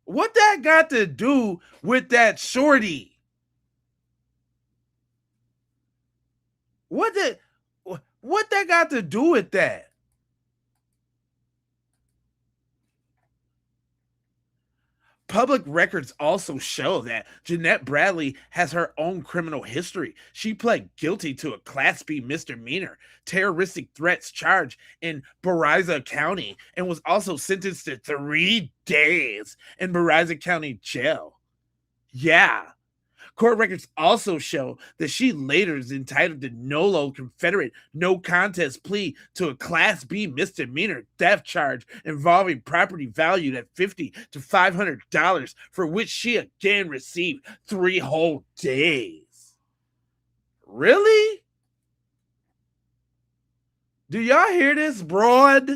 What that got to do with that, shorty? What that got to do with that? Public records also show that Jeanette Bradley has her own criminal history. She pled guilty to a Class B misdemeanor terroristic threats charge in Baraza County and was also sentenced to 3 days in Baraza County jail. Yeah. Court records also show that she later is entitled to Nolo Confederate no contest plea to a Class B misdemeanor theft charge involving property valued at $50 to $500, for which she again received 3 whole days. Really? Do y'all hear this, broad?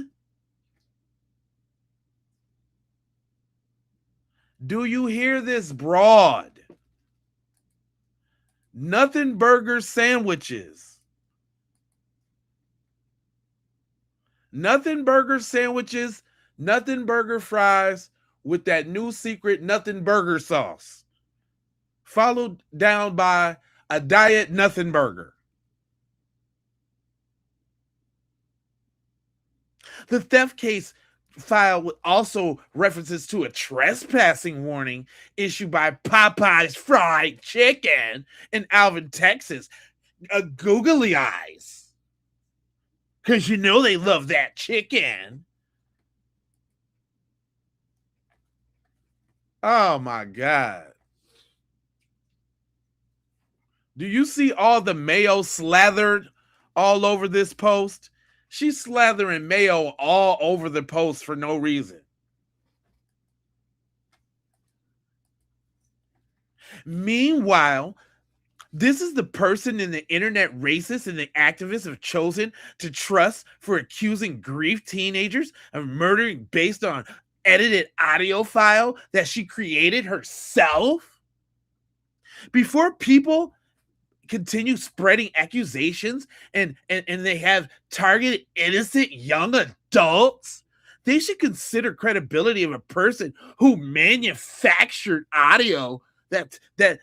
Do you hear this, broad? Nothing burger sandwiches. Nothing burger sandwiches, nothing burger fries with that new secret nothing burger sauce. Followed down by a diet nothing burger. The theft case file also references to a trespassing warning issued by Popeye's Fried Chicken in Alvin, Texas. Googly eyes. Because you know they love that chicken. Oh my God. Do you see all the mayo slathered all over this post? She's slathering mayo all over the post for no reason. Meanwhile, this is the person in the internet racists and the activists have chosen to trust for accusing grief teenagers of murdering based on edited audio file that she created herself. Before people continue spreading accusations and they have targeted innocent young adults, they should consider credibility of a person who manufactured audio that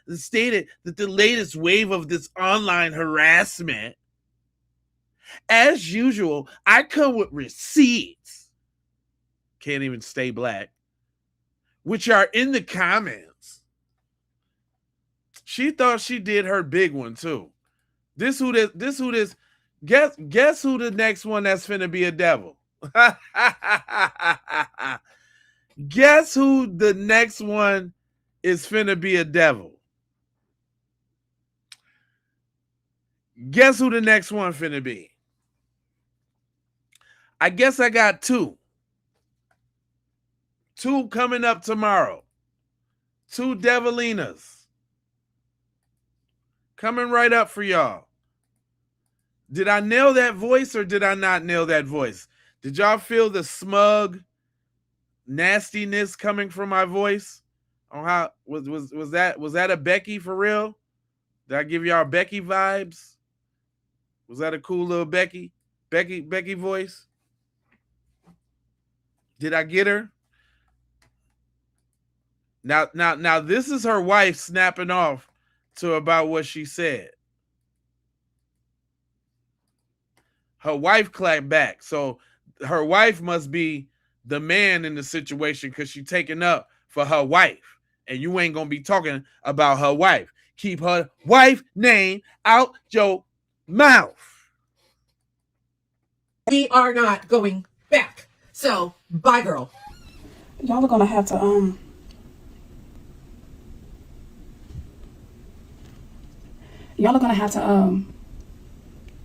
stated that the latest wave of this online harassment. As usual, I come with receipts. Can't even stay black. Which are in the comments. She thought she did her big one too. Guess who the next one that's finna be a devil? Guess who the next one is finna be a devil? Guess who the next one finna be? I guess I got two. Two coming up tomorrow. Two devilinas. Coming right up for y'all. Did I nail that voice or did I not nail that voice? Did y'all feel the smug nastiness coming from my voice? On how was that a Becky for real? Did I give y'all Becky vibes? Was that a cool little Becky voice? Did I get her? Now this is her wife snapping off to about what she said. Her wife clapped back. So her wife must be the man in the situation because she's taking up for her wife. And you ain't going to be talking about her wife. Keep her wife name out your mouth. We are not going back. So, bye, girl. Y'all are gonna have to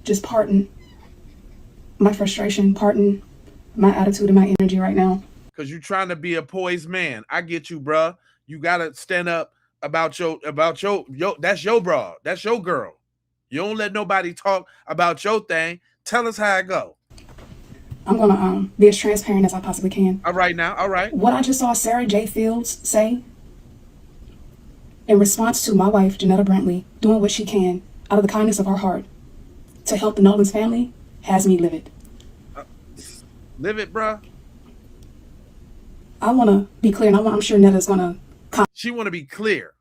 just pardon my frustration, pardon my attitude and my energy right now. Because you're trying to be a poised man. I get you, bruh. You gotta stand up about your that's your bra. That's your girl. You don't let nobody talk about your thing. Tell us how it go. I'm gonna be as transparent as I possibly can. All right now, all right. What I just saw Sarah J. Fields say in response to my wife, Janetta Brantley, doing what she can out of the kindness of her heart to help the Nolan's family has me livid. Livid, bruh? I want to be clear, and I'm sure Netta's going to She want to be clear.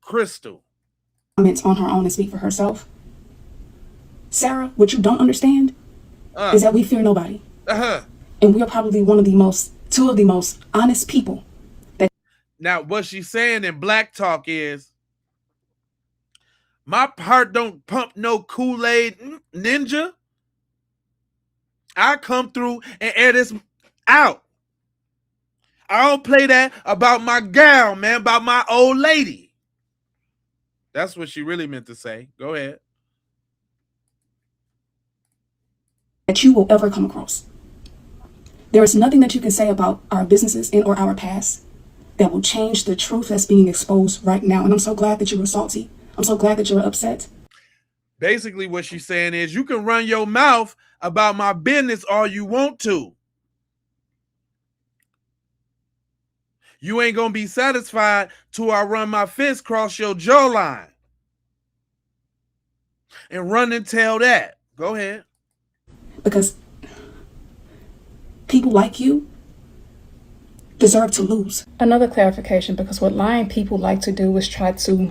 Crystal. Comment on her own and speak for herself. Sarah, what you don't understand is that we fear nobody. And we are probably two of the most honest people. Now, what she's saying in Black Talk is, my heart don't pump no Kool-Aid ninja. I come through and air this out. I don't play that about my gal, man, about my old lady. That's what she really meant to say. Go ahead. That you will ever come across. There is nothing that you can say about our businesses and or our past that will change the truth that's being exposed right now. And I'm so glad that you were salty. I'm so glad that you were upset. Basically, what she's saying is you can run your mouth about my business all you want to. You ain't going to be satisfied till I run my fist across your jawline. And run and tell that. Go ahead. Because people like you deserve to lose. Another clarification, because what lying people like to do is try to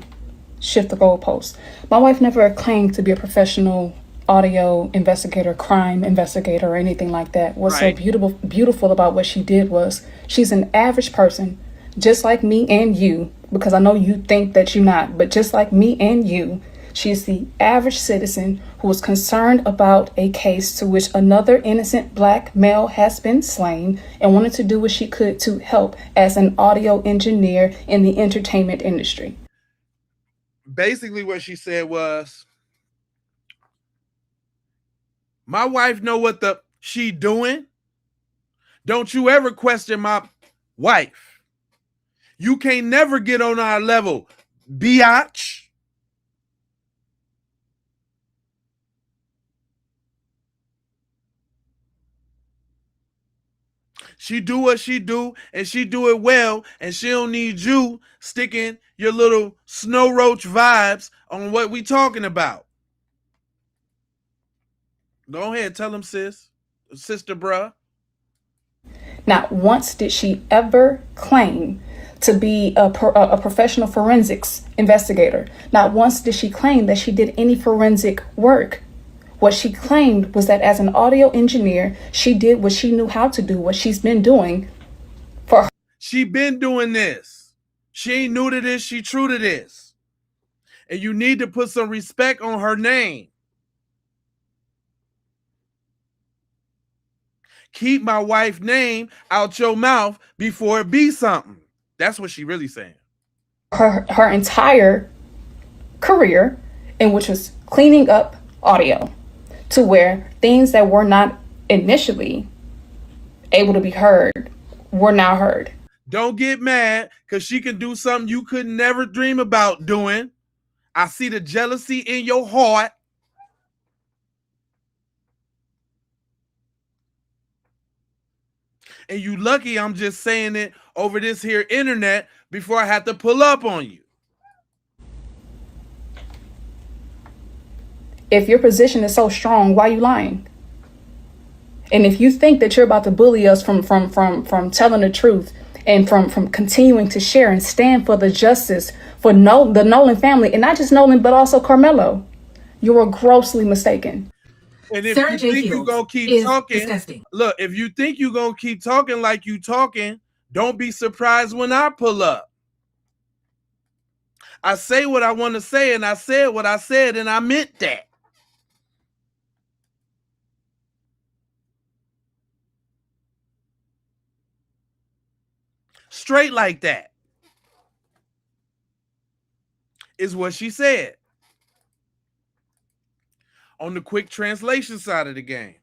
shift the goalposts. My wife never claimed to be a professional audio investigator, crime investigator, or anything like that. What's so Right. beautiful about what she did was she's an average person, just like me and you, because I know you think that you're not, but just like me and you, she's the average citizen who is concerned about a case to which another innocent black male has been slain and wanted to do what she could to help as an audio engineer in the entertainment industry. Basically, what she said was, my wife know what the she doing. Don't you ever question my wife. You can't never get on our level, biatch. She do what she do, and she do it well, and she don't need you sticking your little snow roach vibes on what we talking about. Go ahead, tell him, sister, bruh. Not once did she ever claim to be a professional forensics investigator. Not once did she claim that she did any forensic work. What she claimed was that as an audio engineer, she did what she knew how to do, what she's been doing for her. She been doing this. She ain't new to this, she true to this. And you need to put some respect on her name. Keep my wife's name out your mouth before it be something. That's what she really saying. Her entire career, in which was cleaning up audio to where things that were not initially able to be heard were now heard. Don't get mad because she can do something you could never dream about doing. I see the jealousy in your heart. And you lucky I'm just saying it over this here internet before I have to pull up on you. If your position is so strong, why are you lying? And if you think that you're about to bully us from telling the truth and from continuing to share and stand for the justice for the Nolan family, and not just Nolan, but also Carmelo, you are grossly mistaken. And if you think you're going to keep talking, look, if you think you're going to keep talking like you talking, don't be surprised when I pull up. I say what I want to say, and I said what I said, and I meant that. Straight like that is what she said. On the quick translation side of the game.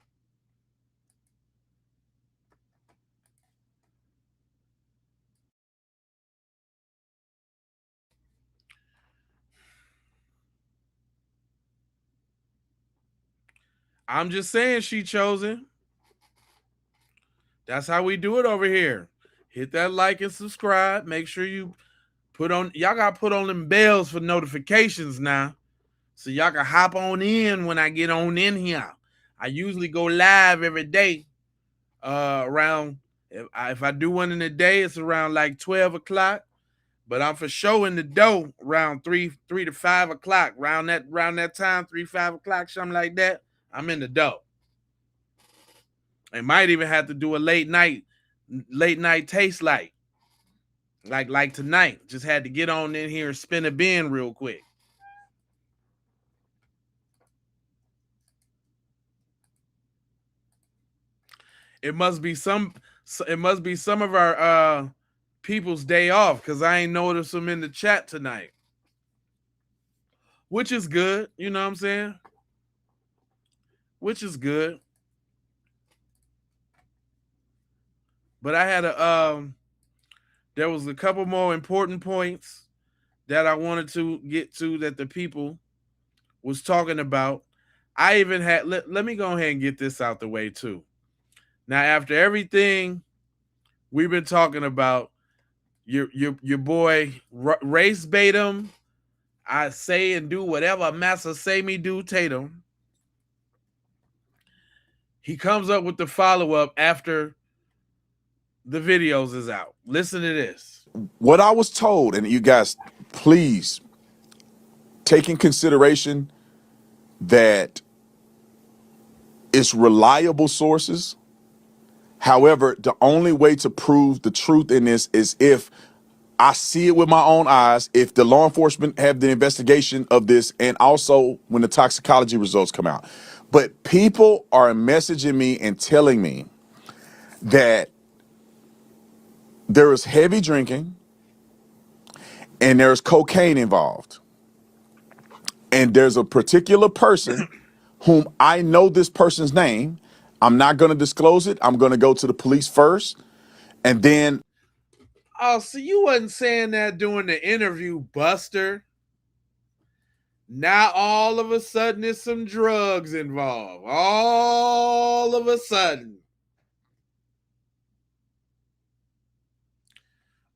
I'm just saying, she chosen. That's how we do it over here. Hit that like and subscribe. Make sure you y'all got to put on them bells for notifications now. So y'all can hop on in when I get on in here. I usually go live every day around, if I do one in a day, it's around like 12 o'clock. But I'm for sure in the dough around 3 to 5 o'clock. Around that time, 3, 5 o'clock, something like that. I'm in the dough. I might even have to do a late night taste like tonight. Just had to get on in here and spin a bin real quick. It must be some of our people's day off because I ain't noticed them in the chat tonight. Which is good, you know what I'm saying? Which is good. But I had there was a couple more important points that I wanted to get to that the people was talking about. I even had let me go ahead and get this out the way too. Now, after everything we've been talking about, your boy race bait him. I say and do whatever Master say me do, Tatum. He comes up with the follow-up after the videos is out. Listen to this. What I was told, and you guys, please take in consideration that It's reliable sources. However, the only way to prove the truth in this is if I see it with my own eyes, if the law enforcement have the investigation of this, and also when the toxicology results come out. But people are messaging me and telling me that there is heavy drinking and there's cocaine involved. And there's a particular person whom I know this person's name. I'm not going to disclose it. I'm going to go to the police first. And then. Oh, so you wasn't saying that during the interview, Buster. Now all of a sudden there's some drugs involved. All of a sudden.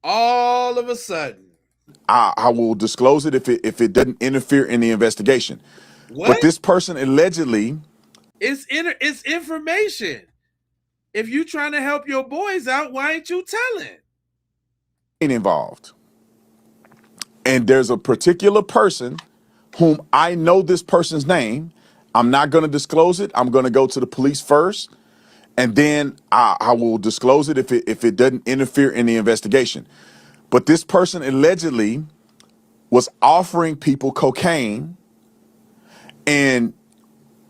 All of a sudden. I will disclose it if it doesn't interfere in the investigation. What? But this person allegedly. It's information. If you trying to help your boys out, why ain't you telling? Involved. And there's a particular person whom I know this person's name. I'm not going to disclose it. I'm going to go to the police first. And then I will disclose it if it doesn't interfere in the investigation. But this person allegedly was offering people cocaine, and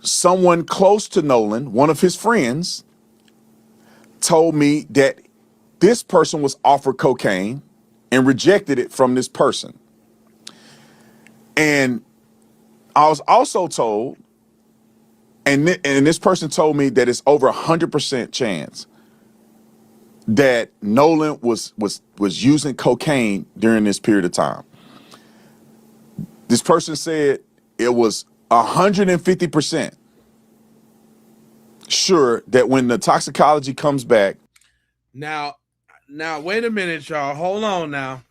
someone close to Nolan, one of his friends, told me that this person was offered cocaine and rejected it from this person. And I was also told, and this person told me that it's over 100% chance that Nolan was using cocaine during this period of time. This person said it was 150% sure that when the toxicology comes back. Now, wait a minute, y'all. Hold on now.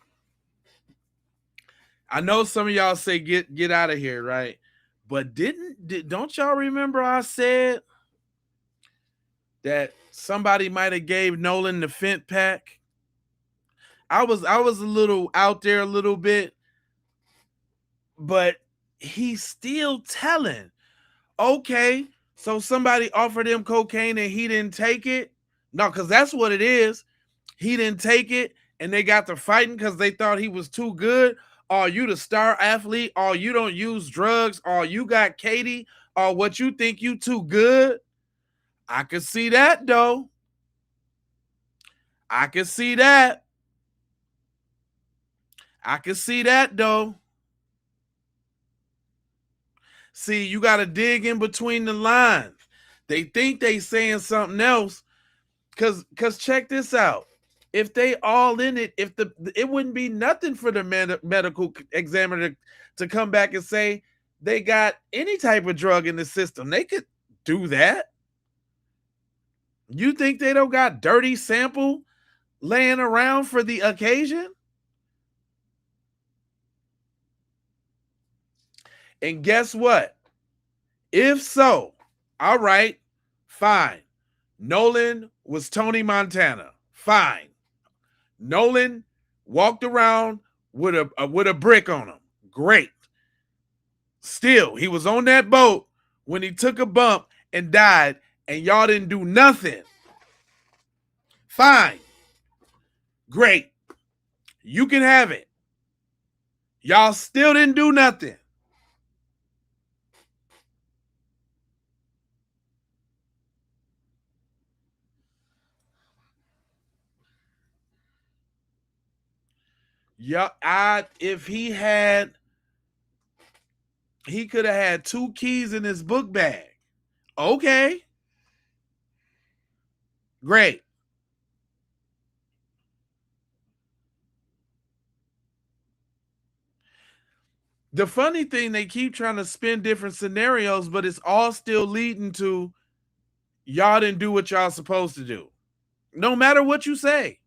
I know some of y'all say get out of here, right? But don't y'all remember I said that somebody might have gave Nolan the Fent pack? I was a little out there a little bit, but he's still telling. Okay, so somebody offered him cocaine and he didn't take it? No, because that's what it is. He didn't take it and they got to fighting because they thought he was too good. Or you the star athlete, or you don't use drugs, or you got Katie, or what you think you too good. I could see that though. I could see that. I could see that though. See, you got to dig in between the lines. They think they saying something else. Cause check this out. If they all in it, it wouldn't be nothing for the medical examiner to come back and say they got any type of drug in the system. They could do that. You think they don't got dirty sample laying around for the occasion? And guess what? If so, all right, fine. Nolan was Tony Montana. Fine. Nolan walked around with a brick on him. Great. Still, he was on that boat when he took a bump and died, and y'all didn't do nothing. Fine. Great. You can have it. Y'all still didn't do nothing. Yeah, if he could have had 2 keys in his book bag. Okay. Great. The funny thing, they keep trying to spin different scenarios, but it's all still leading to y'all didn't do what y'all supposed to do. No matter what you say.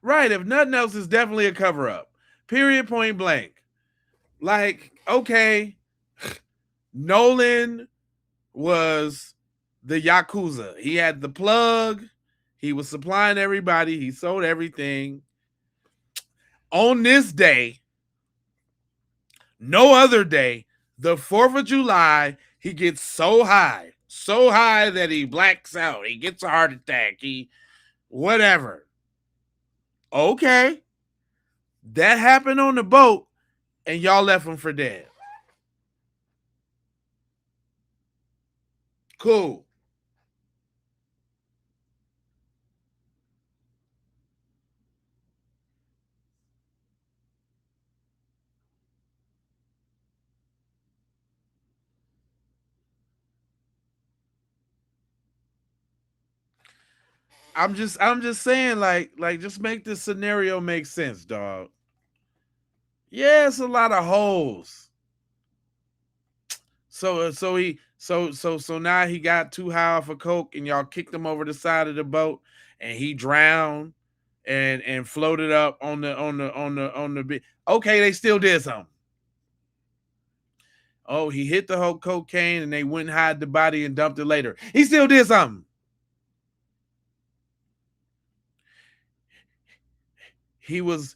Right, if nothing else, it's definitely a cover-up. Period, point blank. Like, okay, Nolan was the Yakuza. He had the plug. He was supplying everybody. He sold everything. on this day, no other day, the 4th of July, he gets so high that he blacks out. He gets a heart attack. He, whatever. Okay. That happened on the boat, and y'all left him for dead. Cool. I'm just saying, like just make this scenario make sense, dog. Yeah, it's a lot of holes. So now he got too high off of coke, and y'all kicked him over the side of the boat, and he drowned and floated up on the. Okay, they still did something. Oh, he hit the whole cocaine, and they went and hid the body and dumped it later. He still did something. He was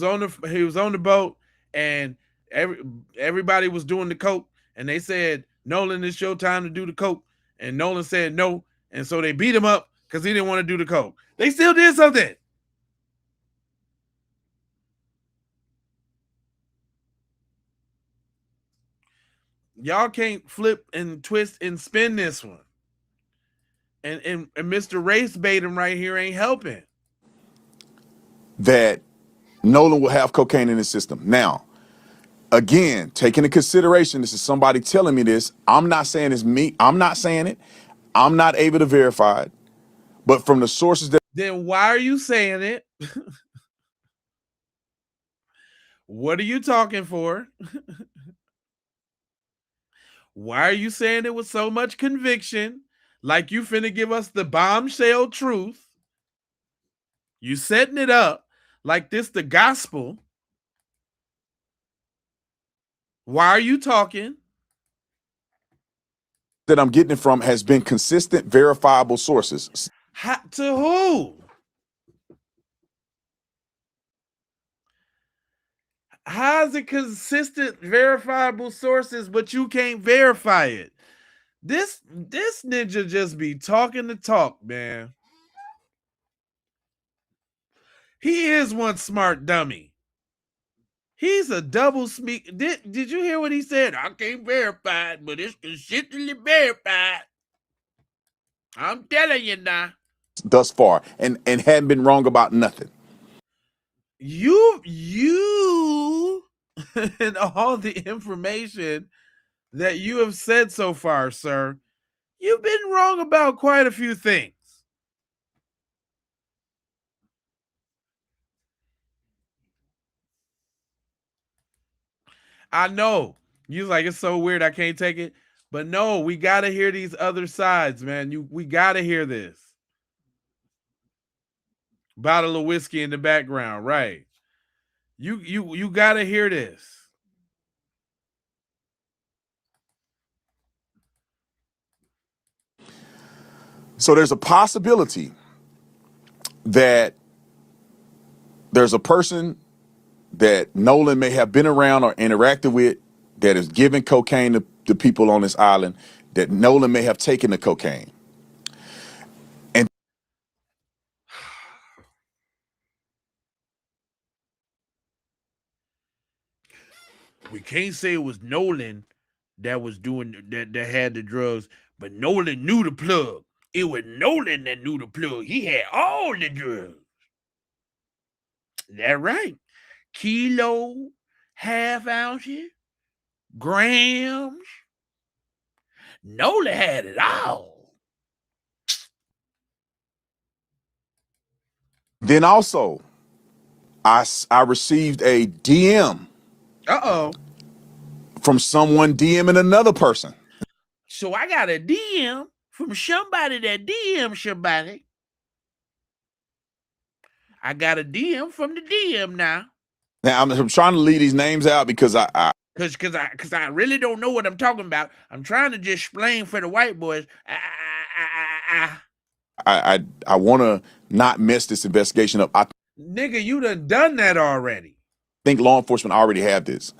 on the boat, and everybody was doing the coke, and they said, Nolan, it's your time to do the coke, and Nolan said no, and so they beat him up because he didn't want to do the coke. They still did something. Y'all can't flip and twist and spin this one. And Mr. Race Baiting right here ain't helping. That Nolan will have cocaine in his system. Now, again, taking into consideration, this is somebody telling me this. I'm not saying it's me. I'm not saying it. I'm not able to verify it. But from the sources that... Then why are you saying it? What are you talking for? Why are you saying it with so much conviction? Like you finna give us the bombshell truth. You setting it up like this the gospel. Why are you talking? that I'm getting it from has been consistent, verifiable sources. To who? How's it consistent, verifiable sources, but you can't verify it? This ninja just be talking the talk, man. He is one smart dummy. He's a double speak. Did you hear what he said? I can't verify it, but it's consistently verified. I'm telling you now. Thus far, and hadn't been wrong about nothing. You and all the information that you have said so far, sir, you've been wrong about quite a few things. I know. You like, it's so weird, I can't take it. But no, we got to hear these other sides, man. We got to hear this. Bottle of whiskey in the background, right? You got to hear this. So there's a possibility that there's a person that Nolan may have been around or interacted with that is giving cocaine to people on this island, that Nolan may have taken the cocaine. And we can't say it was Nolan that was doing that had the drugs, but Nolan knew the plug. It was Nolan that knew the plug. He had all the drugs. That right. Kilo, half ounces, grams. Nolan had it all. then also, I received a DM. From someone DMing another person. So I got a DM from somebody that DM somebody. I got a DM from the DM now. Now I'm trying to leave these names out because I really don't know what I'm talking about. I'm trying to just explain for the white boys. I want to not mess this investigation up. Nigga, you done that already. think law enforcement already have this.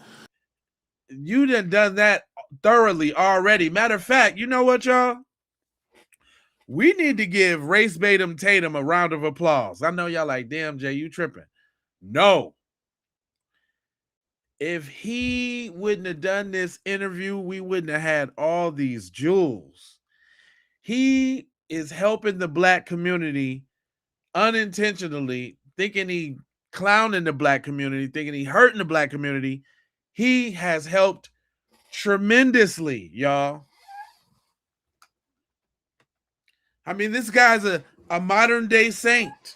You done that thoroughly already. Matter of fact, you know what, y'all? We need to give Race Batum Tatum a round of applause. I know y'all like, damn, Jay, you tripping. No. If he wouldn't have done this interview, we wouldn't have had all these jewels. He is helping the black community unintentionally, thinking he clowning the black community, thinking he hurting the black community. He has helped tremendously, y'all. I mean, this guy's a modern day saint.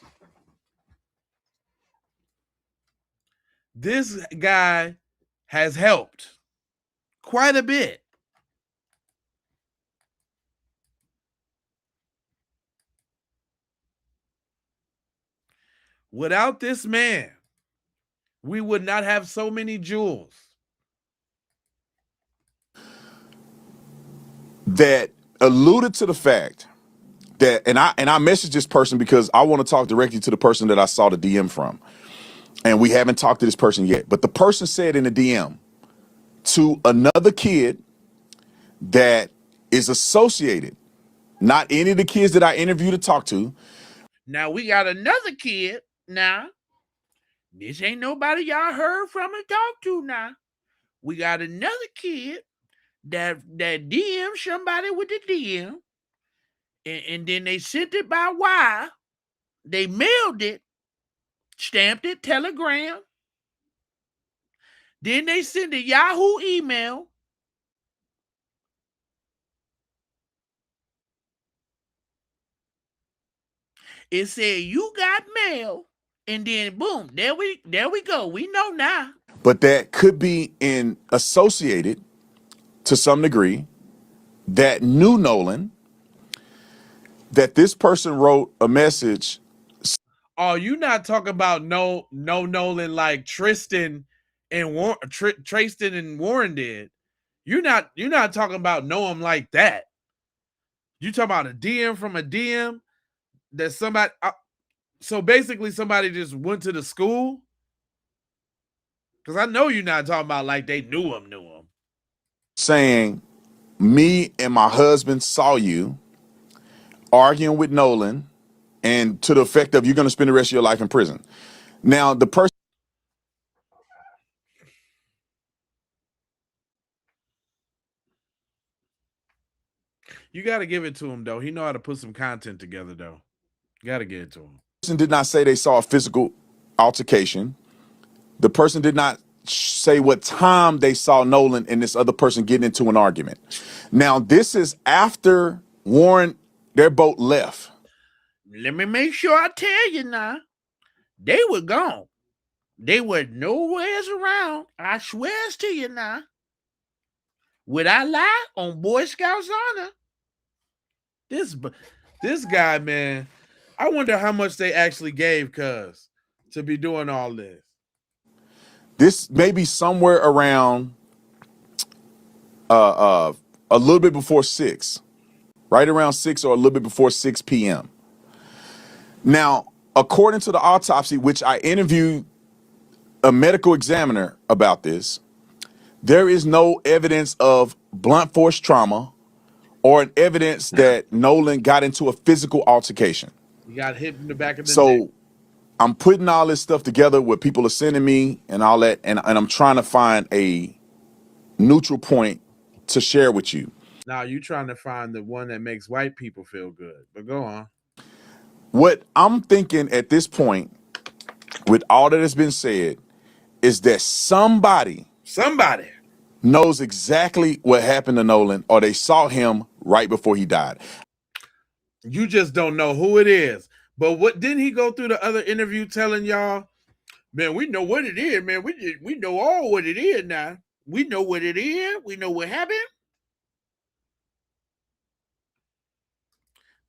This guy has helped quite a bit. Without this man, we would not have so many jewels. That alluded to the fact that, and I messaged this person because I want to talk directly to the person that I saw the DM from. And we haven't talked to this person yet. But the person said in the DM to another kid that is associated, not any of the kids that I interviewed to talk to. Now we got another kid now. This ain't nobody y'all heard from and talked to now. We got another kid that DM somebody with the DM, and then they sent it by wire. They mailed it, stamped it, telegram. Then they sent a Yahoo email. It said you got mail, and then boom, there we go. We know now. But that could be associated to some degree that knew Nolan, that this person wrote a message. Oh, you not talking about no Nolan like Tristan and Tristan and Warren did. You're not talking about know him like that. You talking about a DM from a DM that somebody. So basically, somebody just went to the school. Because I know you're not talking about like they knew him. Saying, me and my husband saw you arguing with Nolan, and to the effect of you're going to spend the rest of your life in prison. Now, the person. You got to give it to him, though. He know how to put some content together, though. You got to give it to him. The person did not say they saw a physical altercation. The person did not say what time they saw Nolan and this other person getting into an argument. Now, this is after Warren, their boat left. Let me make sure I tell you now. They were gone. They were nowhere around. I swears to you now. Would I lie on Boy Scouts honor? This guy, man, I wonder how much they actually gave Cuz to be doing all this. This may be somewhere around a little bit before 6. Right around 6 or a little bit before 6 p.m. Now, according to the autopsy, which I interviewed a medical examiner about this, there is no evidence of blunt force trauma or an evidence that Nolan got into a physical altercation. He got hit in the back of the neck. So I'm putting all this stuff together, what people are sending me and all that, and I'm trying to find a neutral point to share with you. Now you trying to find the one that makes white people feel good, but go on. What I'm thinking at this point, with all that has been said, is that somebody knows exactly what happened to Nolan, or they saw him right before he died. You just don't know who it is. But what didn't he go through the other interview telling y'all, man, we know what it is, man. We know all what it is now. We know what it is. We know what happened.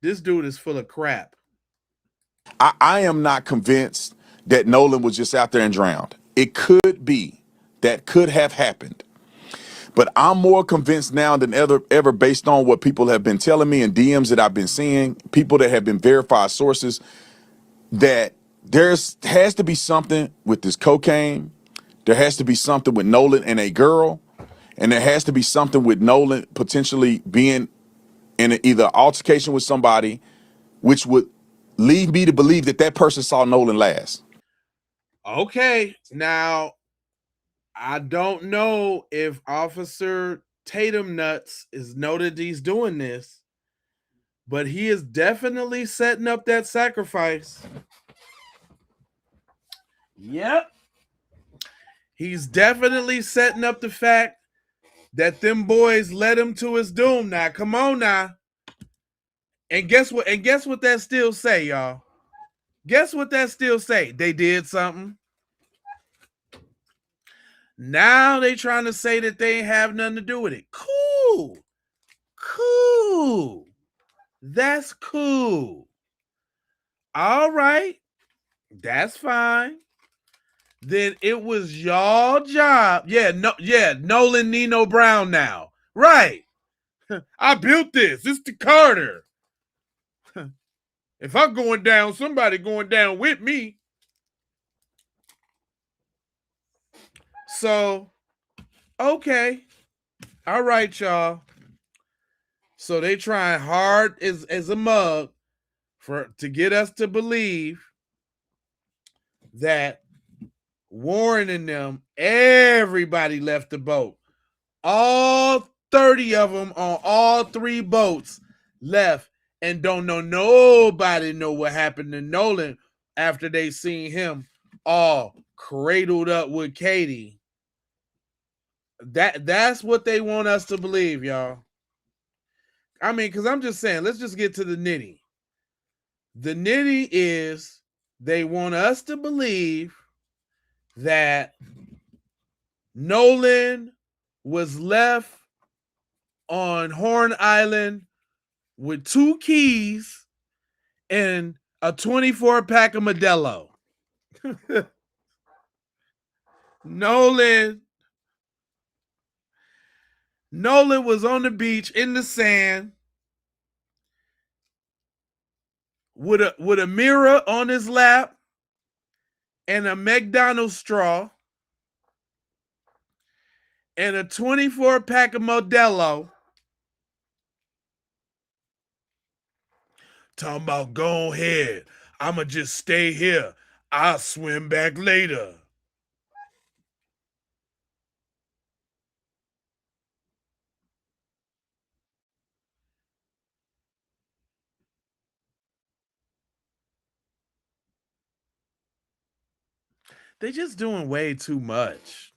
This dude is full of crap. I am not convinced that Nolan was just out there and drowned. It could be. That could have happened. But I'm more convinced now than ever based on what people have been telling me and DMs that I've been seeing, people that have been verified sources, that has to be something with this cocaine, there has to be something with Nolan and a girl, and there has to be something with Nolan potentially being in either altercation with somebody, which would lead me to believe that that person saw Nolan last. Okay, now I don't know if Officer Tatum Nuts is noted he's doing this, but he is definitely setting up that sacrifice. Yep. He's definitely setting up the fact that them boys led him to his doom. Now, come on now. And guess what? And guess what that still say, y'all? Guess what that still say? They did something. Now they trying to say that they ain't have nothing to do with it. Cool. Cool. That's cool. All right. That's fine. Then it was y'all job. Yeah, Nolan Nino Brown now. Right. I built this. It's the Carter. If I'm going down, somebody going down with me. So, okay. All right, y'all. So they trying hard as a mug to get us to believe that Warren and them, everybody left the boat. All 30 of them on all 3 boats left and don't know nobody know what happened to Nolan after they seen him all cradled up with Katie. That's what they want us to believe, y'all. I mean, because I'm just saying, let's just get to the nitty. The nitty is they want us to believe that Nolan was left on Horn Island with 2 keys and a 24-pack of Modelo. Nolan was on the beach in the sand with a mirror on his lap and a McDonald's straw and a 24-pack of Modelo. Talking about, go ahead. I'ma just stay here. I'll swim back later. They just doing way too much.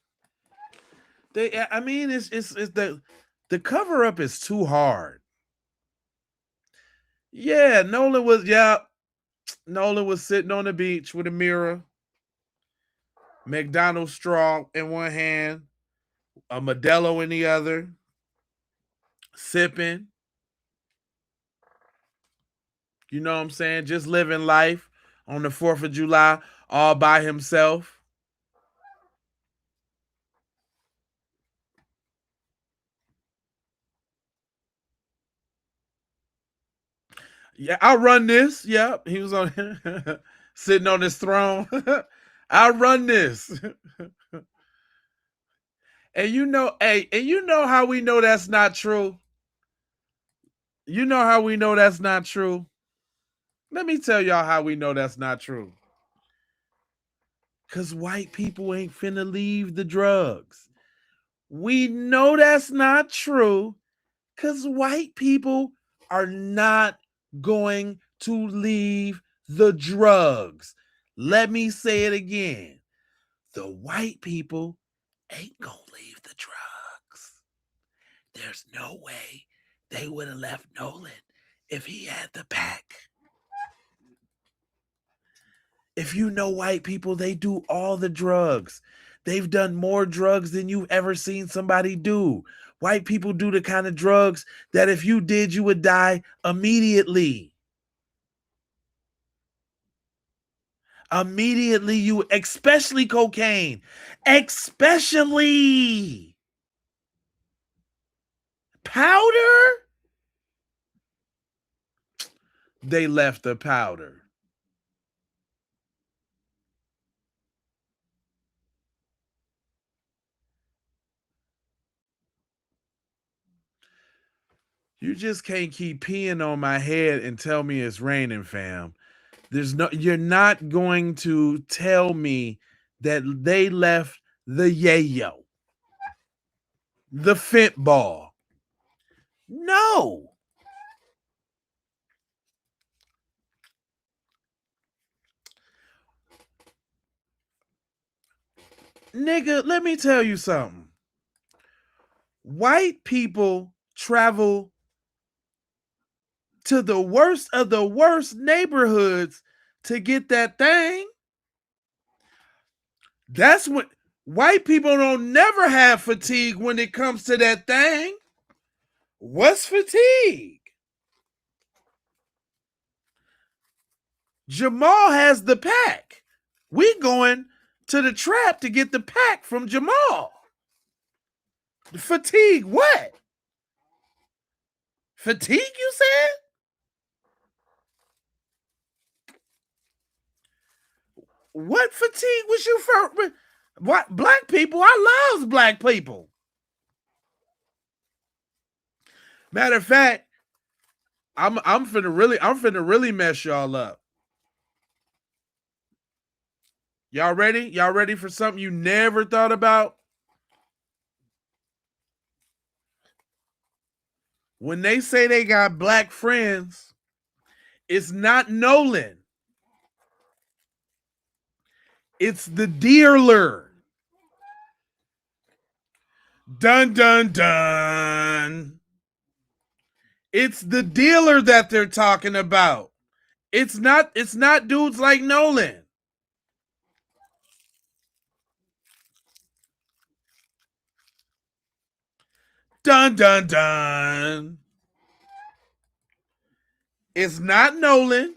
I mean, it's the cover up is too hard. Yeah, Nolan was sitting on the beach with a mirror, McDonald's straw in one hand, a Modelo in the other, sipping. You know what I'm saying? Just living life on the 4th of July all by himself. Yeah, I'll run this. Yep. He was on sitting on his throne. I'll run this. And you know how we know that's not true? You know how we know that's not true? Let me tell y'all how we know that's not true. Because white people ain't finna leave the drugs. We know that's not true because white people are not going to leave the drugs. Let me say it again. The white people ain't gonna leave the drugs. There's no way they would have left Nolan if he had the pack. If you know white people, they do all the drugs. They've done more drugs than you've ever seen somebody do. White people do the kind of drugs that if you did, you would die immediately. Immediately, especially cocaine. Especially powder. They left the powder. You just can't keep peeing on my head and tell me it's raining, fam. You're not going to tell me that they left the yayo, the fent ball. No. Nigga, let me tell you something. White people travel to the worst of the worst neighborhoods to get that thing. That's what white people don't never have fatigue when it comes to that thing. What's fatigue? Jamal has the pack. We going to the trap to get the pack from Jamal. Fatigue what? Fatigue, you said? What fatigue was you for? What black people? I love black people. Matter of fact, I'm finna really mess y'all up. Y'all ready? Y'all ready for something you never thought about? When they say they got black friends, it's not Nolan. It's the dealer. Dun dun dun. It's the dealer that they're talking about. It's not dudes like Nolan. Dun dun dun. It's not Nolan.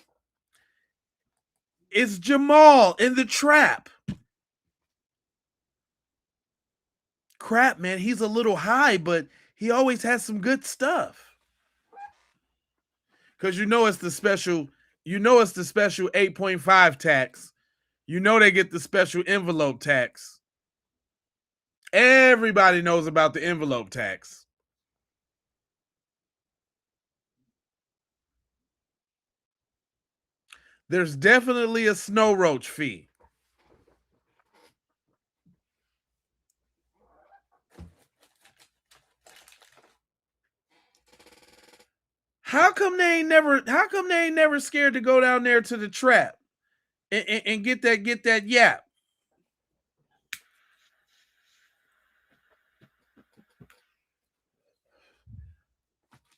It's Jamal in the trap. Crap, man, he's a little high, but he always has some good stuff. Because you know it's the special 8.5 tax. You know they get the special envelope tax. Everybody knows about the envelope tax. There's definitely a snow roach fee. How come they ain't never scared to go down there to the trap and get that yap?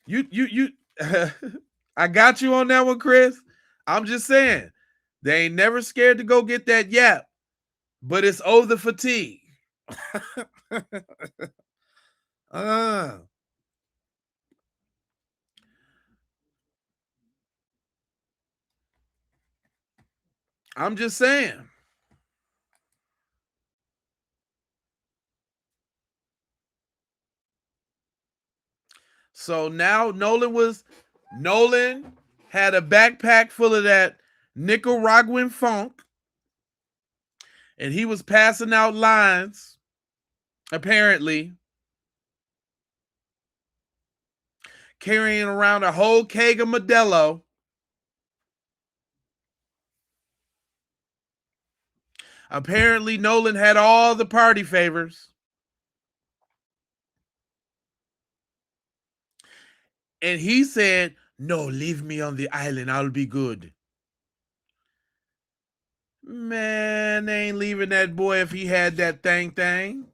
You I got you on that one, Chris. I'm just saying, they ain't never scared to go get that yap, but it's the fatigue. I'm just saying. So now Nolan had a backpack full of that Nicaraguan funk, and he was passing out lines, apparently, carrying around a whole keg of Modelo. Apparently, Nolan had all the party favors. And he said, "No, leave me on the island. I'll be good." Man, they ain't leaving that boy if he had that thing.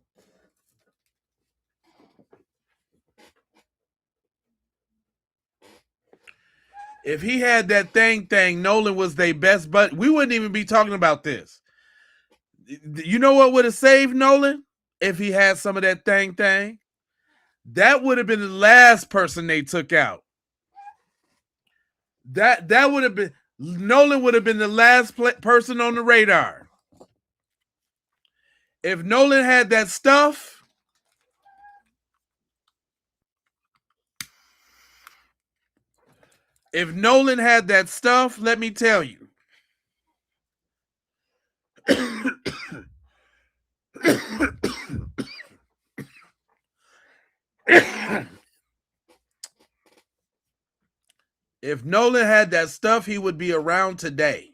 If he had that thing, Nolan was their best buddy. We wouldn't even be talking about this. You know what would have saved Nolan? If he had some of that thing? That would have been the last person they took out. That would have been, Nolan would have been the last person on the radar. If Nolan had that stuff, let me tell you. If Nolan had that stuff, he would be around today.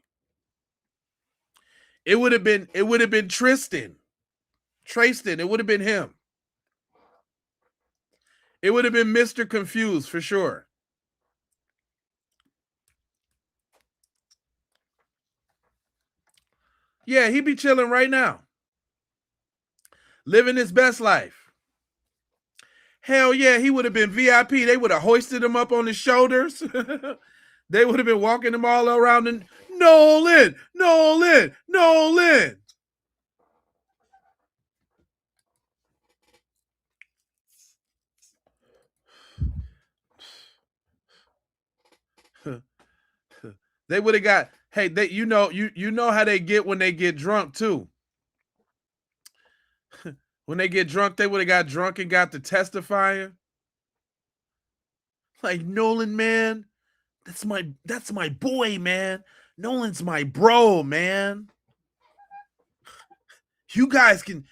It would have been Tristan. It would have been him. It would have been Mr. Confused for sure. Yeah, he'd be chilling right now. Living his best life. Hell yeah, he would have been VIP. They would have hoisted him up on his shoulders. They would have been walking him all around and Nolan, Nolan, Nolan. They would have got, hey, they you know how they get when they get drunk too. When they get drunk, they would have got drunk and got to testifying. Like, Nolan, man, that's my boy, man. Nolan's my bro, man. You can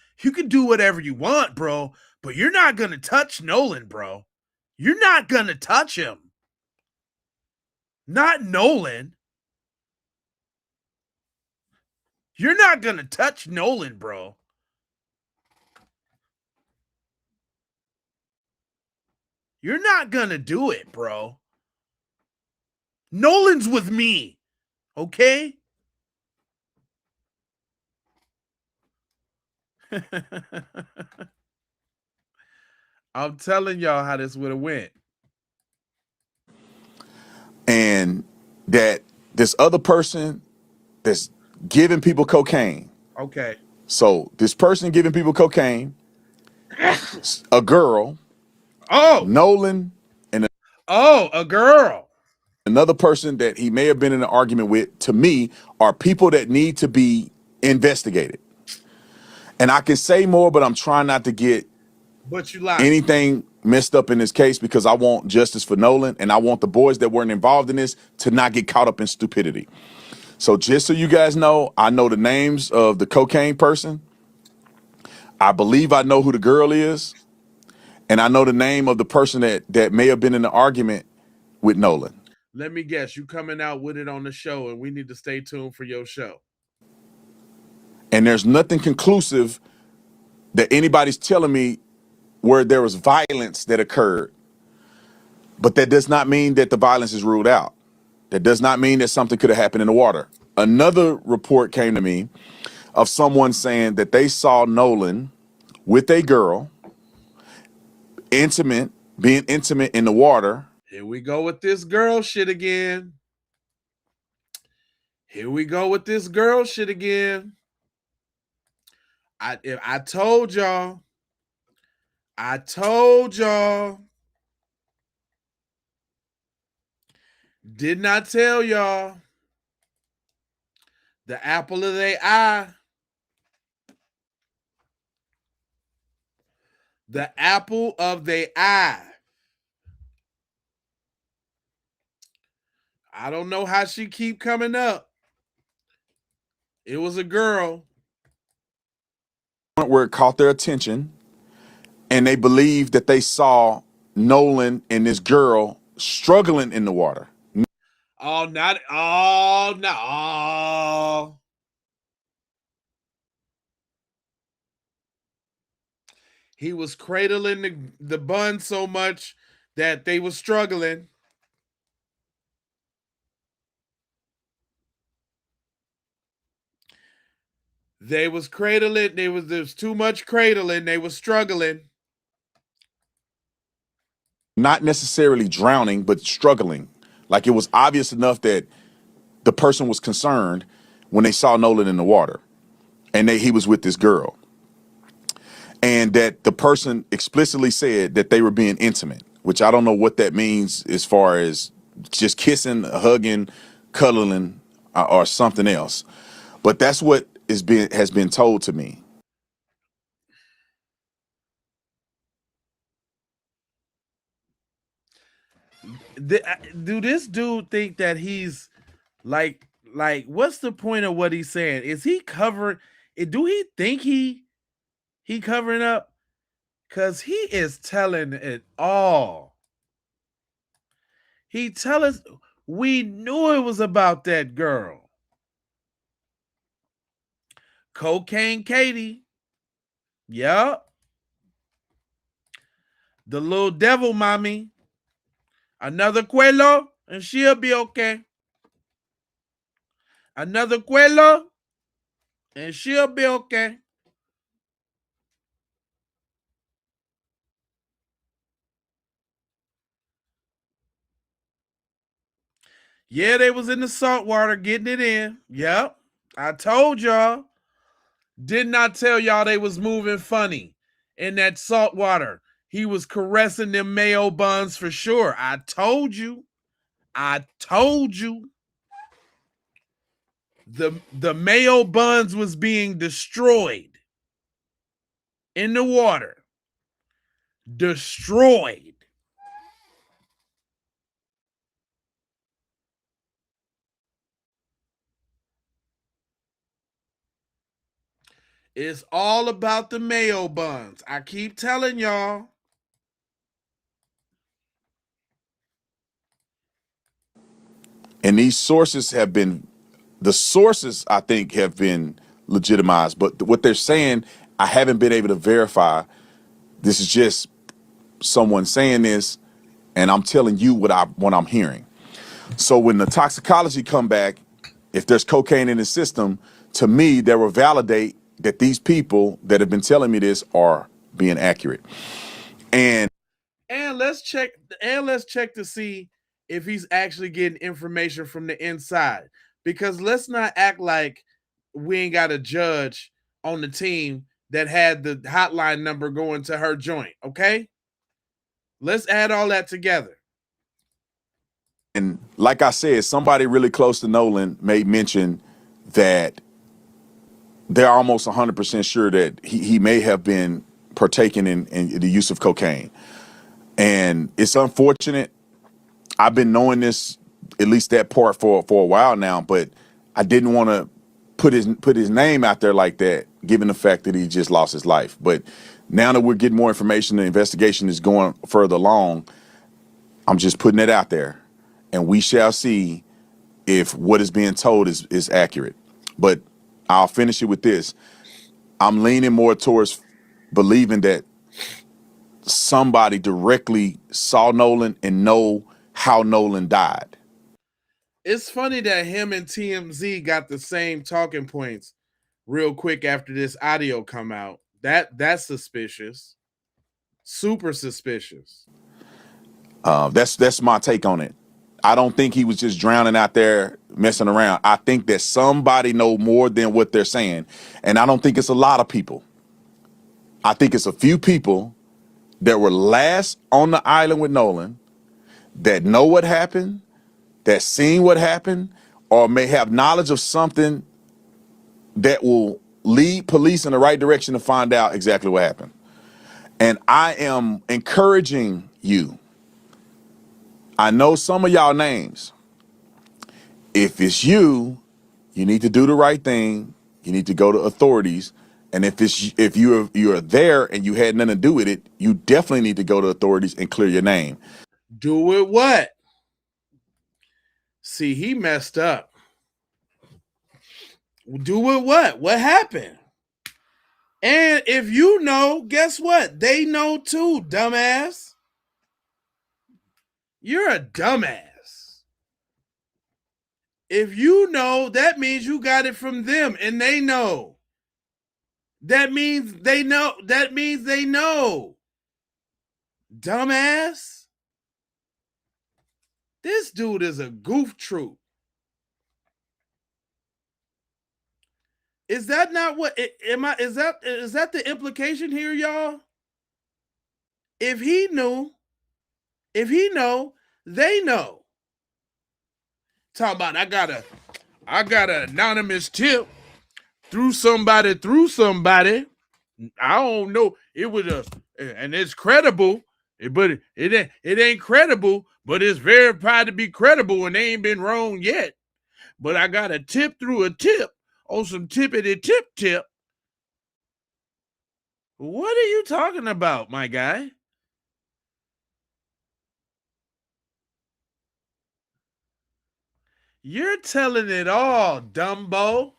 do whatever you want, bro, but you're not gonna touch Nolan, bro. You're not gonna touch him. Not Nolan. You're not gonna touch Nolan, bro. You're not gonna do it, bro. Nolan's with me, okay? I'm telling y'all how this would have went. And that this other person that's giving people cocaine. Okay. So this person giving people cocaine, a girl, Nolan, and a girl. Another person that he may have been in an argument with, to me, are people that need to be investigated. And I can say more, but I'm trying not to get But you lied. anything messed up in this case because I want justice for Nolan and I want the boys that weren't involved in this to not get caught up in stupidity. So just so you guys know, I know the names of the cocaine person. I believe I know who the girl is. And I know the name of the person that may have been in the argument with Nolan. Let me guess, you coming out with it on the show, and we need to stay tuned for your show. And there's nothing conclusive that anybody's telling me where there was violence that occurred. But that does not mean that the violence is ruled out. That does not mean that something could have happened in the water. Another report came to me of someone saying that they saw Nolan with a girl, being intimate in the water. Here we go with this girl shit again. Here we go with this girl shit again. I told y'all. I told y'all. Did not tell y'all. The apple of their eye. The apple of their eye. I don't know how she keep coming up. It was a girl. Where it caught their attention, and they believed that they saw Nolan and this girl struggling in the water. Oh, no. He was cradling the bun so much that they was struggling. They was cradling. There's too much cradling. They was struggling. Not necessarily drowning, but struggling. Like it was obvious enough that the person was concerned when they saw Nolan in the water, and he was with this girl. And that the person explicitly said that they were being intimate, which I don't know what that means as far as just kissing, hugging, cuddling, or something else. But that's what has been told to me. Do this dude think that he's like what's the point of what he's saying? Is he covering? Do he think he covering up? Because he is telling it all. He tell us we knew it was about that girl. Cocaine Katie. Yup. The little devil mommy. Another Quello, and she'll be okay. Another Quello, and she'll be okay. Yeah, they was in the salt water getting it in. Yep. I told y'all. Did not tell y'all they was moving funny in that salt water. He was caressing them mayo buns for sure. I told you. I told you. The mayo buns was being destroyed in the water. Destroyed. It's all about the mayo buns. I keep telling y'all. And these sources have been, the sources I think have been legitimized, but what they're saying, I haven't been able to verify. This is just someone saying this, and I'm telling you what I'm hearing. So when the toxicology come back, if there's cocaine in the system, to me, that will validate that these people that have been telling me this are being accurate. And let's check to see if he's actually getting information from the inside. Because let's not act like we ain't got a judge on the team that had the hotline number going to her joint, okay? Let's add all that together. And like I said, somebody really close to Nolan made mention that they're almost 100% sure that he may have been partaking in the use of cocaine. And it's unfortunate. I've been knowing this, at least that part for a while now, but I didn't want to put his name out there like that, given the fact that he just lost his life. But now that we're getting more information, the investigation is going further along, I'm just putting it out there. And we shall see if what is being told is accurate. But I'll finish it with this. I'm leaning more towards believing that somebody directly saw Nolan and know how Nolan died. It's funny that him and TMZ got the same talking points real quick after this audio come out. That's suspicious. Super suspicious. That's my take on it. I don't think he was just drowning out there messing around. I think that somebody know more than what they're saying. And I don't think it's a lot of people. I think it's a few people that were last on the island with Nolan that know what happened, that seen what happened, or may have knowledge of something that will lead police in the right direction to find out exactly what happened. And I am encouraging you. I know some of y'all names. If it's you, you need to do the right thing. You need to go to authorities. And if you're there and you had nothing to do with it, you definitely need to go to authorities and clear your name. Do it what? See, he messed up. Do it what? What happened? And if you know, guess what? They know too, dumbass. You're a dumbass. If you know, that means you got it from them and they know. That means they know. That means they know. Dumbass. This dude is a goof troop. Is that not what is that the implication here, y'all? If he knew, if he know, they know. Talking about I got an anonymous tip through somebody. I don't know. It was and it's credible, but it ain't credible, but it's verified to be credible, and they ain't been wrong yet. But I got a tip through a tip on some tippity tip. What are you talking about, my guy? You're telling it all, Dumbo.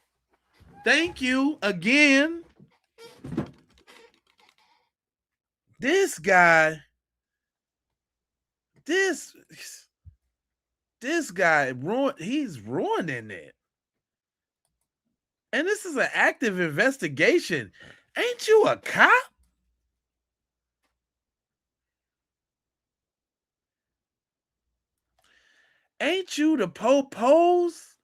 Thank you again. This guy, this guy, he's ruining it. And this is an active investigation. Ain't you a cop? Ain't you the po-pose?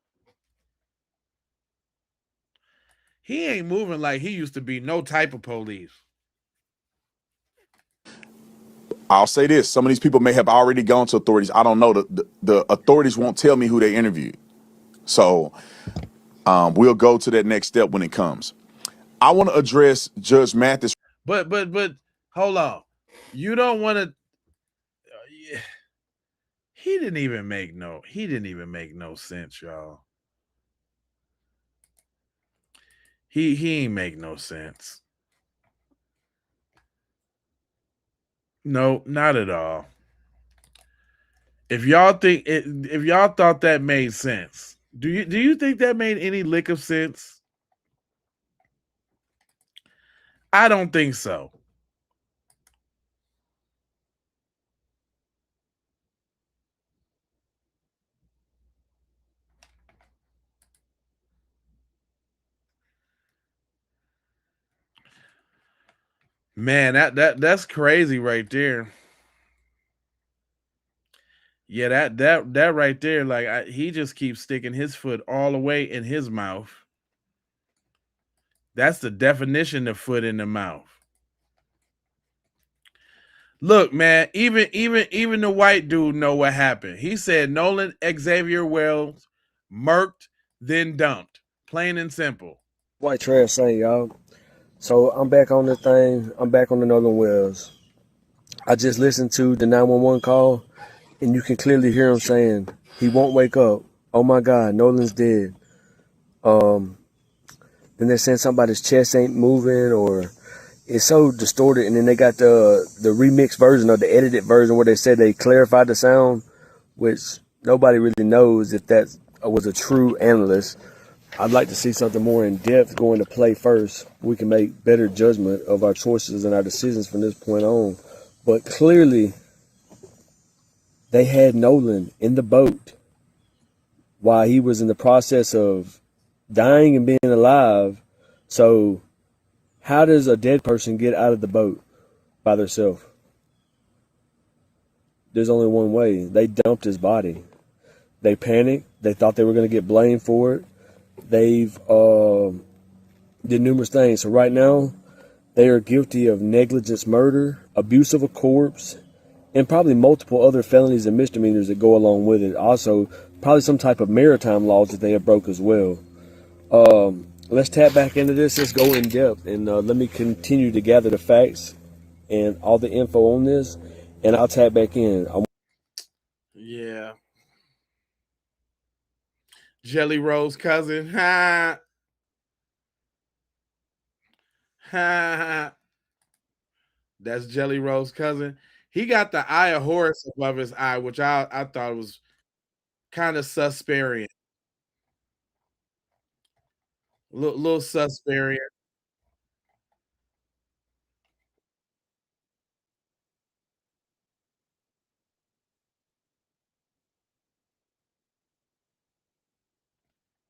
He ain't moving like he used to be no type of police. I'll say this: some of these people may have already gone to authorities. I don't know. The authorities won't tell me who they interviewed, so we'll go to that next step when it comes. I want to address Judge Mathis. But hold on. You don't want to. He didn't even make no sense, y'all. He ain't make no sense. No, not at all. If y'all thought that made sense, do you think that made any lick of sense? I don't think so. Man, that's crazy right there. Yeah, that right there, like he just keeps sticking his foot all the way in his mouth. That's the definition of foot in the mouth. Look, man, even the white dude know what happened. He said Nolan Xavier Wells murked, then dumped. Plain and simple. White trash saying, y'all. So I'm back on the thing. I'm back on the Nolan Wells. I just listened to the 911 call, and you can clearly hear him saying he won't wake up. Oh my God, Nolan's dead. Then they're saying somebody's chest ain't moving, or it's so distorted. And then they got the remixed version or the edited version where they said they clarified the sound, which nobody really knows if that was a true analyst. I'd like to see something more in depth go into play first. We can make better judgment of our choices and our decisions from this point on. But clearly, they had Nolan in the boat while he was in the process of dying and being alive. So how does a dead person get out of the boat by themselves? There's only one way. They dumped his body. They panicked. They thought they were going to get blamed for it. They've did numerous things. So right now, they are guilty of negligence murder, abuse of a corpse, and probably multiple other felonies and misdemeanors that go along with it. Also, probably some type of maritime laws that they have broke as well. Let's tap back into this. Let's go in depth, and let me continue to gather the facts and all the info on this, and I'll tap back in. Yeah. Jelly Roll's cousin. Ha. Ha. That's Jelly Roll's cousin. He got the eye of Horus above his eye, which I thought was kind of susparian. Little susparian.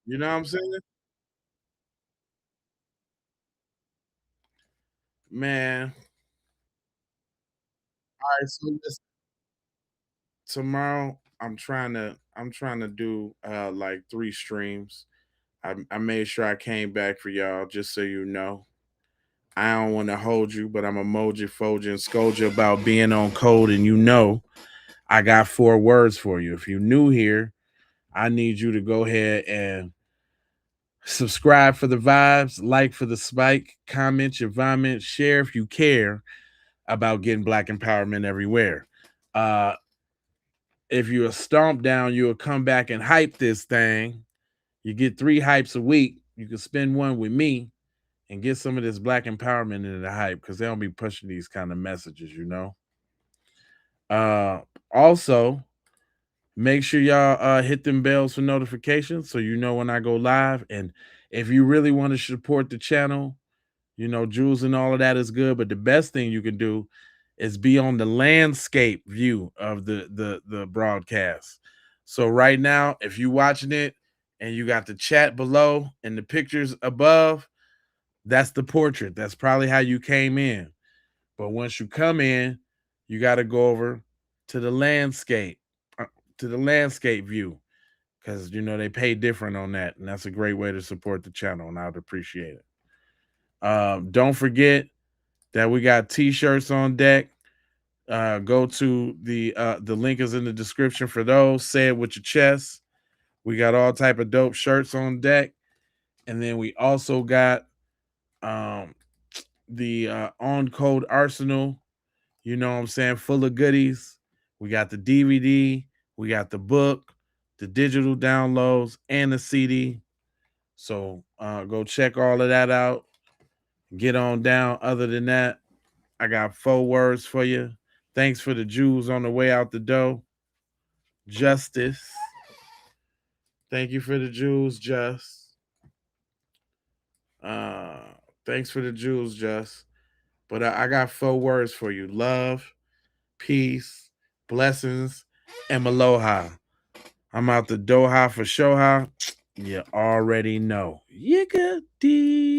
You know what I'm saying? Man. All right, so listen, tomorrow I'm trying to do like 3 streams. I made sure I came back for y'all, just so you know. I don't want to hold you, but I'm a moji, fold you, and scold you about being on code, and you know I got 4 words for you. If you're new here, I need you to go ahead and subscribe for the vibes, like for the spike, comment your vomit, share if you care about getting black empowerment everywhere. Uh, if you're a stomp down, you'll come back and hype this thing. You get 3 hypes a week. You can spend one with me and get some of this black empowerment into the hype, because they don't be pushing these kind of messages, you know. Also, Make sure y'all hit them bells for notifications so you know when I go live. And if you really want to support the channel, you know, Jules and all of that is good. But the best thing you can do is be on the landscape view of the broadcast. So right now, if you're watching it and you got the chat below and the pictures above, that's the portrait. That's probably how you came in. But once you come in, you got to go over to the landscape view, because you know they pay different on that, and that's a great way to support the channel, and I would appreciate it. Don't forget that we got t-shirts on deck. Go to the link is in the description for those. Say it with your chest. We got all type of dope shirts on deck, and then we also got the on code arsenal. You know what I'm saying? Full of goodies. We got the DVD, we got the book, the digital downloads, and the CD. So go check all of that out. Get on down. Other than that, I got 4 words for you. Thanks for the Jews on the way out the door. Justice. Thank you for the Jews, Just. Thanks for the Jews, Just. But I got 4 words for you. Love, peace, blessings, and aloha. I'm out the Doha for Shoha. You already know. Yiggity.